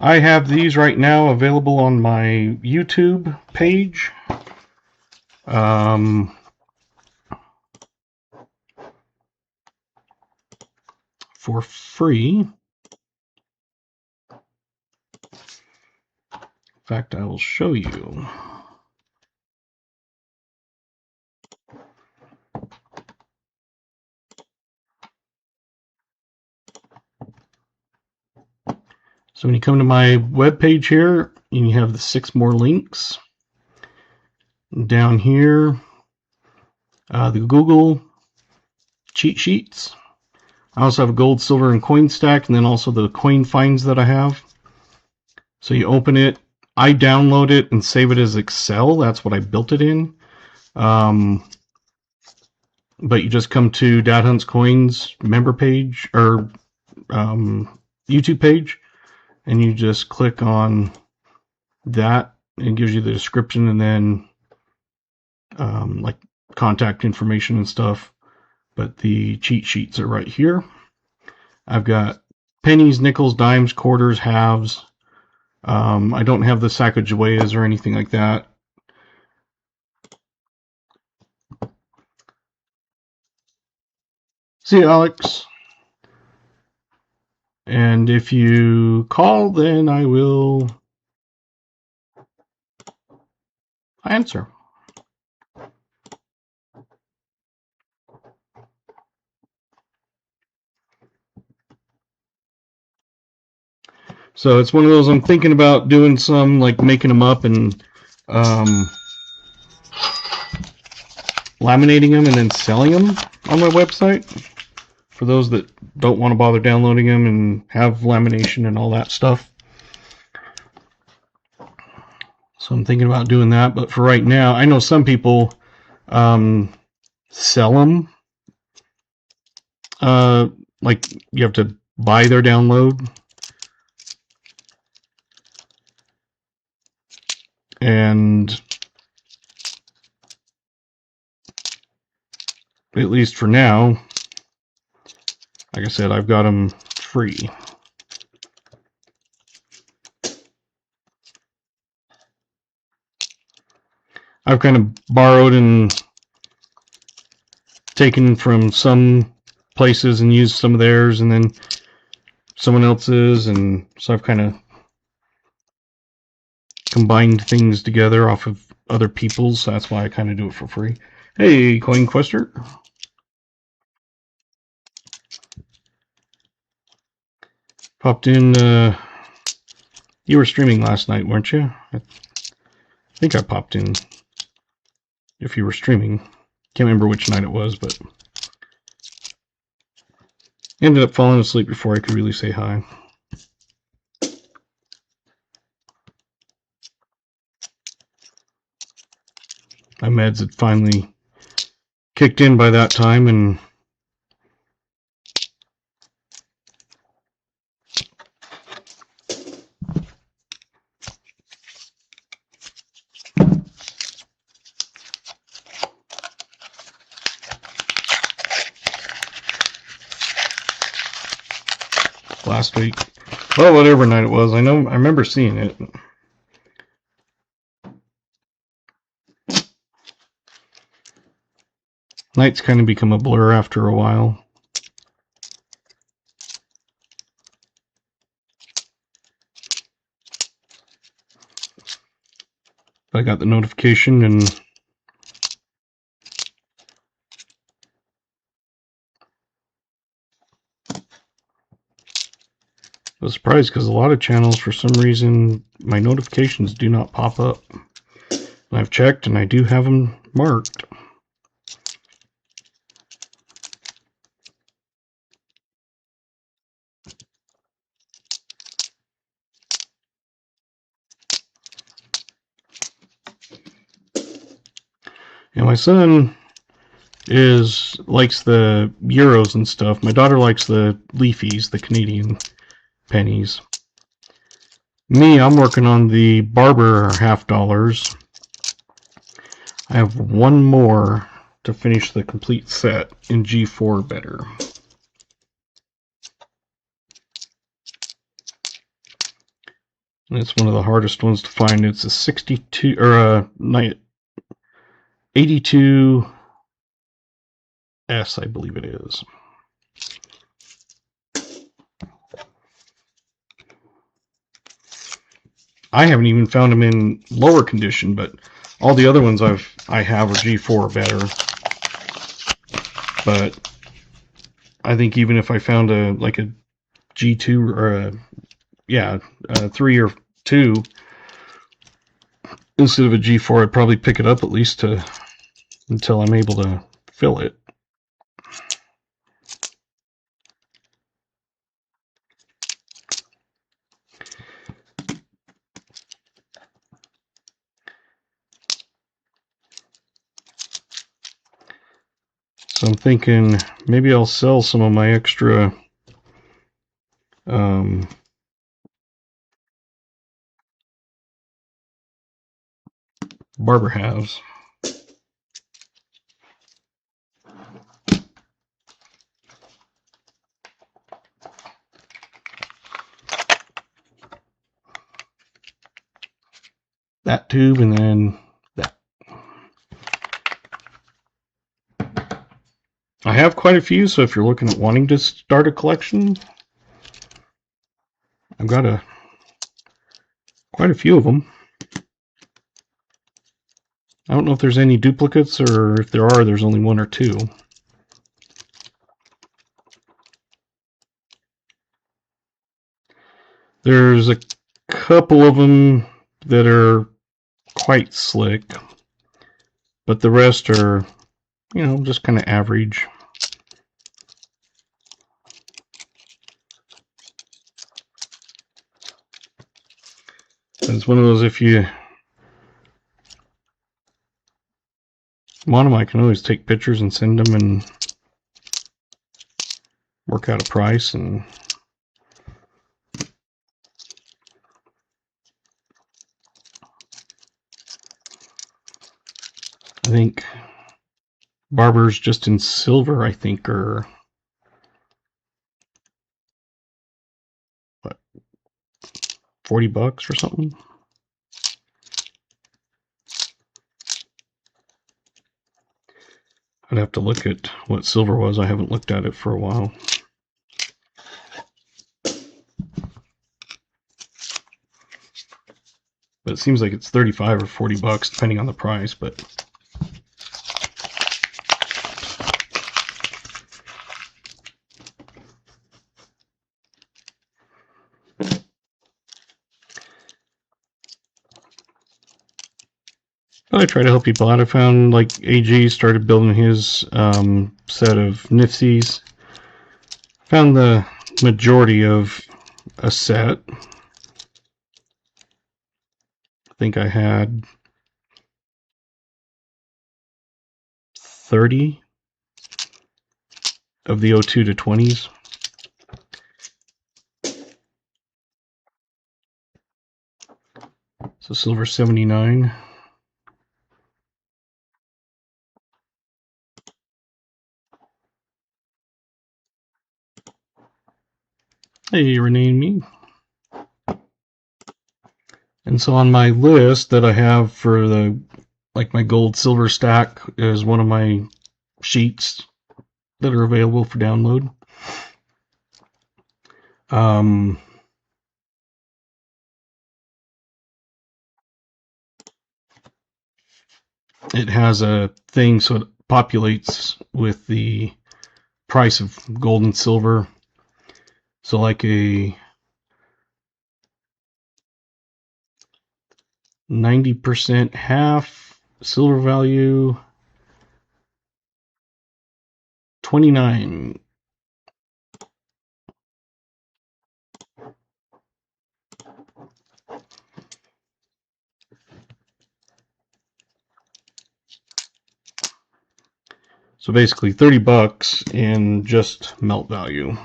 I have these right now available on my YouTube page. For free. In fact, I will show you. So when you come to my web page here, you have the 6 more links. Down here, the Google cheat sheets. I also have a gold, silver, and coin stack, and then also the coin finds that I have. So you open it. I download it and save it as Excel. That's what I built it in. But you just come to Dad Hunts Coins member page or YouTube page, and you just click on that. It gives you the description and then like contact information and stuff. But the cheat sheets are right here. I've got pennies, nickels, dimes, quarters, halves. I don't have the Sacagaweas or anything like that. See you, Alex. And if you call, then I will answer. So it's one of those I'm thinking about doing some, like making them up and laminating them and then selling them on my website for those that don't want to bother downloading them and have lamination and all that stuff. So I'm thinking about doing that, but for right now, I know some people sell them. Like you have to buy their download. And at least for now, like I said, I've got them free. I've kind of borrowed and taken from some places and used some of theirs and then someone else's, and so I've kind of combined things together off of other people's, so that's why I kind of do it for free. Hey, Coin Quester. Popped in, you were streaming last night, weren't you? I think I popped in if you were streaming. Can't remember which night it was, but ended up falling asleep before I could really say hi. My meds had finally kicked in by that time, and last week, well, whatever night it was, I remember seeing it. Nights kind of become a blur after a while. I got the notification and I was surprised because a lot of channels, for some reason, my notifications do not pop up. And I've checked and I do have them marked. And my son likes the euros and stuff. My daughter likes the leafies, the Canadian pennies. Me, I'm working on the Barber half dollars. I have one more to finish the complete set in G4 better. And it's one of the hardest ones to find. It's a 62 or a 82S, I believe it is. I haven't even found them in lower condition, but all the other ones I have are G4 or better. But I think even if I found a G2 or a 3 or 2, instead of a G4, I'd probably pick it up at least until I'm able to fill it. So I'm thinking maybe I'll sell some of my extra Barber halves. That tube and then that. I have quite a few, so if you're looking at wanting to start a collection, I've got quite a few of them. I don't know if there's any duplicates, or if there are, there's only one or two. There's a couple of them that are quite slick, but the rest are, you know, just kind of average. It's one of those, if you want them, I can always take pictures and send them and work out a price. And I think Barber's just in silver, I think, are what, $40 or something. I'd have to look at what silver was. I haven't looked at it for a while. But it seems like it's $35 or $40 depending on the price, but I try to help people out. I found like AG started building his set of Nifsies. Found the majority of a set. I think I had 30 of the 02 to 20s. So silver 79. Hey, Renee and me. And so on my list that I have for the, like, my gold silver stack is one of my sheets that are available for download. It has a thing so it populates with the price of gold and silver. So like a 90% half silver value, 29. So basically $30 in just melt value.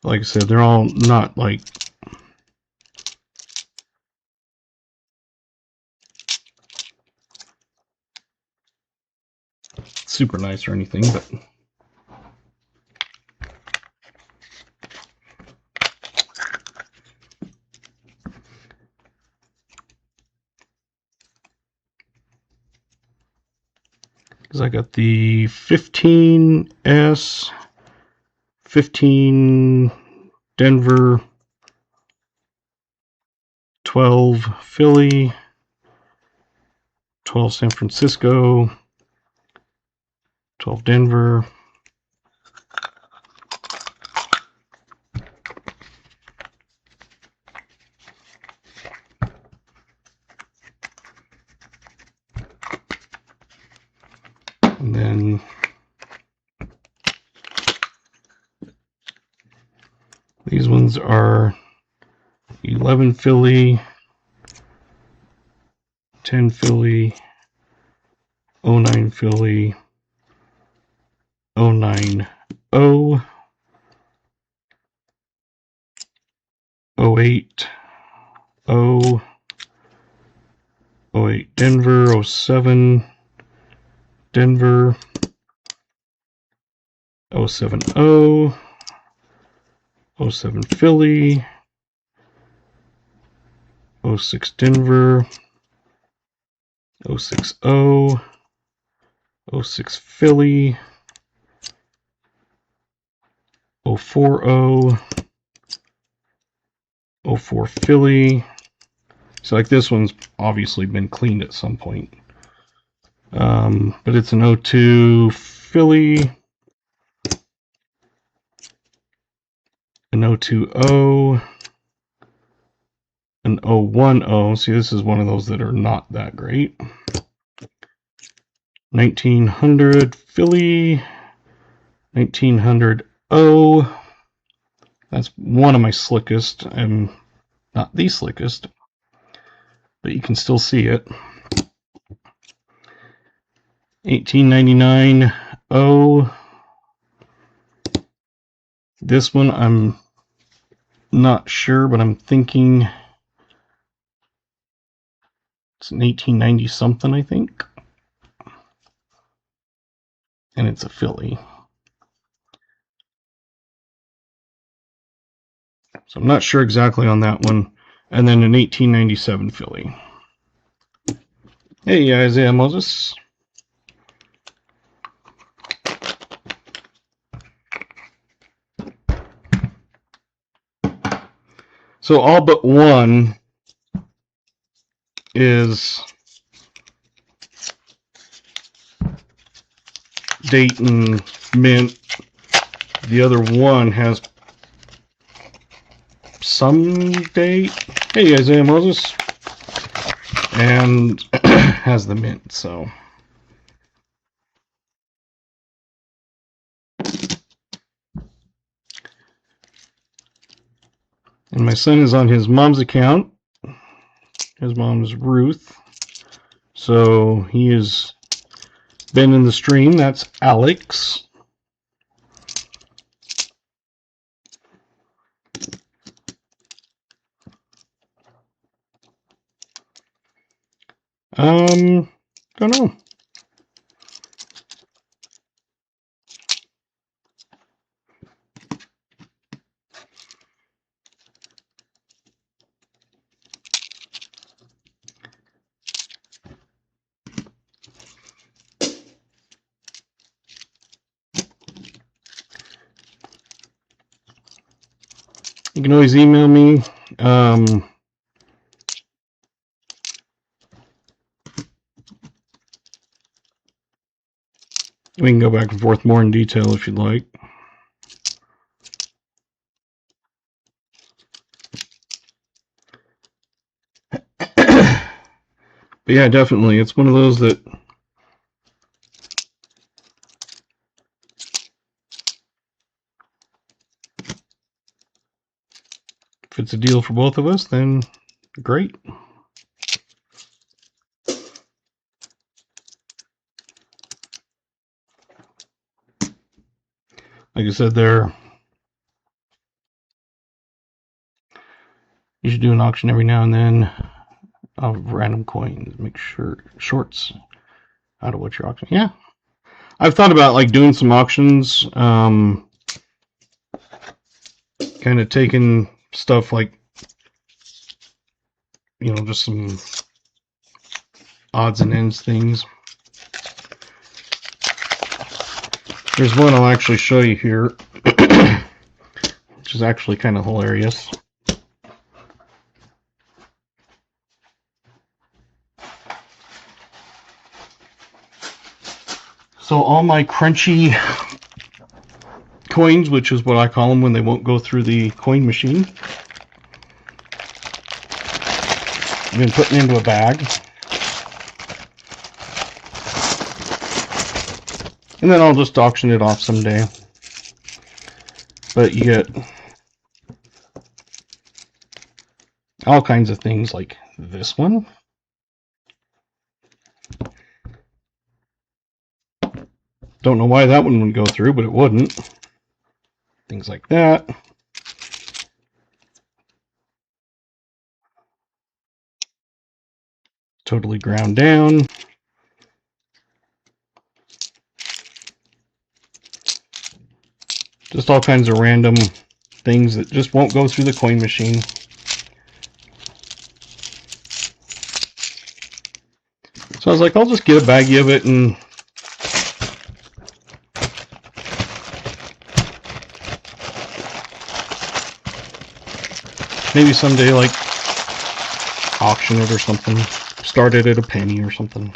Like I said, they're all not like super nice or anything, but because I got the 15S, 15 Denver, 12 Philly, 12 San Francisco, 12 Denver, and then these ones are 11 Philly, 10 Philly, 09 Philly, 09 O, 08 O, 08 Denver, 07 Denver, 07 O, 07 Philly, 06 Denver, 06 O, 06 Philly, 04 O, 04 Philly. So like this one's obviously been cleaned at some point. But it's an 02 Philly, an 02 O, an 01 O. See, this is one of those that are not that great. 1900 Philly, 1900 O. That's one of my slickest. I'm not the slickest, but you can still see it. 1899 O. This one I'm not sure, but I'm thinking it's an 1890 something, I think. And it's a Philly. So I'm not sure exactly on that one. And then an 1897 Philly. Hey, Isaiah Moses. So all but one is date and mint. The other one has some date. Hey, Isaiah Moses. And has the mint, so. And my son is on his mom's account. His mom is Ruth. So he has been in the stream. That's Alex. Don't know. You can always email me. We can go back and forth more in detail if you'd like. But yeah, definitely. It's one of those that if it's a deal for both of us, then great. Like I said there, you should do an auction every now and then of random coins. Make sure shorts out of what you're auctioning. Yeah, I've thought about like doing some auctions, kind of taking stuff like, you know, just some odds and ends things. There's one I'll actually show you here. which is actually kind of hilarious. So all my crunchy coins, which is what I call them when they won't go through the coin machine, I've been putting into a bag. And then I'll just auction it off someday. But you get all kinds of things like this one. Don't know why that one would go through, but it wouldn't. Things like that. Totally ground down. Just all kinds of random things that just won't go through the coin machine. So I was like, I'll just get a baggie of it and maybe someday, like, auction it or something. Start it at a penny or something.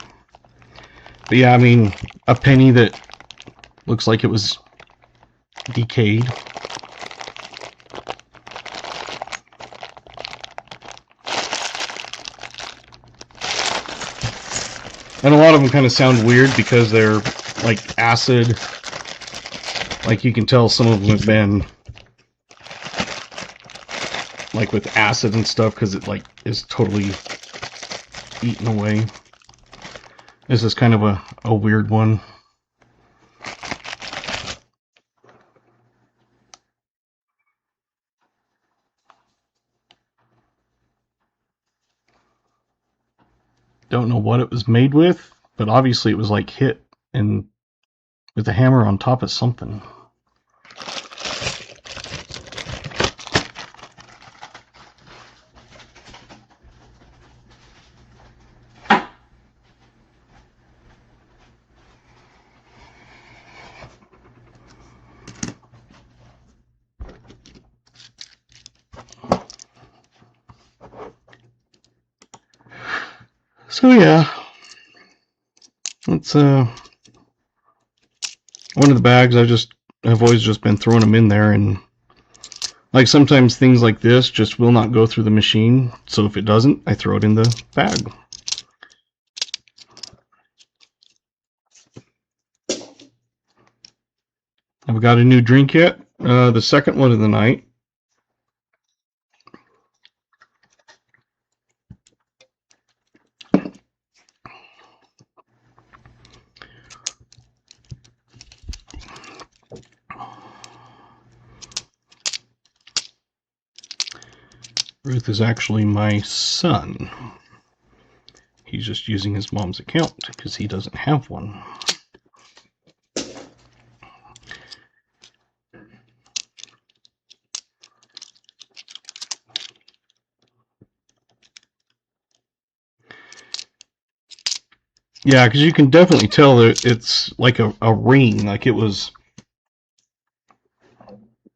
But yeah, I mean, a penny that looks like it was decayed. And a lot of them kind of sound weird because they're like acid. Like you can tell some of them have been like with acid and stuff because it like is totally eaten away. This is kind of a weird one. Don't know what it was made with, but obviously it was like hit and with a hammer on top of something. So yeah, that's one of the bags. I've always just been throwing them in there, and like sometimes things like this just will not go through the machine. So if it doesn't, I throw it in the bag. I've got a new drink yet. The second one of the night. Ruth is actually my son. He's just using his mom's account because he doesn't have one. Yeah, because you can definitely tell that it's like a ring, like it was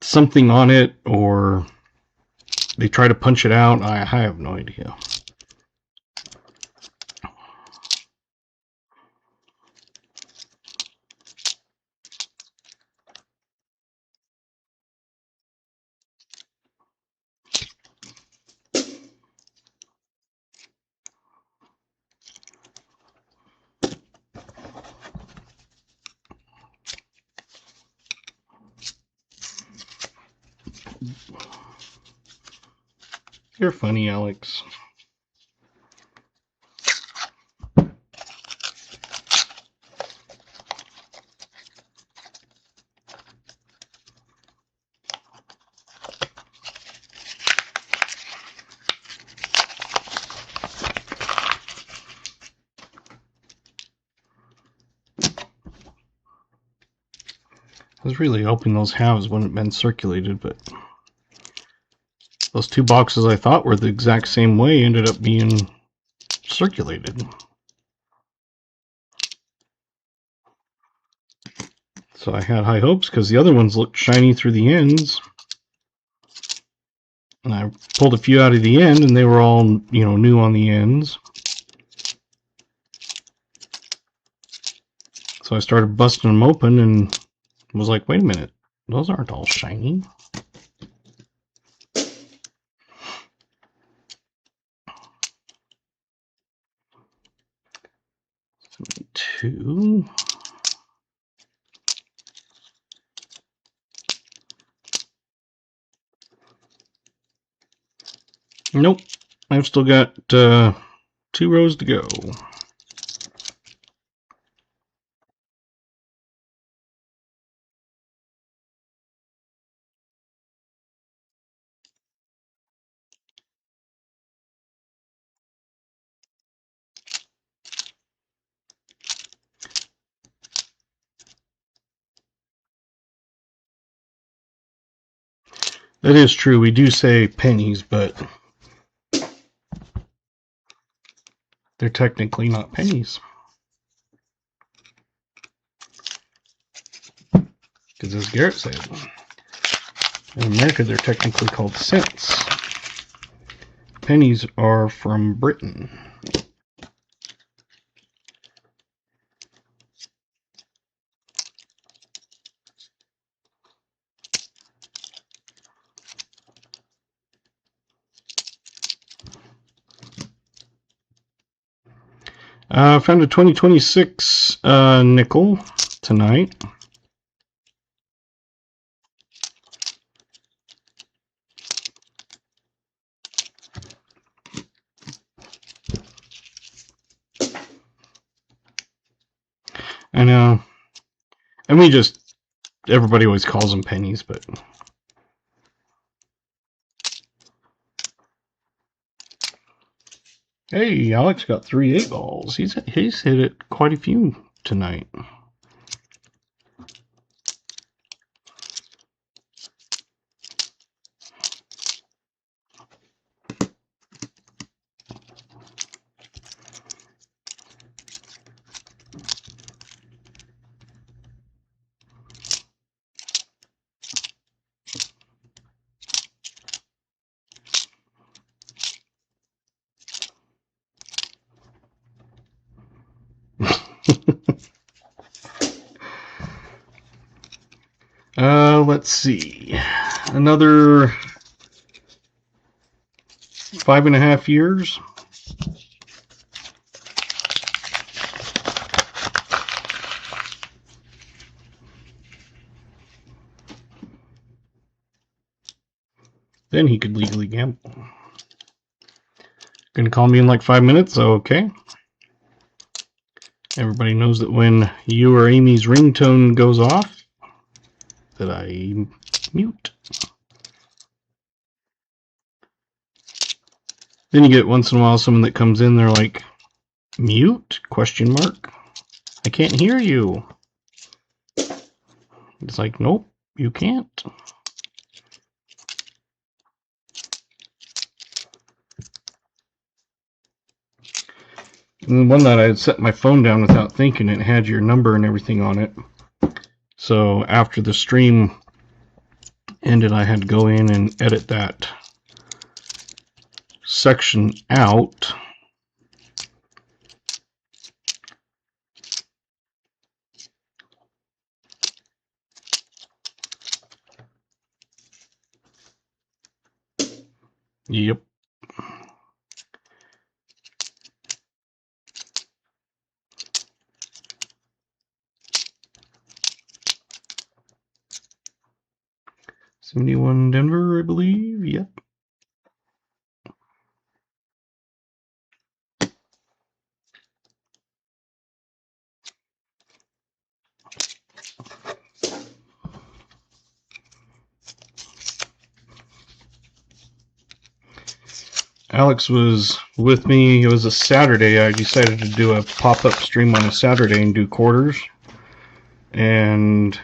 something on it, or they try to punch it out. I have no idea. You're funny, Alex. I was really hoping those halves wouldn't have been circulated, but those two boxes I thought were the exact same way ended up being circulated. So I had high hopes because the other ones looked shiny through the ends. And I pulled a few out of the end, and they were all, new on the ends. So I started busting them open and was like, wait a minute, those aren't all shiny. Two. Nope, I've still got 2 rows to go. That is true. We do say pennies, but they're technically not pennies. Because as Garrett said, in America they're technically called cents. Pennies are from Britain. I found a 2026 nickel tonight. I know. And everybody always calls them pennies, but... Hey, Alex got 3 8-balls. He's hit it quite a few tonight. Let's see. Another 5.5 years. Then he could legally gamble. Gonna call me in like 5 minutes, okay. Everybody knows that when you or Amy's ringtone goes off, that I mute. Then you get once in a while someone that comes in, they're like, mute? Question mark. I can't hear you. It's like, nope, you can't. And one night I had set my phone down without thinking. It had your number and everything on it. So after the stream ended, I had to go in and edit that section out. Yep. $71 Denver, I believe. Yep. Alex was with me. It was a Saturday. I decided to do a pop-up stream on a Saturday and do quarters. And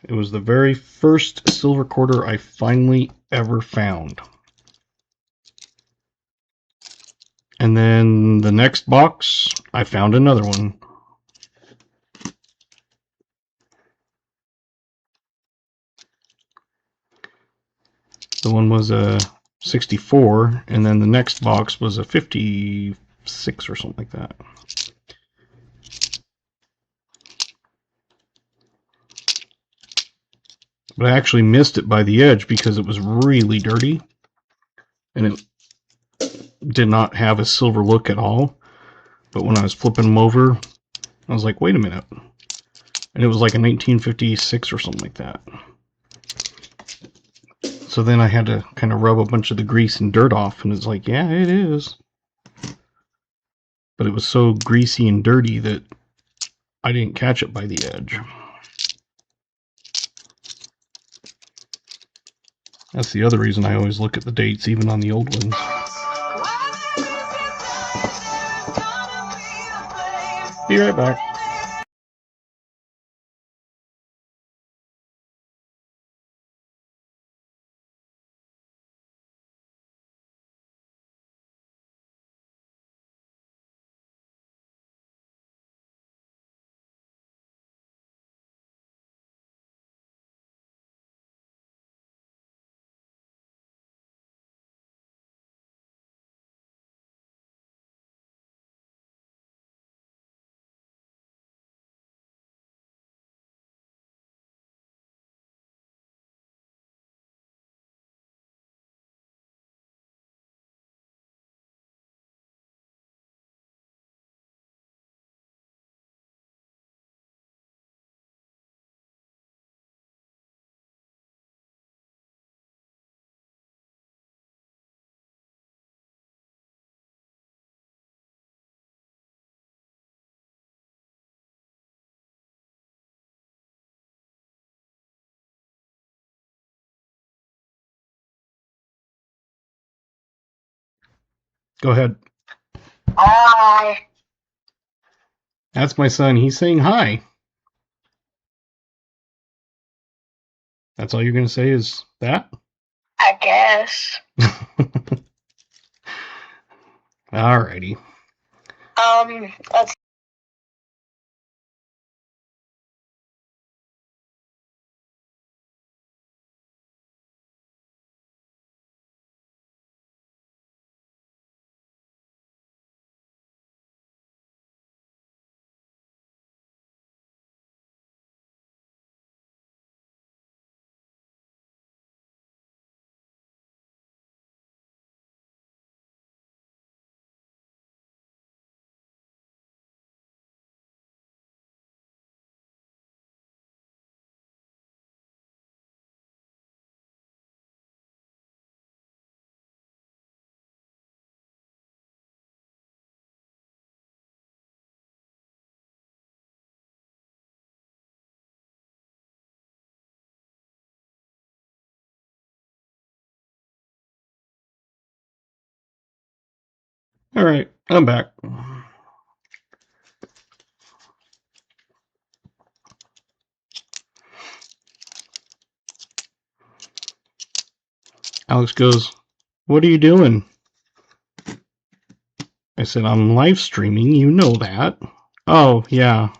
it was the very first silver quarter I finally ever found. And then the next box, I found another one. The one was a 64, and then the next box was a 56 or something like that. But I actually missed it by the edge because it was really dirty, and it did not have a silver look at all. But when I was flipping them over, I was like, wait a minute. And it was like a 1956 or something like that. So then I had to kind of rub a bunch of the grease and dirt off, and it's like, yeah, it is. But it was so greasy and dirty that I didn't catch it by the edge. That's the other reason I always look at the dates, even on the old ones. Be right back. Go ahead. Hi. That's my son. He's saying hi. That's all you're going to say is that? I guess. Alrighty. Let's Alright, I'm back. Alex goes, what are you doing? I said, I'm live streaming, you know that. Oh, yeah.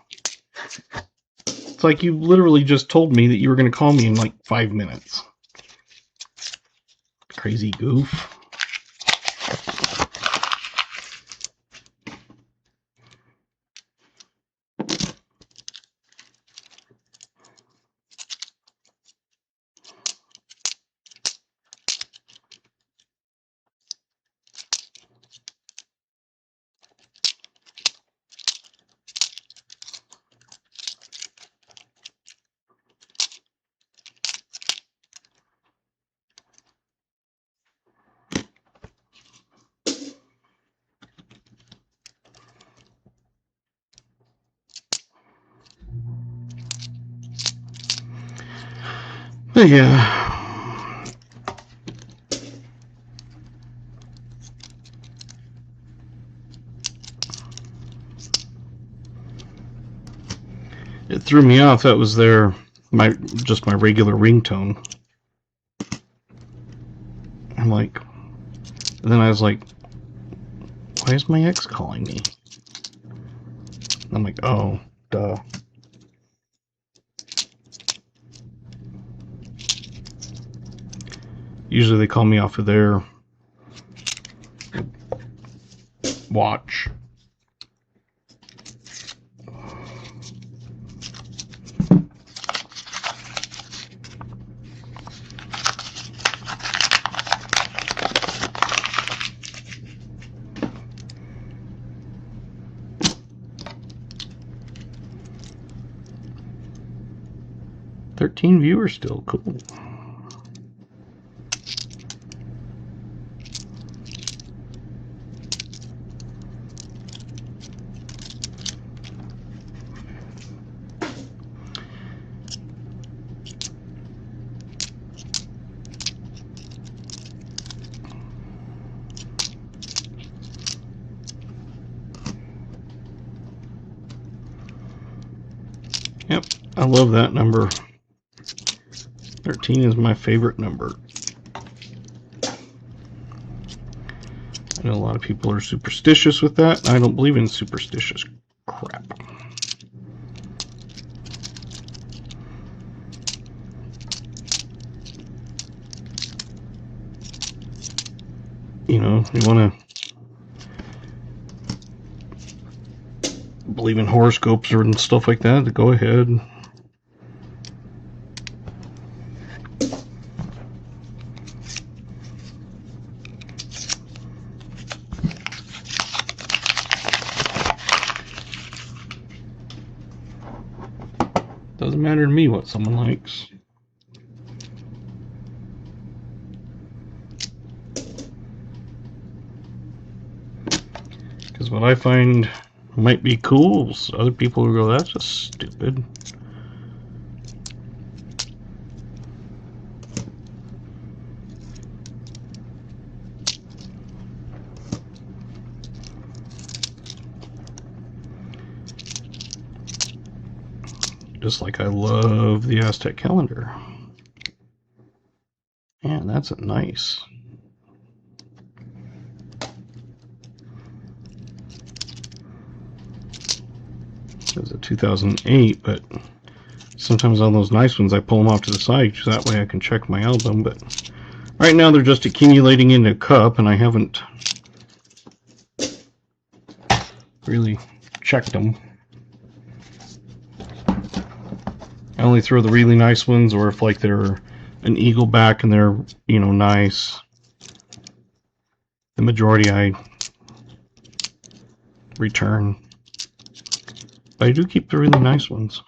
It's like you literally just told me that you were going to call me in like 5 minutes. Crazy goof. But yeah. It threw me off. That was just my regular ringtone. I'm like, and then I was like, why is my ex calling me? I'm like, oh, duh. Usually they call me off of their watch. "13 viewers still, cool." Yep, I love that number. 13 is my favorite number. I know a lot of people are superstitious with that. I don't believe in superstitious crap. You know, you want to believe in horoscopes and stuff like that, go ahead. Doesn't matter to me what someone likes. Because what I find might be cool, other people will go, "That's just stupid." Just like I love the Aztec calendar. Man, that's a nice. It was a 2008, but sometimes on those nice ones I pull them off to the side so that way I can check my album. But right now they're just accumulating into a cup, and I haven't really checked them. I only throw the really nice ones, or if like they're an eagle back and they're, you know, nice. The majority I return. But I do keep the really nice ones.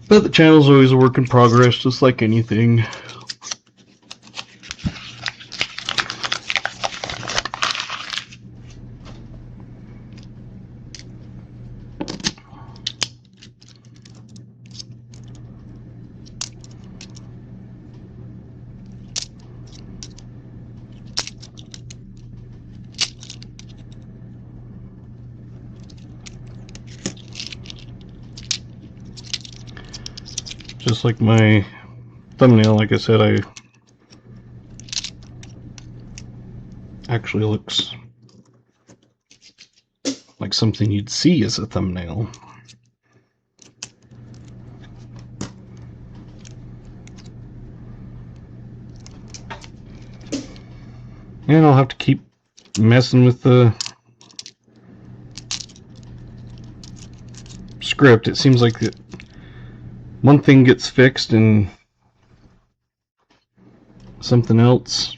But the channel's always a work in progress, just like anything. Just like my thumbnail, like I said, I actually looks like something you'd see as a thumbnail. And I'll have to keep messing with the script. It seems like one thing gets fixed and something else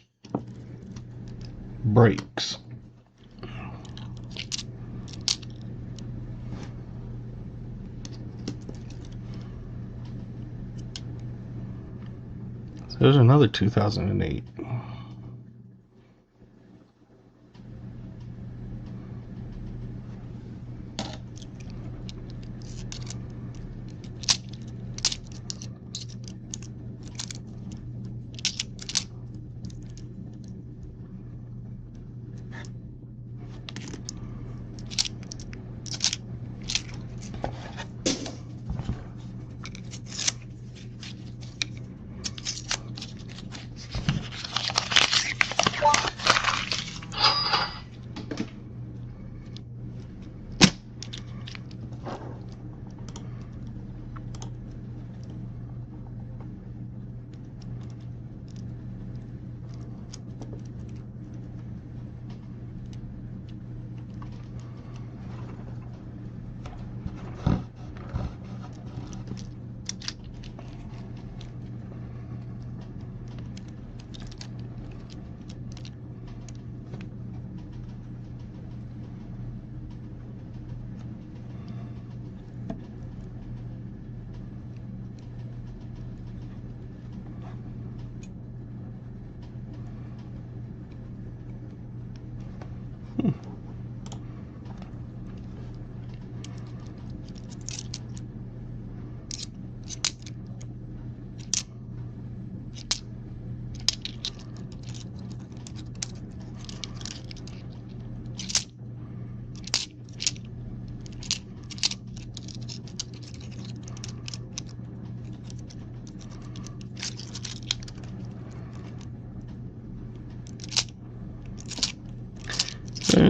breaks. So there's another 2008.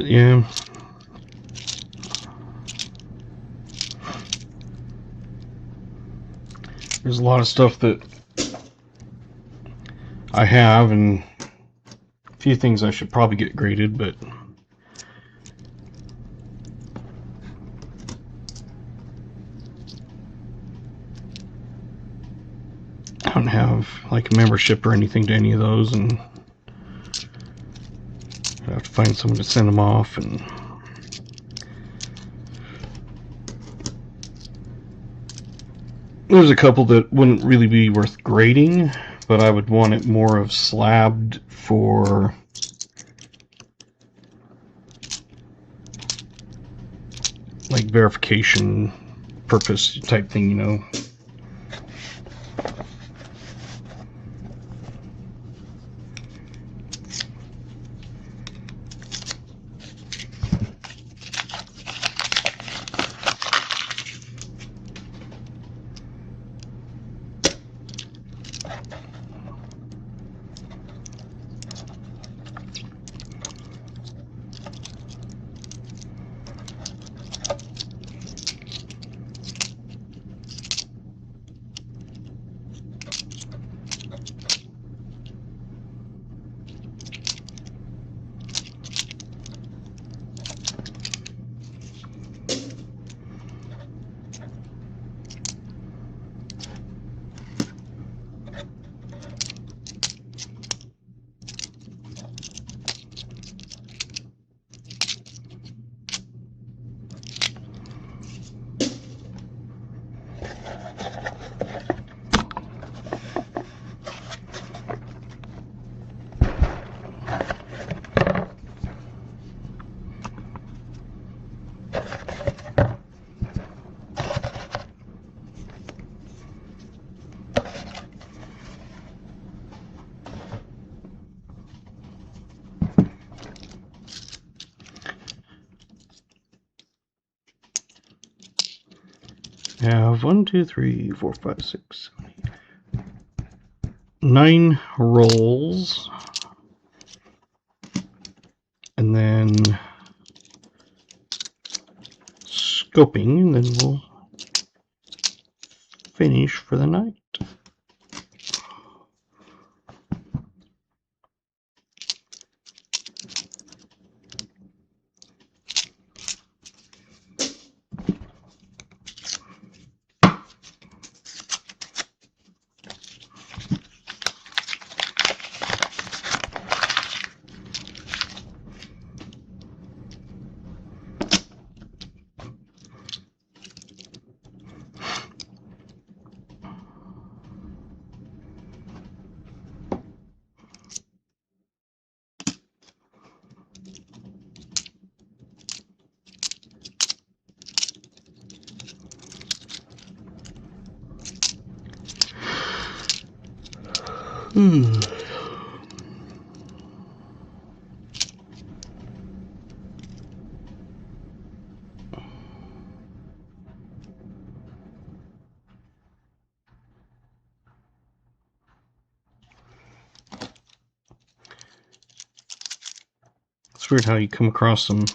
Yeah. There's a lot of stuff that I have, and a few things I should probably get graded, but I don't have like a membership or anything to any of those, and I have to find someone to send them off. And there's a couple that wouldn't really be worth grading, but I would want it more of slabbed for like verification purpose type thing, you know. I have 1, 2, 3, 4, 5, 6, 9 rolls, and then scoping, and then we'll finish for the night. It's weird how you come across some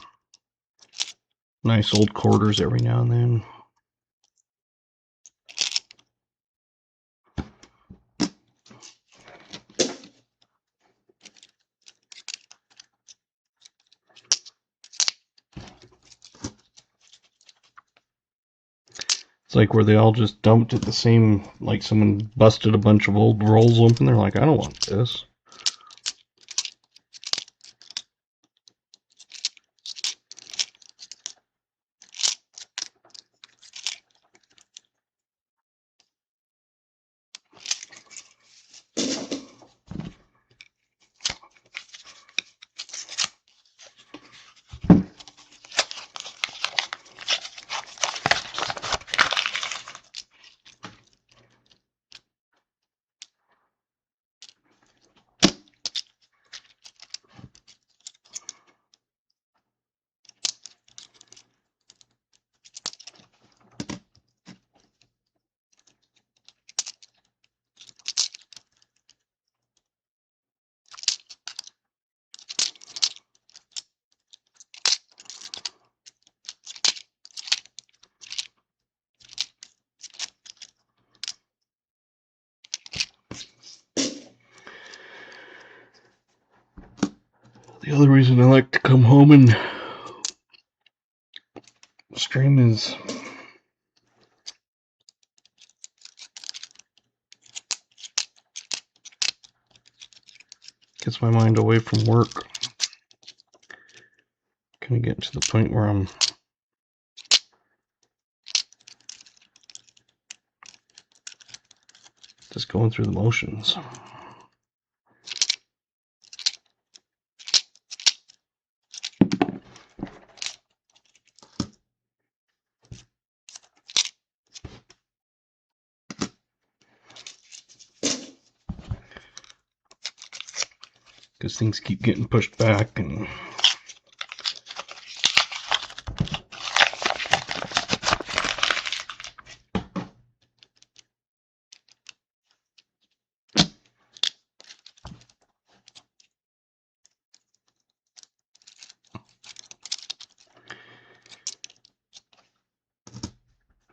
nice old quarters every now and then. It's like where they all just dumped at the same, like someone busted a bunch of old rolls open. They're like, I don't want this. The other reason I like to come home and stream is gets my mind away from work. Kind of getting to the point where I'm just going through the motions. Because things keep getting pushed back, and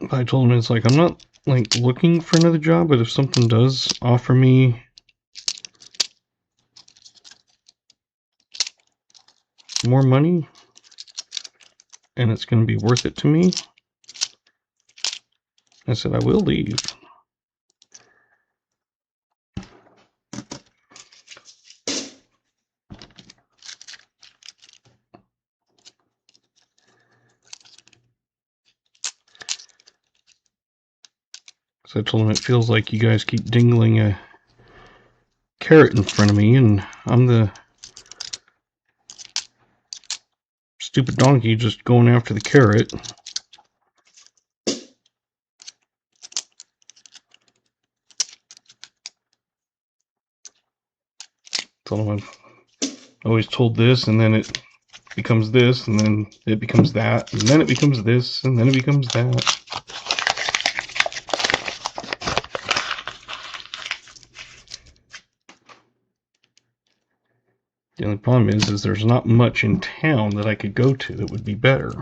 I told him, it's like, I'm not like looking for another job, but if something does offer me more money and it's going to be worth it to me, I said I will leave. So I told him, it feels like you guys keep dingling a carrot in front of me, and I'm the stupid donkey just going after the carrot. Told him I've always told this, and then it becomes this, and then it becomes that, and then it becomes this, and then it becomes that. The only problem is there's not much in town that I could go to that would be better.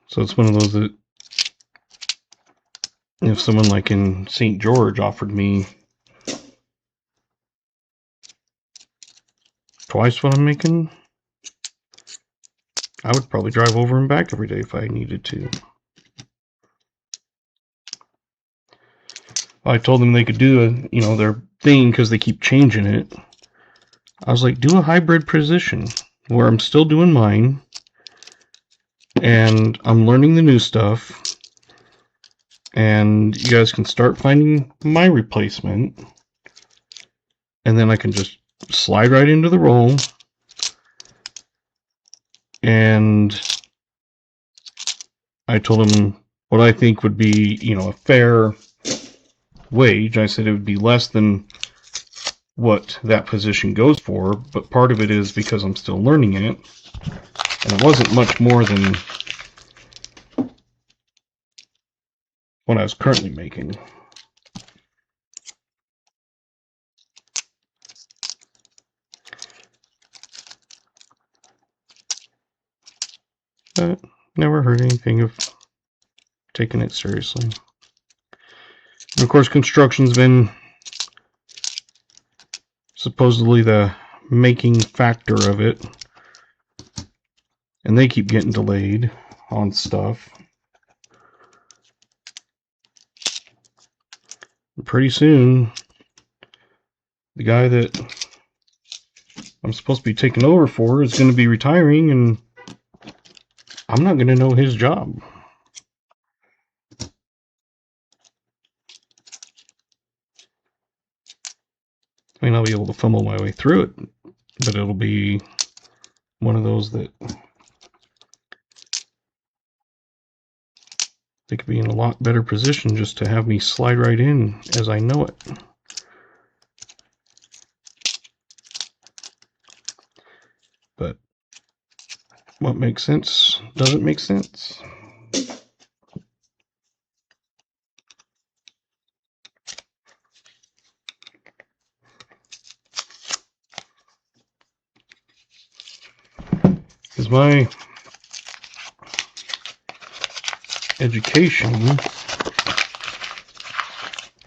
So it's one of those that if someone like in St. George offered me twice what I'm making, I would probably drive over and back every day if I needed to. I told them they could do their thing because they keep changing it. I was like, do a hybrid position where I'm still doing mine and I'm learning the new stuff, and you guys can start finding my replacement, and then I can just slide right into the role. And I told him what I think would be, a fair wage. I said it would be less than what that position goes for, but part of it is because I'm still learning it, and it wasn't much more than what I was currently making. But never heard anything of taking it seriously. And of course, construction's been supposedly the making factor of it, and they keep getting delayed on stuff. And pretty soon, the guy that I'm supposed to be taking over for is going to be retiring, and I'm not going to know his job. I mean, I'll be able to fumble my way through it, but it'll be one of those that they could be in a lot better position just to have me slide right in as I know it. But what makes sense doesn't make sense. my education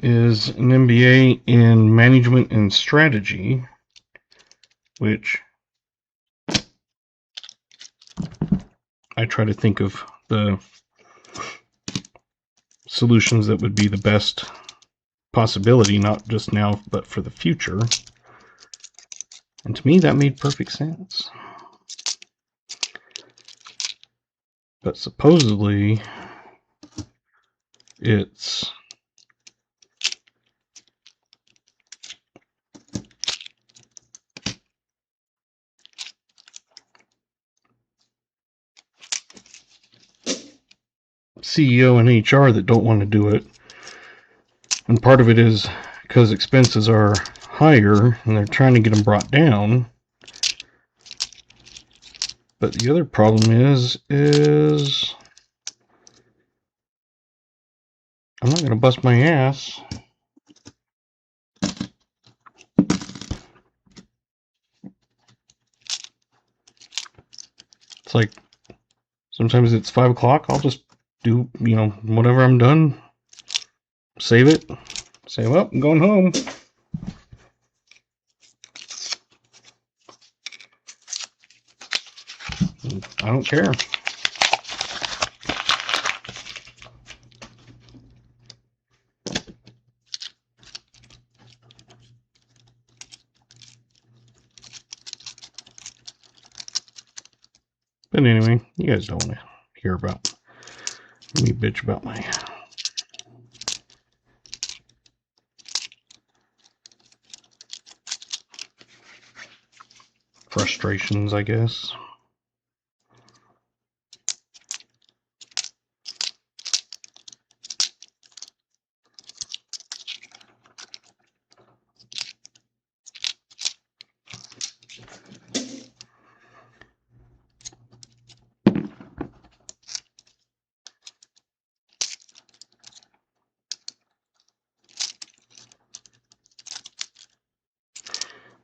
is an MBA in Management and Strategy, which I try to think of the solutions that would be the best possibility, not just now, but for the future. And to me, that made perfect sense. But supposedly, it's CEO and HR that don't want to do it. And part of it is because expenses are higher and they're trying to get them brought down. But the other problem is I'm not going to bust my ass. It's like sometimes it's 5 o'clock. I'll just do, whatever I'm done. Save it. Say, well, I'm going home. I don't care. But anyway, you guys don't want to hear about me bitch about my frustrations, I guess.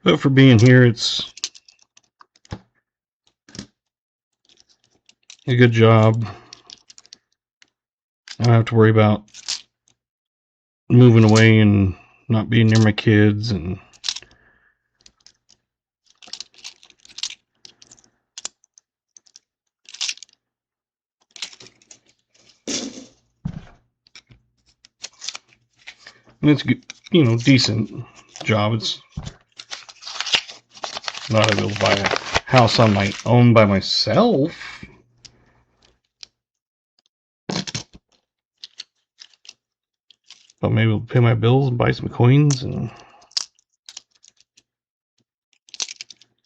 But for being here, it's a good job. I don't have to worry about moving away and not being near my kids, and it's good, decent job. It's not able to buy a house on my own by myself. But maybe I'll pay my bills and buy some coins and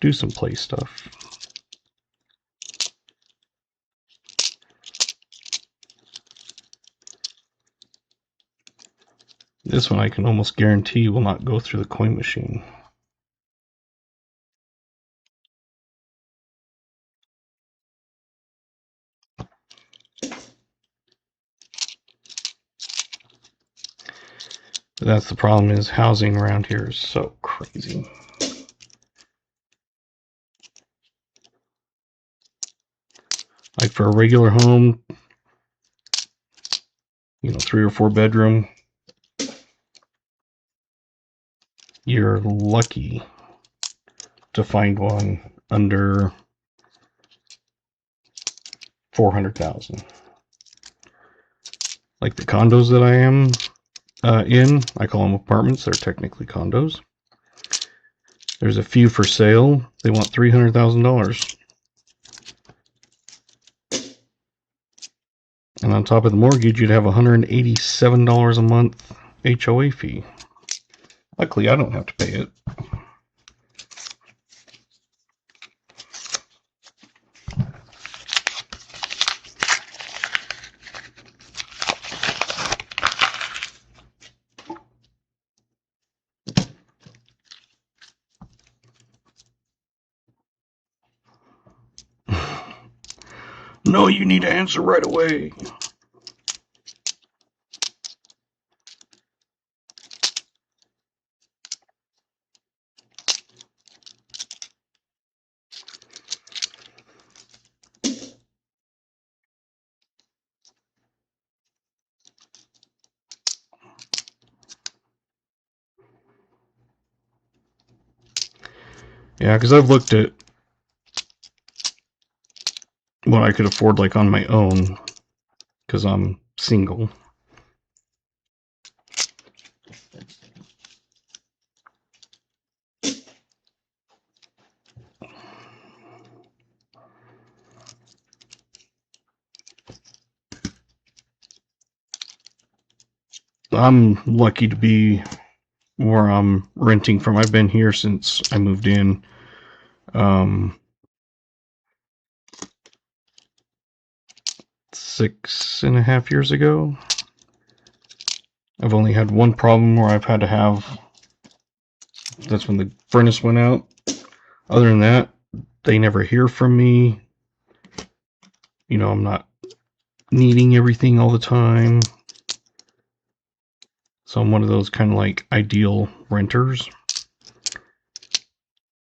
do some play stuff. This one I can almost guarantee will not go through the coin machine. But that's the problem, is housing around here is so crazy. Like for a regular home, 3 or 4 bedroom, you're lucky to find one under $400,000. Like the condos that I am in, I call them apartments. They're technically condos. There's a few for sale. They want $300,000. And on top of the mortgage, you'd have $187 a month HOA fee. Luckily, I don't have to pay it. No, you need to answer right away. Yeah, because I've looked at what I could afford like on my own, because I'm single. I'm lucky to be where I'm renting from. I've been here since I moved in. 6.5 years ago. I've only had one problem where I've had to have. That's when the furnace went out. Other than that, they never hear from me. You know, I'm not needing everything all the time. So I'm one of those kind of like ideal renters.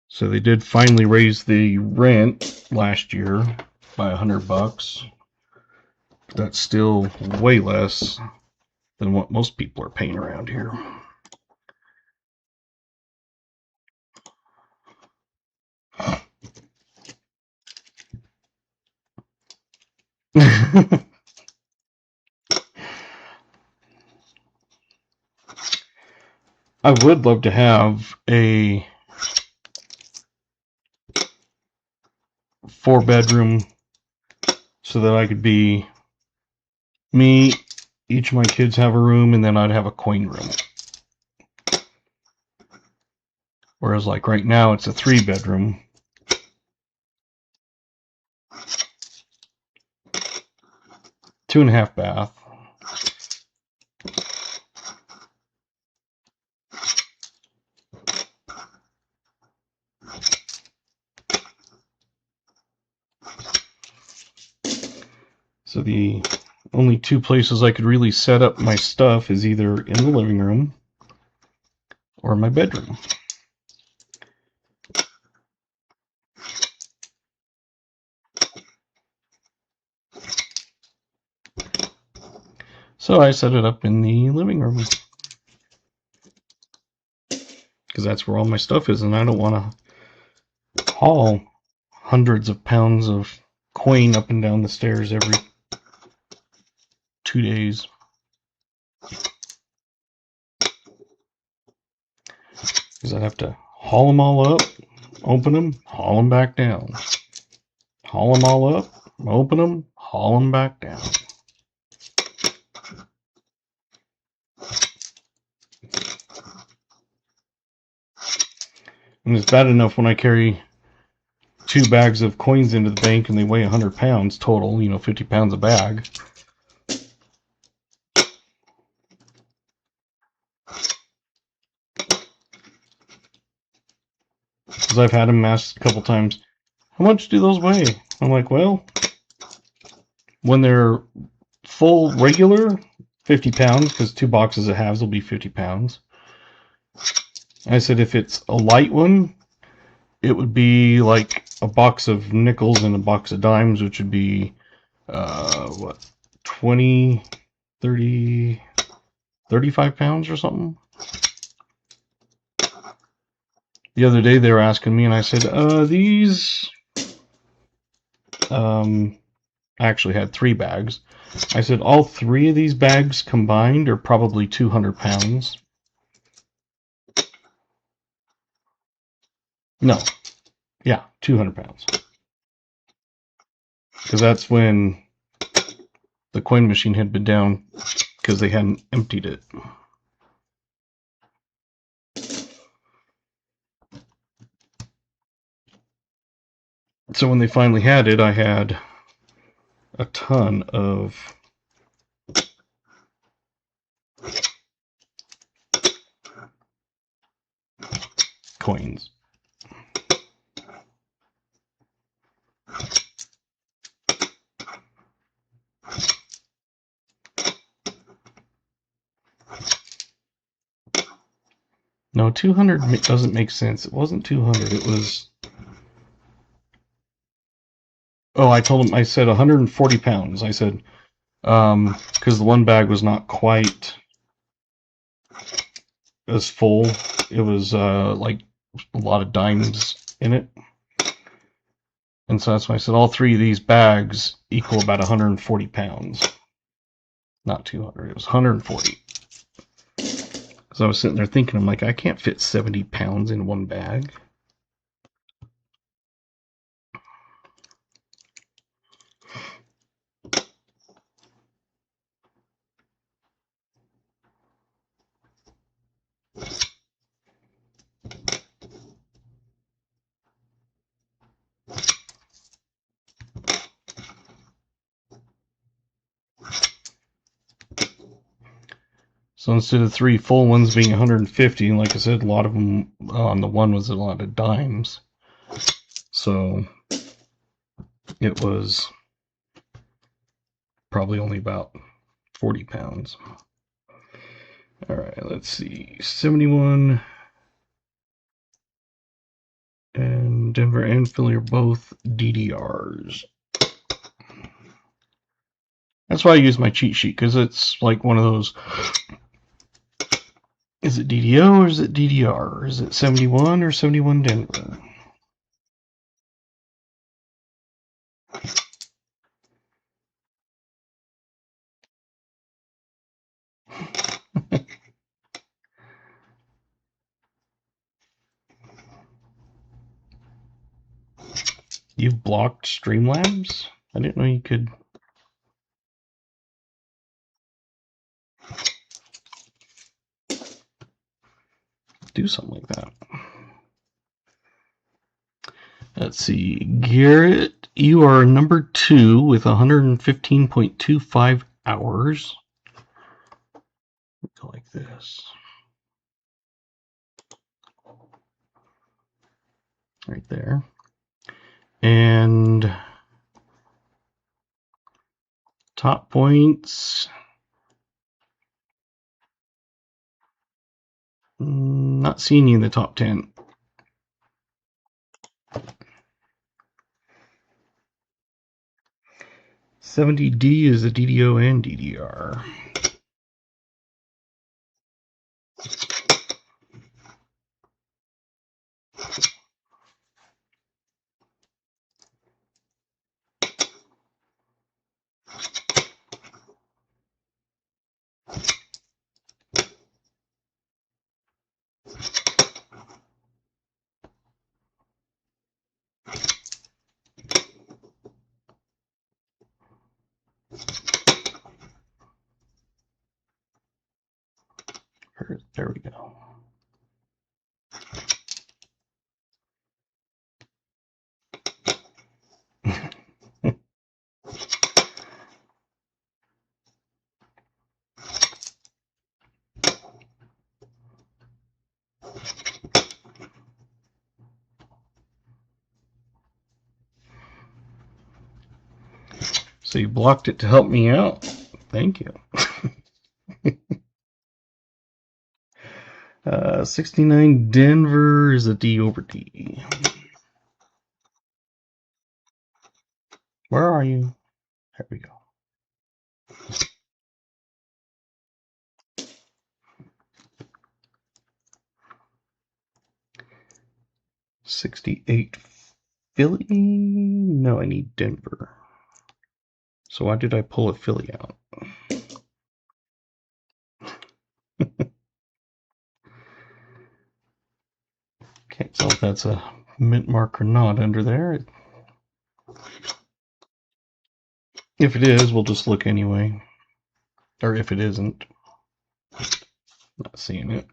So they did finally raise the rent last year by $100. But that's still way less than what most people are paying around here. I would love to have a 4-bedroom so that I could be me, each of my kids have a room, and then I'd have a queen room. Whereas like right now it's a 3-bedroom. 2.5 bath. So the only two places I could really set up my stuff is either in the living room or my bedroom. So I set it up in the living room because that's where all my stuff is, and I don't want to haul hundreds of pounds of coin up and down the stairs every 2 days. Because I'd have to haul them all up, open them, haul them back down. Haul them all up, open them, haul them back down. And it's bad enough when I carry 2 bags of coins into the bank and they weigh 100 pounds total, 50 pounds a bag. Because I've had them asked a couple times, how much do those weigh? I'm like, well, when they're full regular, 50 pounds, because 2 boxes of halves will be 50 pounds. I said if it's a light one, it would be like a box of nickels and a box of dimes, which would be, 20, 30, 35 pounds or something. The other day they were asking me, and I said, these, I actually had 3 bags. I said, all 3 of these bags combined are probably 200 pounds. No. Yeah, 200 pounds. Because that's when the coin machine had been down because they hadn't emptied it. So when they finally had it, I had a ton of coins. No, 200 doesn't make sense. It wasn't 200. It was... Oh, I told him, I said 140 pounds. I said, because the one bag was not quite as full. It was like a lot of dimes in it. And so that's why I said all three of these bags equal about 140 pounds. Not 200, it was 140. Because I was sitting there thinking, I'm like, I can't fit 70 pounds in one bag. So instead of 3 full ones being 150, and like I said, a lot of them on the one was a lot of dimes. So it was probably only about 40 pounds. All right, let's see. 71 and Denver and Philly are both DDRs. That's why I use my cheat sheet, because it's like one of those, is it DDO or is it DDR? Is it 71 or 71 Denver? You've blocked Streamlabs? I didn't know you could. Do something like that. Let's see. Garrett, you are number 2 with 115.25 hours. Go like this. Right there. And top points. Not seeing you in the top 10. $70D is a DDO and DDR. There we go. So you blocked it to help me out. Thank you. 69 Denver is a D over D. Where are you? There we go. $68 Philly? No, I need Denver. So why did I pull a Philly out? Can't tell if that's a mint mark or not under there. If it is, we'll just look anyway. Or if it isn't. Not seeing it.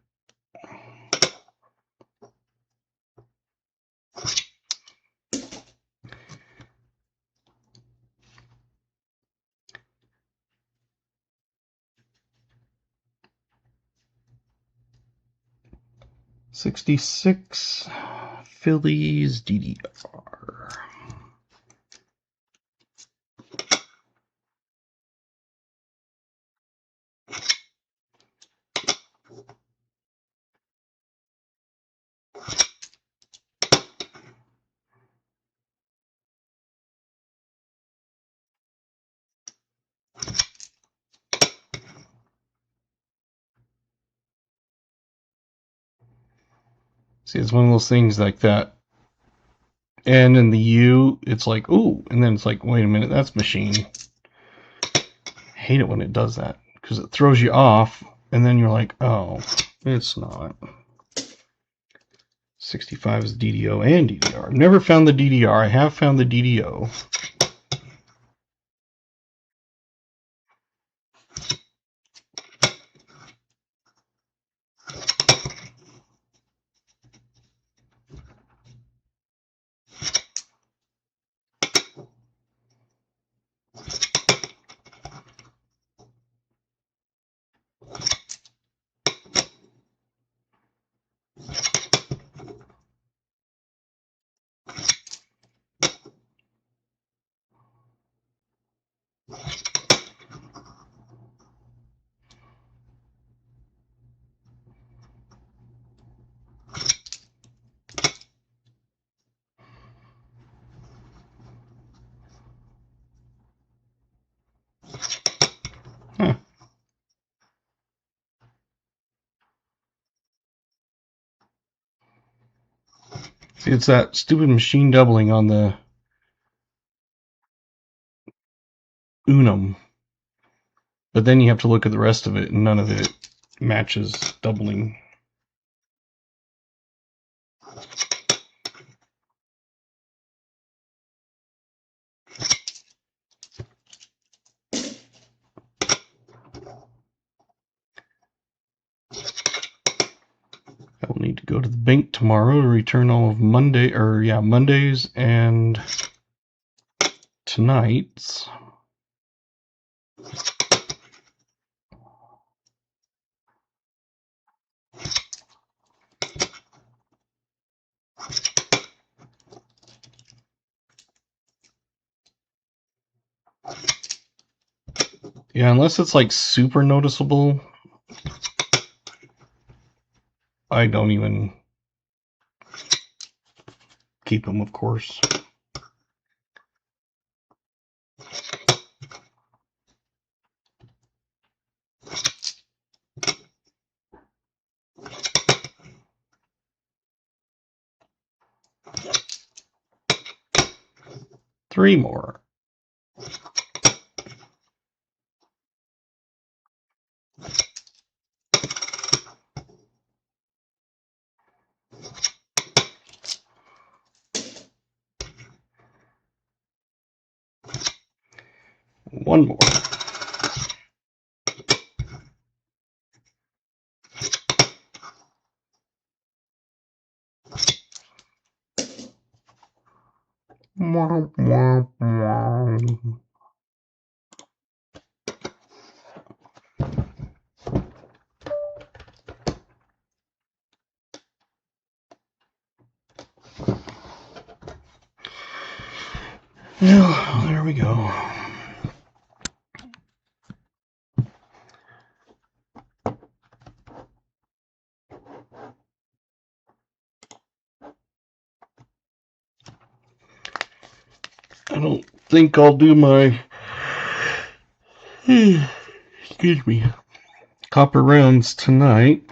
$66 Phillies DDR. See, it's one of those things like that. And in the U, it's like, ooh, and then it's like, wait a minute, that's machine. I hate it when it does that, because it throws you off, and then you're like, oh, it's not. 65 is DDO and DDR. I've never found the DDR. I have found the DDO. Huh. See, it's that stupid machine doubling on the Unum. But then you have to look at the rest of it, and none of it matches doubling. I will need to go to the bank tomorrow to return all of Mondays and tonight's. Yeah, unless it's like super noticeable, I don't even keep them, of course. Three more. One more. Oh, there we go. I don't think I'll do my excuse me, copper rounds tonight.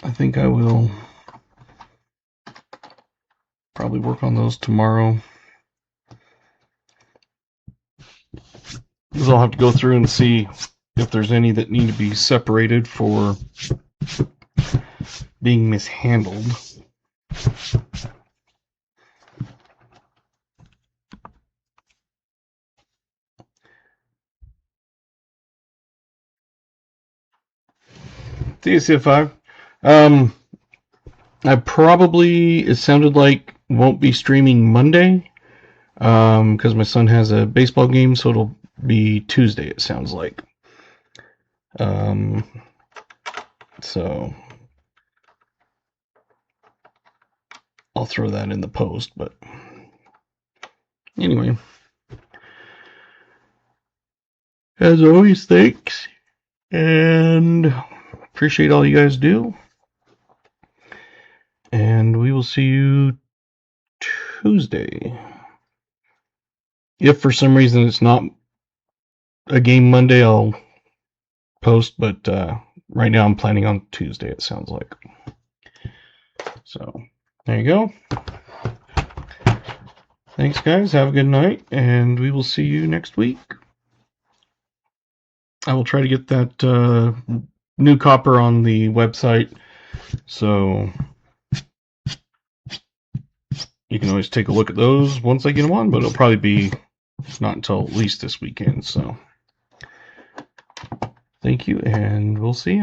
I think I will probably work on those tomorrow. Because I'll have to go through and see if there's any that need to be separated for being mishandled. TCF5. I probably, it sounded like, won't be streaming Monday. Because my son has a baseball game, so it'll be Tuesday, it sounds like. So I'll throw that in the post, but anyway. As always, thanks, and appreciate all you guys do. And we will see you Tuesday. If for some reason it's not a game Monday, I'll post, but right now I'm planning on Tuesday, it sounds like. So, there you go. Thanks, guys. Have a good night, and we will see you next week. I will try to get that new copper on the website, so you can always take a look at those once I get them on, but it'll probably be not until at least this weekend. So thank you, and we'll see you.